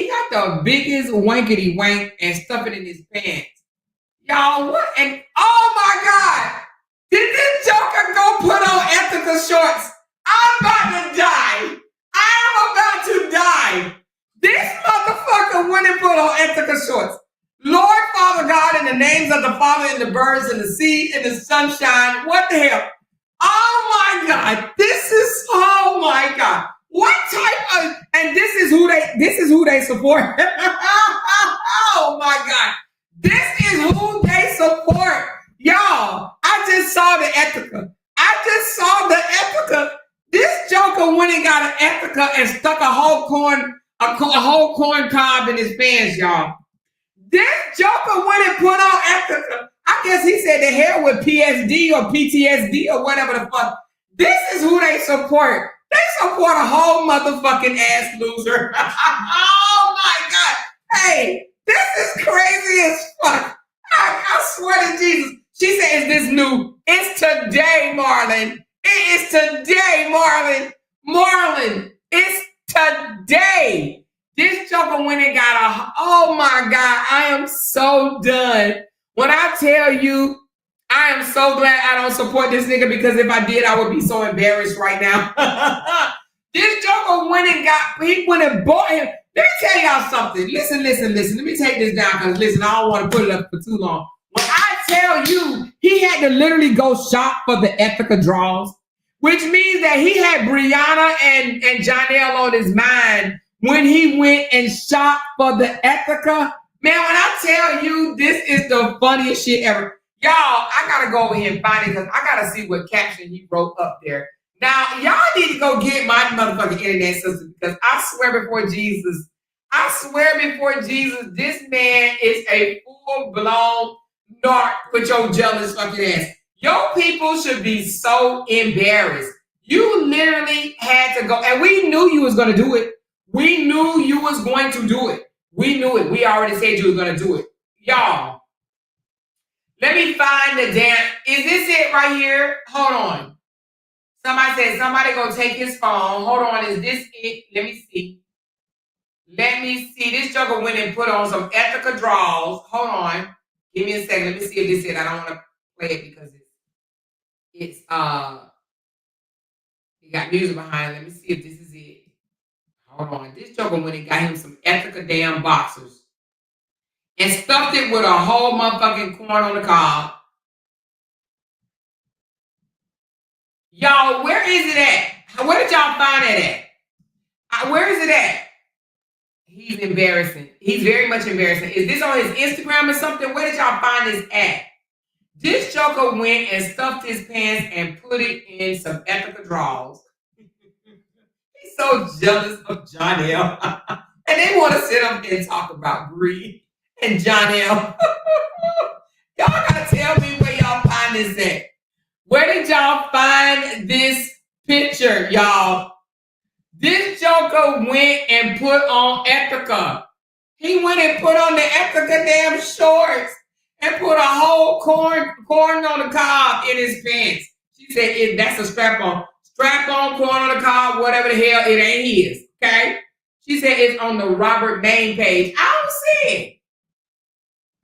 got the biggest wankety wank and stuff it in his pants. Y'all, what? And oh my God. Did this joker go put on ethical shorts? I'm about to die. I am about to die. This motherfucker went and put on ethical shorts. Lord, Father God, in the names of the Father and the birds and the sea and the sunshine, what the hell? Oh my God, this is, oh my God. What type of, and this is who they support. Oh my God. This is who they support. Y'all, I just saw the Ethica. This joker went and got an Ethica and stuck a whole corn cob in his pants, y'all. This joker went and put on Ethica. I guess he said the hell with PSD or PTSD or whatever the fuck. This is who they support. They support a whole motherfucking ass loser. Oh my God. Hey, this is crazy as fuck. I swear to Jesus. She said, is this new? It's today, Marlon. It is today, Marlon. Marlon, it's today. This joker went and got oh my God, I am so done. When I tell you, I am so glad I don't support this nigga because if I did, I would be so embarrassed right now. This joker went and bought him. Let me tell y'all something. Listen. Let me take this down because listen, I don't want to put it up for too long. When I tell you, he had to literally go shop for the Ethica draws, which means that he had Brianna and Janelle on his mind when he went and shopped for the Ethica. Man, when I tell you, this is the funniest shit ever. Y'all, I gotta go over here and find it because I gotta see what caption he wrote up there. Now, y'all need to go get my motherfucking internet sister because I swear before Jesus, this man is a full-blown narc with your jealous fucking ass. Your people should be so embarrassed. You literally had to go, and we knew you was gonna do it. We knew you was going to do it. We knew it. We already said you was gonna do it. Y'all, let me find the damn, is this it right here? Hold on. Somebody said somebody gonna take his phone. Hold on, is this it? Let me see. This joker went and put on some Ethica draws. Hold on. Give me a second. Let me see if this is it. I don't want to play it because it's you got music behind it. Let me see if this is it. Hold on. This joker went and got him some Ethica damn boxers and stuffed it with a whole motherfucking corn on the cob. Y'all, where is it at? Where did y'all find it at? Where is it at? He's embarrassing. He's very much embarrassing. Is this on his Instagram or something? Where did y'all find this at? This joker went and stuffed his pants and put it in some ethical drawers. He's so jealous of John L. And they want to sit up and talk about greed and John L. Y'all gotta tell me where y'all find this at. Where did y'all find this picture, y'all? This joker went and put on Ethica. He went and put on the Ethica damn shorts and put a whole corn on the cob in his pants. She said, that's a strap-on. Strap-on, corn on the cob, whatever the hell, it ain't his, okay? She said it's on the Robert Main page. I don't see it.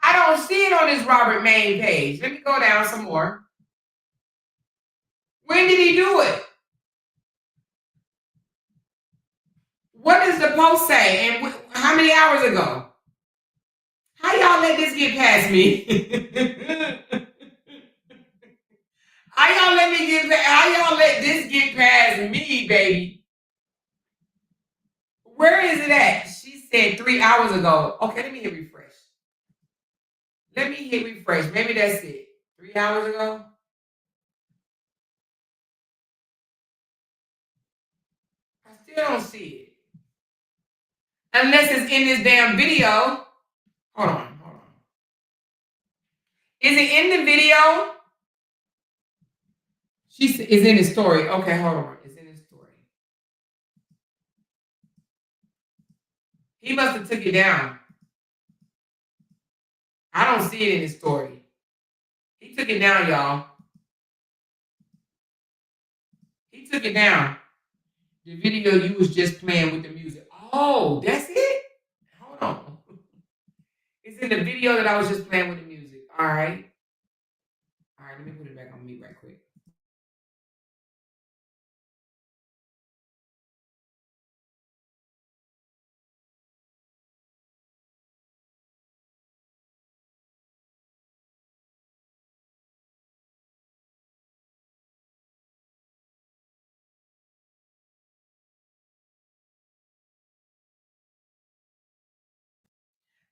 I don't see it on this Robert Main page. Let me go down some more. When did he do it? What does the post say? And how many hours ago? How y'all let this get past me? How y'all let this get past me, baby? Where is it at? She said 3 hours ago. Okay, let me hit refresh. Maybe that's it. 3 hours ago? I still don't see it. Unless it's in this damn video. Hold on. Is it in the video? She said it's in his story. Okay, hold on. It's in his story. He must have took it down. I don't see it in his story. He took it down, y'all. He took it down. The video you was just playing with the music. Oh, that's it? Hold on. It's in the video that I was just playing with the music. All right, let me put it back on mute right quick.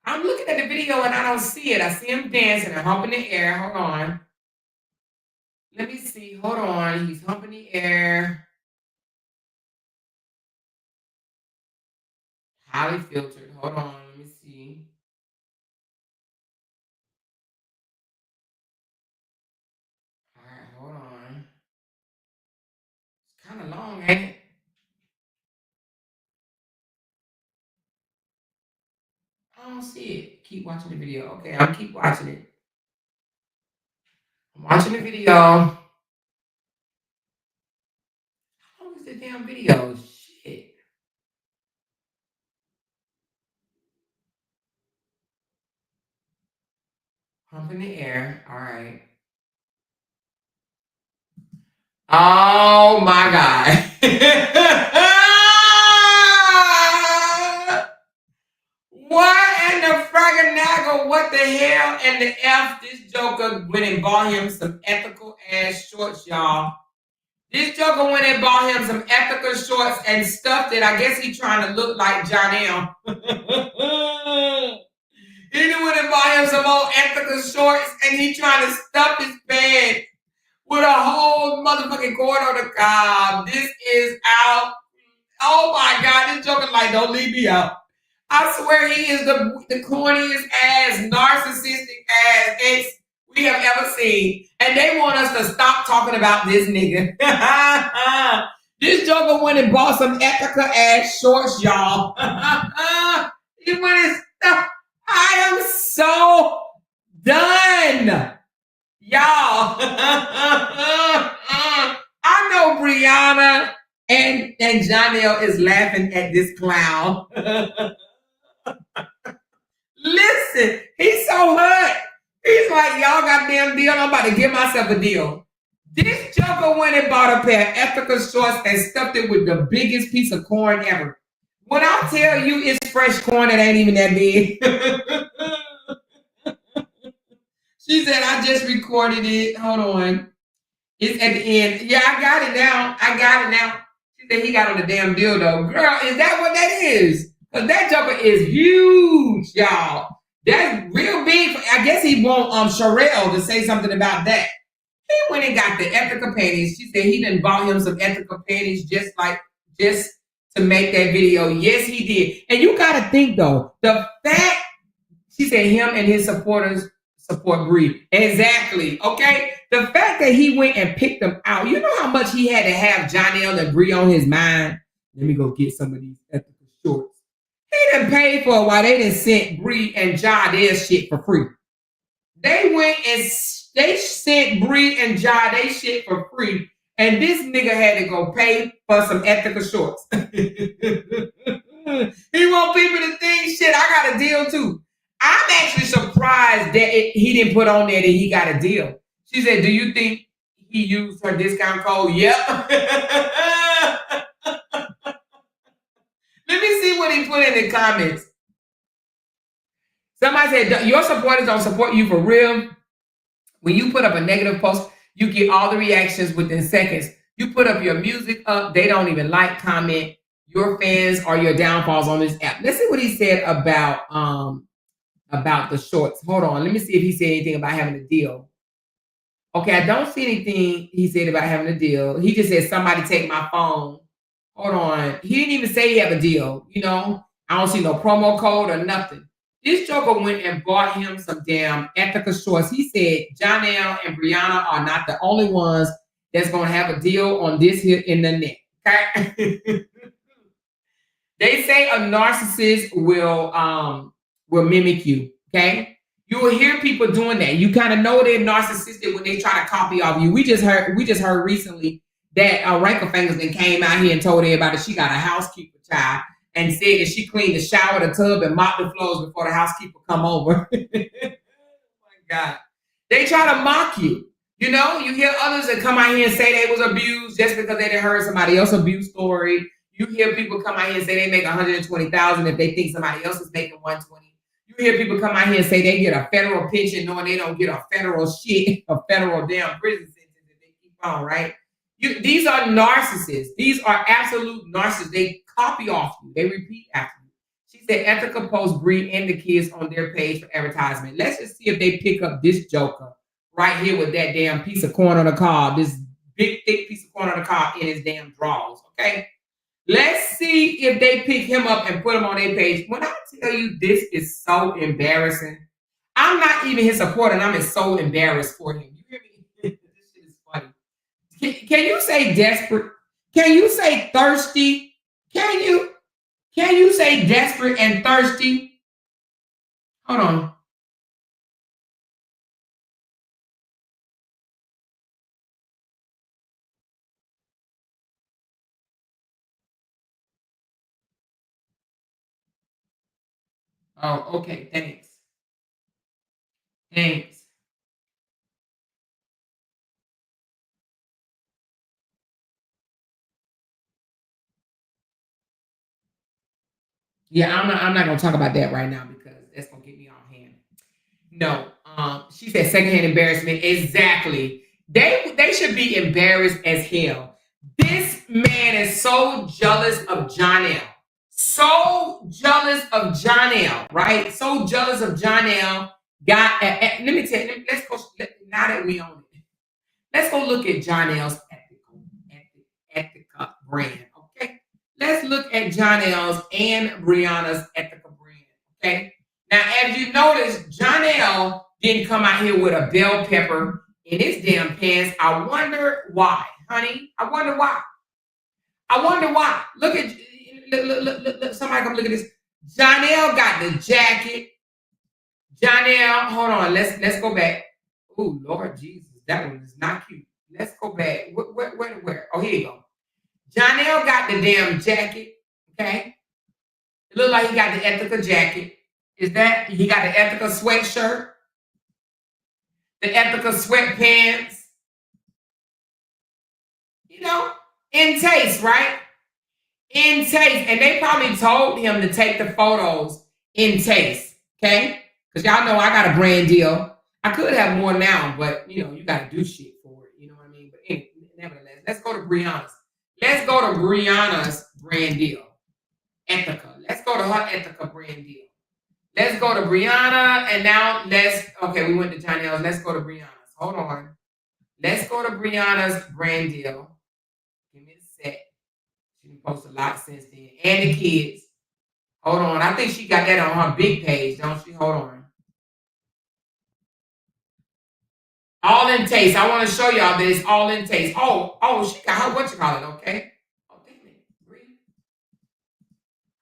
I'm looking at the video and I don't see it. I see him dancing and humping the air. Hold on. Let me see. Hold on. He's humping the air. Highly filtered. Hold on. Let me see. All right. Hold on. It's kind of long, ain't it? I don't see it. Keep watching the video. Okay, I'll keep watching it. I'm watching the video. How long is the damn video? Shit. Hump in the air. All right. Oh my God. What in the fraganagle? What the hell in the F? This joker went and bought him some ethical ass shorts, y'all. This joker went and bought him some ethical shorts and stuffed it. I guess he trying to look like John L. He went and bought him some old ethical shorts and he trying to stuff his pants with a whole motherfucking cord on the cob. This is out. Oh my God, this joker like, don't leave me out. I swear he is the corniest ass, narcissistic ass ex we have ever seen. And they want us to stop talking about this nigga. This joker went and bought some Ethica ass shorts, y'all. He went and stuff. I am so done. Y'all. I know Brianna and Janelle is laughing at this clown. Listen, he's so hurt. He's like, y'all goddamn deal. I'm about to give myself a deal. This joker went and bought a pair of Ethica shorts and stuffed it with the biggest piece of corn ever. When I tell you it's fresh corn, it ain't even that big. She said, I just recorded it. Hold on. It's at the end. Yeah, I got it now. She said he got on the damn dildo. Girl, is that what that is? Because that joker is huge, y'all. That's real big. I I guess he want Sherelle to say something about that. He went and got the Ethica panties. She said he done bought him some Ethica panties just to make that video. Yes, he did. And you got to think though, the fact she said him and his supporters support Bree. Exactly. Okay. The fact that he went and picked them out. You know how much he had to have Jonell and Bree on his mind. Let me go get some of these Ethica shorts. He done paid for it while they done sent Bree and Ja their shit for free. They went and they sent Bree and Ja their shit for free. And this nigga had to go pay for some Ethica shorts. He want people to think, shit, I got a deal too. I'm actually surprised that he didn't put on there that he got a deal. She said, do you think he used her discount code? Yep. Let me see what he put in the comments. Somebody said, your supporters don't support you for real. When you put up a negative post, you get all the reactions within seconds. You put up your music up, they don't even like, comment. Your fans are your downfalls on this app. Let's see what he said about the shorts. Hold on. Let me see if he said anything about having a deal. Okay, I don't see anything he said about having a deal. He just said, somebody take my phone. Hold on. He didn't even say he have a deal. You know, I don't see no promo code or nothing. This joker went and bought him some damn Ethica shorts. He said Jonell and Brianna are not the only ones that's going to have a deal on this here in the net. Okay? They say a narcissist will mimic you. Okay? You will hear people doing that. You kind of know they're narcissistic when they try to copy off you. We just heard recently that Ranker Fingers then came out here and told everybody she got a housekeeper child and said that she cleaned the shower, the tub, and mopped the floors before the housekeeper come over. Oh my God. They try to mock you. You know, you hear others that come out here and say they was abused just because they didn't heard somebody else's abuse story. You hear people come out here and say they make $120,000 if they think somebody else is making $120,000. You hear people come out here and say they get a federal pension knowing they don't get a federal shit, a federal damn prison sentence if they keep on, right? These are narcissists. These are absolute narcissists. They copy off you. They repeat after you. She said Ethica posts Bree and the kids on their page for advertisement. Let's just see if they pick up this joker right here with that damn piece of corn on the cob, this big, thick piece of corn on the cob in his damn drawers, okay? Let's see if they pick him up and put him on their page. When I tell you this is so embarrassing, I'm not even his supporter, and I'm so embarrassed for him. You hear me? This shit is funny. Can you say desperate? Can you say thirsty? Can you say desperate and thirsty? Hold on. Oh, okay. Thanks. Thanks. Yeah, I'm not gonna talk about that right now because that's gonna get me on hand. No, she said secondhand embarrassment. Exactly. They should be embarrassed as hell. This man is so jealous of Jonell. So jealous of Jonell, right? So jealous of Jonell. Let me tell you, let's go, now that we own it, let's go look at Jonell's Ethica brand, okay? Let's look at Jonell's and Brianna's Ethica brand, okay? Now, as you notice, Jonell didn't come out here with a bell pepper in his damn pants. I wonder why, honey. I wonder why. Look at, look, somebody come look at this. Jonell got the jacket. Jonell, hold on, let's go back. Oh, Lord Jesus, that one is not cute. Let's go back. Where? Oh, here you go. Jonell got the damn jacket, okay? It looked like he got the Ethica jacket. Is that, he got the Ethica sweatshirt, the Ethica sweatpants, you know, in taste, right? In taste. And they probably told him to take the photos in taste, okay? Because y'all know I got a brand deal. I could have more now, but, you know, you got to do shit for it. You know what I mean? But anyway, nevertheless, let's go to Brianna's. Let's go to Brianna's brand deal. Ethica. Let's go to her Ethica brand deal. Let's go to Brianna, and now okay, we went to Janelle's. Let's go to Brianna's. Hold on. Let's go to Brianna's brand deal. Give me a sec. She posted a lot since then. And the kids. Hold on. I think she got that on her big page, don't she? Hold on. All in taste. I want to show y'all this. All in taste. Oh, she got her, what you call it, okay? Oh, damn it. Bree.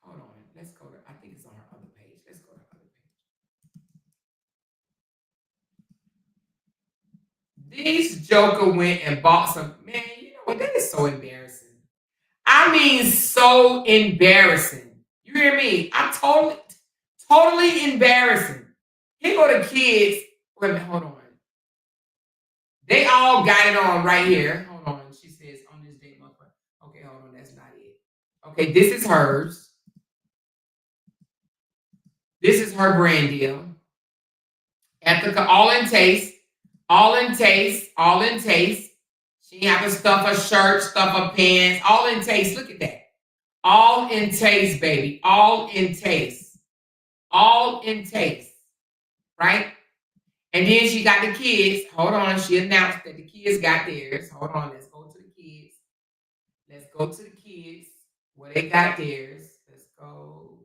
Hold on. Let's go to, I think it's on her other page. Let's go to her other page. This joker went and bought some, man, you know what? That is so embarrassing. I mean, so embarrassing. You hear me? I'm totally embarrassing. Here go the kids. Wait a minute, hold on. They all got it on right here. Hold on. She says on this date. Okay, hold on. That's not it. Okay, this is hers. This is her brand deal. Ethica, all in taste. All in taste. All in taste. She have to stuff her shirt, stuff her pants. All in taste. Look at that. All in taste, baby. All in taste. All in taste. Right? And then she got the kids. Hold on. She announced that the kids got theirs. Hold on. Let's go to the kids. Let's go to the kids where they got theirs. Let's go.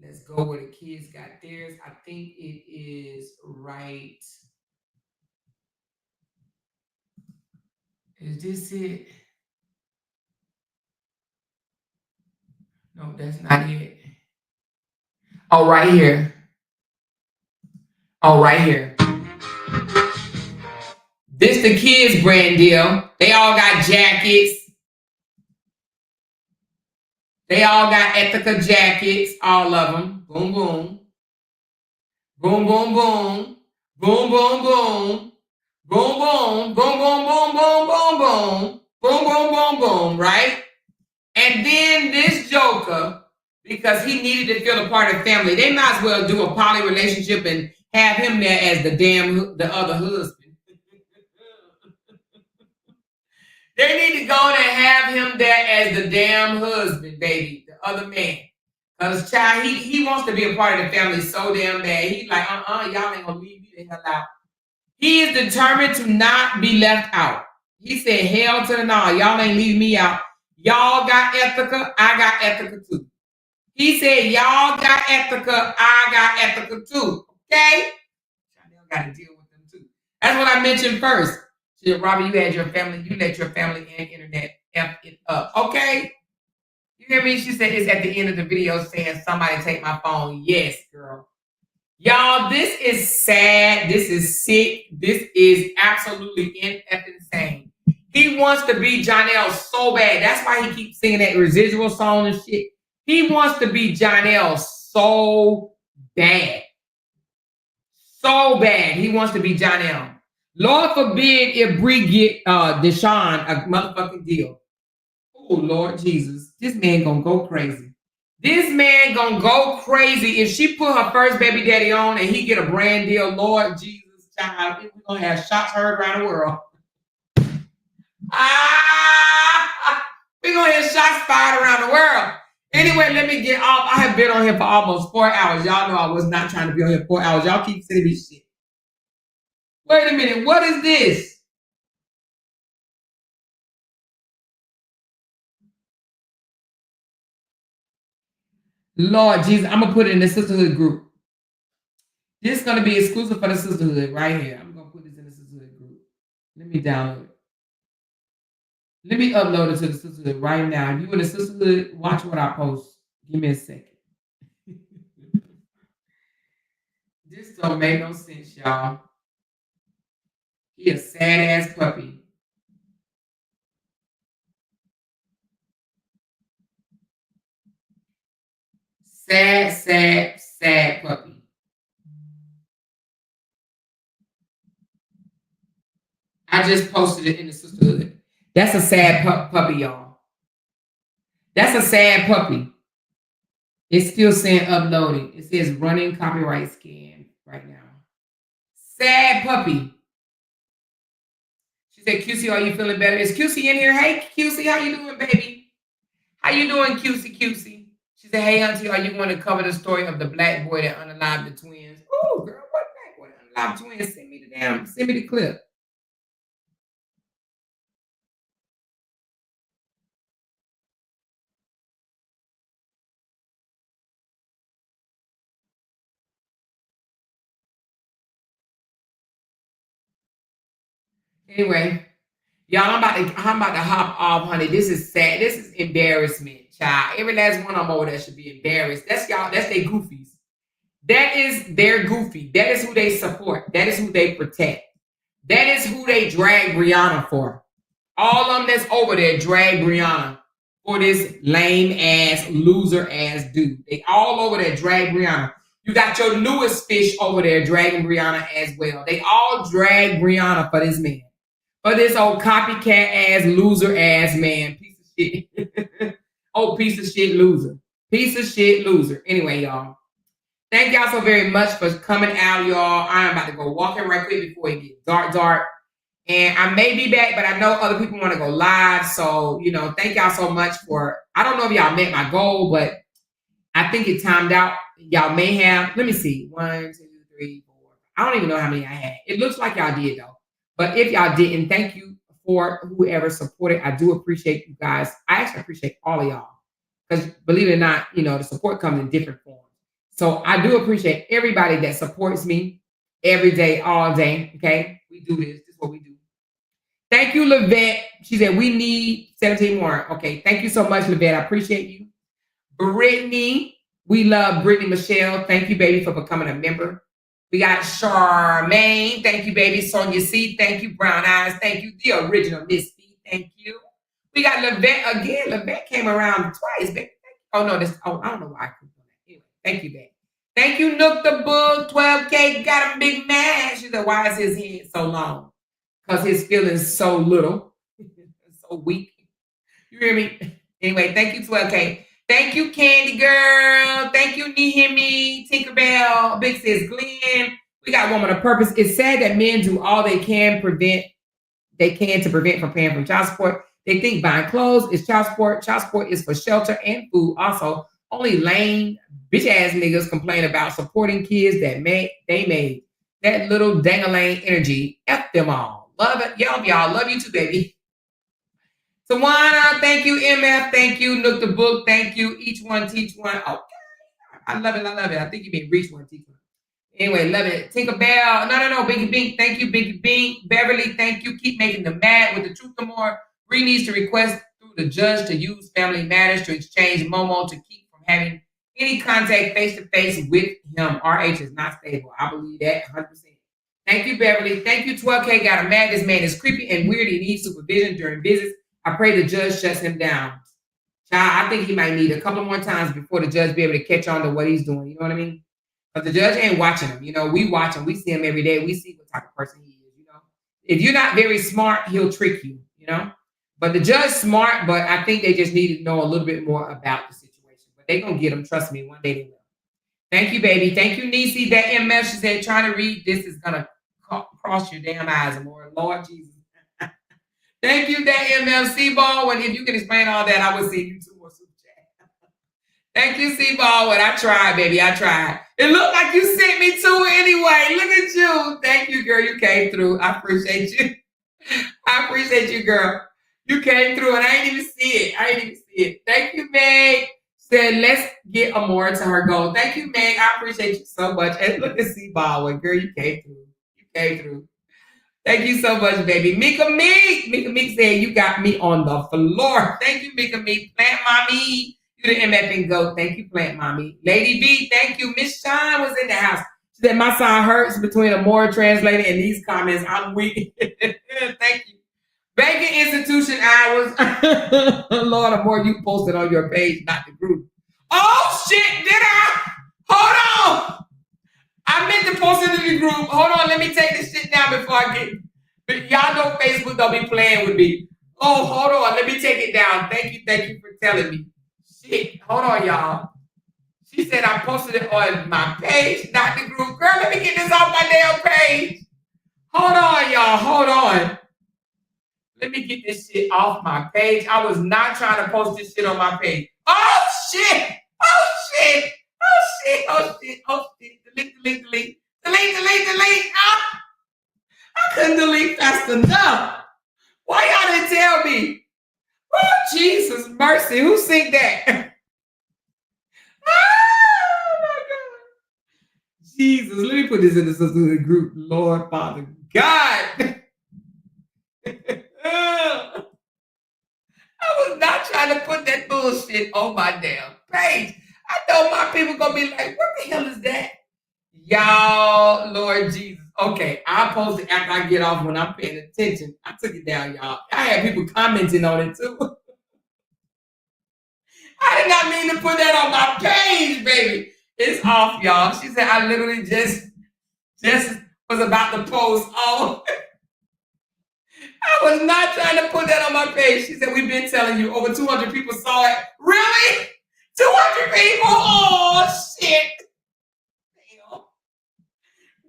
Let's go where the kids got theirs. I think it is right. Is this it? No, that's not it. Oh, right here. Oh, right here. This the kids brand deal. They all got jackets. They all got Ethica jackets, all of them. Boom, boom. Boom, boom, boom. Boom, boom, boom. Boom, boom. Boom, boom, boom, boom, boom, boom. Boom, boom, boom, boom, right? And then this joker, because he needed to feel a part of the family, they might as well do a poly relationship and have him there as the other husband. They need to go and have him there as the damn husband, baby, the other man. Because child, he wants to be a part of the family so damn bad. He's like, y'all ain't gonna leave me the hell out. He is determined to not be left out. He said, hell to the no, y'all ain't leave me out. Y'all got Ethica, I got Ethica too. He said, y'all got Ethica, I got Ethica too. Okay? Y'all got to deal with them too. That's what I mentioned first. She said, Robbie, you had your family, you let your family and internet F it up. Okay? You hear me? She said, it's at the end of the video saying, somebody take my phone. Yes, girl. Y'all, this is sad. This is sick. This is absolutely insane. He wants to be Janelle so bad. That's why he keeps singing that residual song and shit. He wants to be Janelle so bad. So bad. He wants to be Janelle. Lord forbid if Bree get Deshaun a motherfucking deal. Oh, Lord Jesus. This man gonna go crazy. This man gonna go crazy. If she put her first baby daddy on and he get a brand deal, Lord Jesus, child, we're gonna have shots heard around the world. We're gonna hear shots fired around the world. Anyway, let me get off. I have been on here for almost 4 hours. Y'all know I was not trying to be on here 4 hours. Y'all keep sending me shit. Wait a minute. What is this? Lord Jesus, I'm going to put it in the sisterhood group. This is going to be exclusive for the sisterhood right here. I'm going to put this in the sisterhood group. Let me download it. Let me upload it to the sisterhood right now. If you in the sisterhood, watch what I post. Give me a second. This don't make no sense, y'all. He a sad-ass puppy. Sad, sad, sad puppy. I just posted it in the sisterhood. That's a sad puppy, y'all. That's a sad puppy. It's still saying uploading. It says running copyright scan right now. Sad puppy. She said, QC, are you feeling better? Is QC in here? Hey, QC, how you doing, baby? How you doing, QC? She She said, hey, auntie, are you going to cover the story of the black boy that unalived the twins? Oh, girl, what black boy that unalived twins? Send me the clip. Anyway, y'all, I'm about to hop off, honey. This is sad. This is embarrassment, child. Every last one of them over there should be embarrassed. That's y'all. That's their goofies. That is their goofy. That is who they support. That is who they protect. That is who they drag Brianna for. All of them that's over there drag Brianna for this lame ass, loser ass dude. They all over there drag Brianna. You got your newest fish over there dragging Brianna as well. They all drag Brianna for this man. For this old copycat ass, loser ass man. Piece of shit. Oh, piece of shit loser. Piece of shit loser. Anyway, y'all. Thank y'all so very much for coming out, y'all. I'm about to go walking right quick before it gets dark. And I may be back, but I know other people want to go live. So, thank y'all so much for, I don't know if y'all met my goal, but I think it timed out. Y'all may have, let me see. 1, 2, 3, 4. I don't even know how many I had. It looks like y'all did though. But if y'all didn't, thank you for whoever supported. I do appreciate you guys. I actually appreciate all of y'all. Because believe it or not, the support comes in different forms. So I do appreciate everybody that supports me every day, all day. Okay. We do this. This is what we do. Thank you, Levette. She said, we need 17 more. Okay. Thank you so much, Levette. I appreciate you. Brittany. We love Brittany Michelle. Thank you, baby, for becoming a member. We got Charmaine. Thank you, baby. Sonia C. Thank you, Brown Eyes. Thank you. The original Miss B. Thank you. We got Levette again. Levette came around twice, baby. Oh, no. I don't know why I could do that. Anyway, thank you, baby. Thank you, Nook the Book. 12K got him big man. She said, why is his head so long? Because his feelings so little. So weak. You hear me? Anyway, thank you, 12K. Thank you, Candy Girl. Thank you, Nehemi, Tinkerbell, Big Sis Glenn. We got Woman of Purpose. It's sad that men do all they can to prevent from paying for child support. They think buying clothes is child support. Child support is for shelter and food. Also, only lame, bitch-ass niggas complain about supporting kids they made. That little dang-a-lane energy. F them all. Love it. Y'all. Love you too, baby. Tawana, thank you. MF, thank you. Nook the Book, thank you. Each one, teach one. Okay. I love it. I think you mean reach one, teach one. Anyway, love it. Tinkerbell. No. Biggie Bink, thank you. Biggie Bink. Beverly, thank you. Keep making them mad with the truth no more. Bree needs to request through the judge to use Family Matters to exchange Momo to keep from having any contact face-to-face with him. RH is not stable. I believe that 100%. Thank you, Beverly. Thank you, 12K. Got him mad. This man is creepy and weird. He needs supervision during visits. I pray the judge shuts him down. Child, I think he might need a couple more times before the judge be able to catch on to what he's doing. You know what I mean? But the judge ain't watching him. We watch him. We see him every day. We see what type of person he is. If you're not very smart, he'll trick you. But the judge smart, but I think they just need to know a little bit more about the situation. But they're going to get him. Trust me. One day they will. Thank you, baby. Thank you, Niecy. That MF, she said, trying to read this is going to cross your damn eyes more. Lord Jesus. Thank you, that MF Ball. When if you can explain all that, I will send you 2 more super chat. Thank you, Ball. When I tried, baby, I tried. It looked like you sent me 2 anyway. Look at you. Thank you, girl. You came through. I appreciate you. I appreciate you, girl. You came through, and I didn't even see it. Thank you, Meg. Said, let's get Amora to her goal. Thank you, Meg. I appreciate you so much. And look at Ball. Girl, you came through. Thank you so much, baby. Mika Meek said, you got me on the floor. Thank you, Mika Meek. Plant Mommy. You the MFing goat. Thank you, Plant Mommy. Lady B, thank you. Miss Shine was in the house. She said, my son hurts between a more translator and these comments. I'm weak. Thank you. Banking institution hours. Lord, the more you posted on your page, not the group. Oh, shit. Did I? Hold on. I meant to post it in the group. Hold on, let me take this shit down before I get. But y'all know Facebook don't be playing with me. Oh, hold on, let me take it down. Thank you for telling me. Shit, hold on, y'all. She said I posted it on my page, not the group. Girl, let me get this off my damn page. Hold on, y'all. Hold on. Let me get this shit off my page. I was not trying to post this shit on my page. Oh, shit. Oh shit. Oh shit. Oh shit. Oh shit. Delete. Ah, I couldn't delete fast enough. Why y'all didn't tell me? Oh, Jesus mercy. Who sing that? Oh my God. Jesus. Let me put this in the sisterhood group. Lord Father God. I was not trying to put that bullshit on my damn page. I know my people gonna be like, what the hell is that? Y'all, Lord Jesus. Okay, I'll post it after I get off when I'm paying attention. I took it down, y'all. I had people commenting on it too. I did not mean to put that on my page, baby. It's off, y'all. She said I literally just was about to post all. I was not trying to put that on my page. She said, we've been telling you. Over 200 people saw it. Really? 200 people? Oh, shit.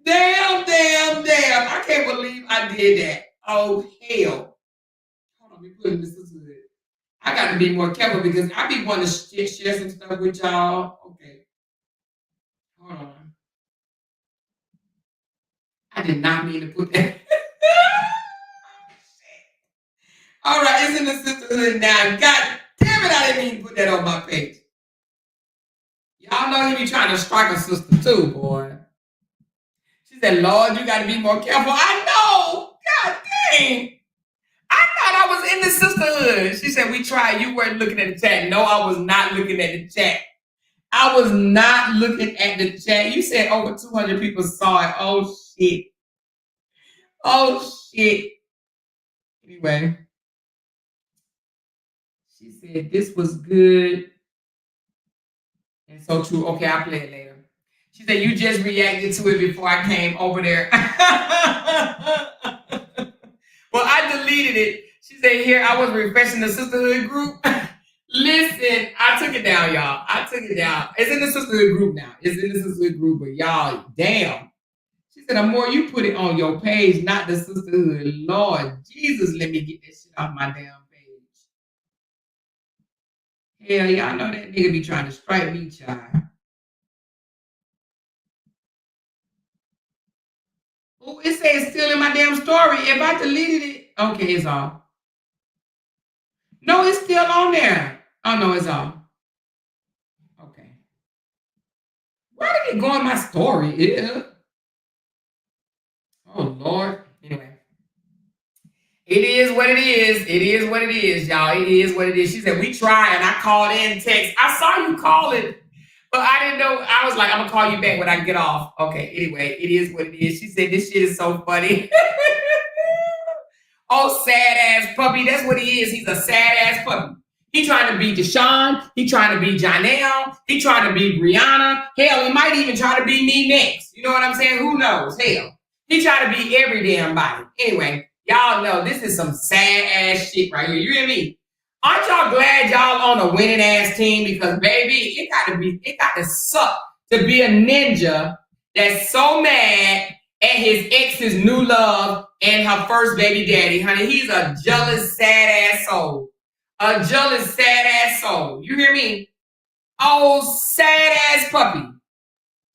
Damn. I can't believe I did that. Oh, hell. Hold on, let me put in this. I got to be more careful because I be wanting to share some stuff with y'all. Okay. Hold on. I did not mean to put that. All right, it's in the sisterhood now. God damn it, I didn't mean to put that on my page. Y'all know he be trying to strike a sister too, boy. She said, Lord, you got to be more careful. I know. God dang. I thought I was in the sisterhood. She said, we tried. You weren't looking at the chat. No, I was not looking at the chat. I was not looking at the chat. You said over 200 people saw it. Oh, shit. Oh, shit. Anyway. She said, this was good and so true. Okay, I'll play it later. She said, you just reacted to it before I came over there. Well, I deleted it. She said, here, I was refreshing the sisterhood group. Listen, I took it down, y'all. I took it down. It's in the sisterhood group now. It's in the sisterhood group, but y'all, damn. She said, the more you put it on your page, not the sisterhood. Lord Jesus, let me get this shit off my damn page. Hell, y'all know that nigga be trying to strike me, child. Oh, it says still in my damn story. If I deleted it, okay, it's off. No, it's still on there. Oh, no, it's off. Okay. Why did it go in my story? Yeah. Oh, Lord. Anyway. It is what it is. It is what it is, y'all. It is what it is. She said, we tried, and I called in text. I saw you call it, but I didn't know. I was like, I'm going to call you back when I get off. Okay, anyway, it is what it is. She said, this shit is so funny. Oh, sad-ass puppy. That's what he is. He's a sad-ass puppy. He trying to be Deshaun. He trying to be Janelle. He trying to be Brianna. Hell, he might even try to be me next. You know what I'm saying? Who knows? Hell, he trying to be every damn body. Anyway, y'all know this is some sad-ass shit right here. You hear me? Aren't y'all glad y'all on a winning-ass team? Because, baby, it got to suck to be a ninja that's so mad at his ex's new love and her first baby daddy, honey. He's a jealous, sad-ass soul. A jealous, sad-ass soul. You hear me? Oh, sad-ass puppy.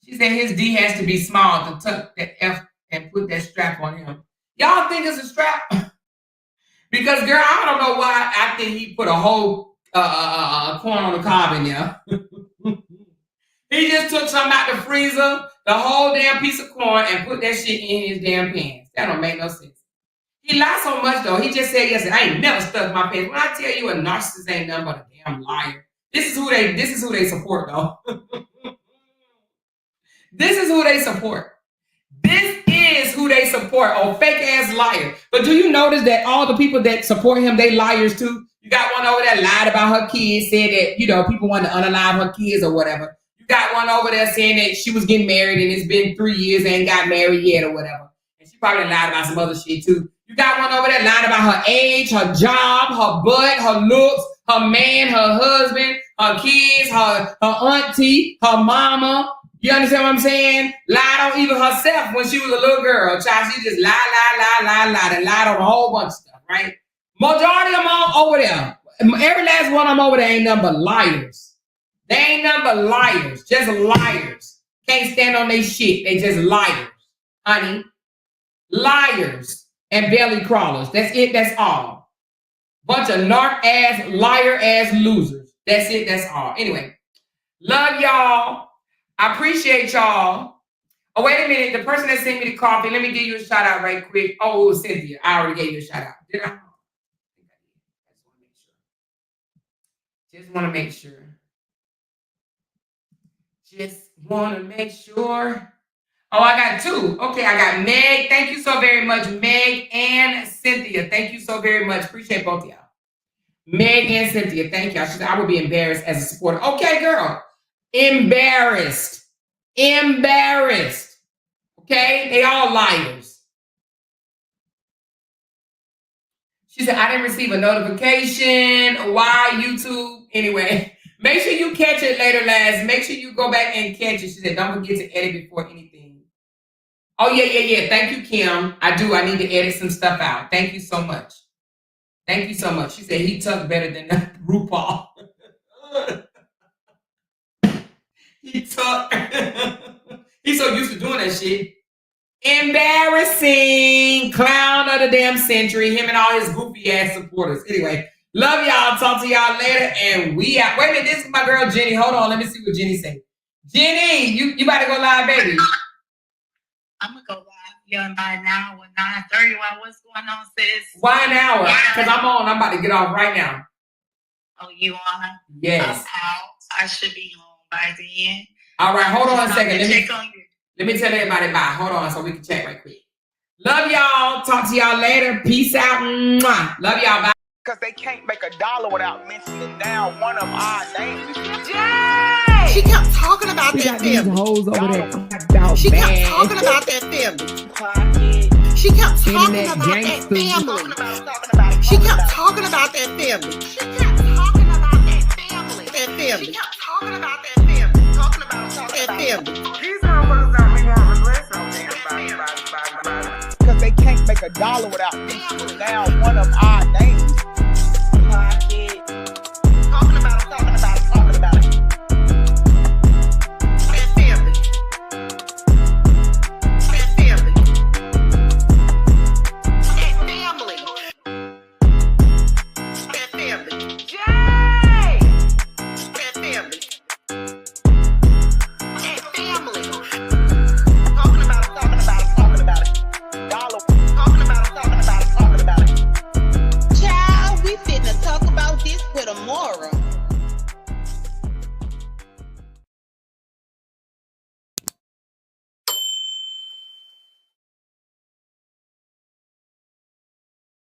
She said his D has to be small to tuck that F and put that strap on him. Y'all think it's a strap? Because, girl, I don't know why I think he put a whole corn on the cob in there. He just took something out the freezer, the whole damn piece of corn, and put that shit in his damn pants. That don't make no sense. He lied so much, though. He just said yesterday, I ain't never stuck my pants. When I tell you a narcissist ain't nothing but a damn liar. This is who they support, though. This is who they support. This is who they support, a fake-ass liar. But do you notice that all the people that support him, they liars, too? You got one over there lied about her kids, said that, people wanted to unalive her kids or whatever. Got one over there saying that she was getting married and it's been 3 years and ain't got married yet or whatever. And she probably lied about some other shit too. You got one over there lying about her age, her job, her butt, her looks, her man, her husband, her kids, her auntie, her mama. You understand what I'm saying? Lied on even herself when she was a little girl. Child, she just lied, and lied on a whole bunch of stuff, right? Majority of them all over there. Every last one of them over there ain't nothing but liars. They ain't nothing but liars, just liars. Can't stand on their shit. They just liars, honey. Liars and belly crawlers. That's it. That's all. Bunch of narc-ass, liar-ass losers. That's it. That's all. Anyway, love y'all. I appreciate y'all. Oh, wait a minute. The person that sent me the coffee, let me give you a shout out right quick. Oh, it was Cynthia. I already gave you a shout out. Did I? Just want to make sure. Just want to make sure. Oh, I got two. Okay, I got Meg. Thank you so very much, Meg and Cynthia. Thank you so very much. Appreciate both of y'all. Meg and Cynthia, thank y'all. I would be embarrassed as a supporter. Okay, girl. Embarrassed. Embarrassed. Okay? They all liars. She said, I didn't receive a notification. Why, YouTube? Anyway, make sure you catch it later, lads. Make sure you go back and catch it. She said, don't forget to edit before anything. Oh, yeah. Thank you, Kim. I do. I need to edit some stuff out. Thank you so much. Thank you so much. She said he tucked better than RuPaul. He tucked. He's so used to doing that shit. Embarrassing. Clown of the damn century. Him and all his goofy ass supporters. Anyway, love y'all. Talk to y'all later. And we out. Wait a minute. This is my girl, Jenny. Hold on. Let me see what Jenny say. Jenny, you about to go live, baby. I'm going to go live. Yeah, by an hour, 9:30. What's going on, sis? Why an hour? Because I'm about to get off right now. Oh, you on? Yes. I'm out. I should be home by then. All right, hold on a second. Let me tell everybody bye. Hold on so we can check right quick. Love y'all. Talk to y'all later. Peace out. Mwah. Love y'all. Bye. Because they can't make $1 without mentioning down one of our names. Yay! She kept talking about that family. Hoes over there. She kept talking about that family. She kept talking about that family. She kept talking about that family. She kept talking about that family. That family. She kept talking about that family. Talking about that family. These motherfuckers got me wanting to listen. Because they can't make $1 without mentioning down one of our names.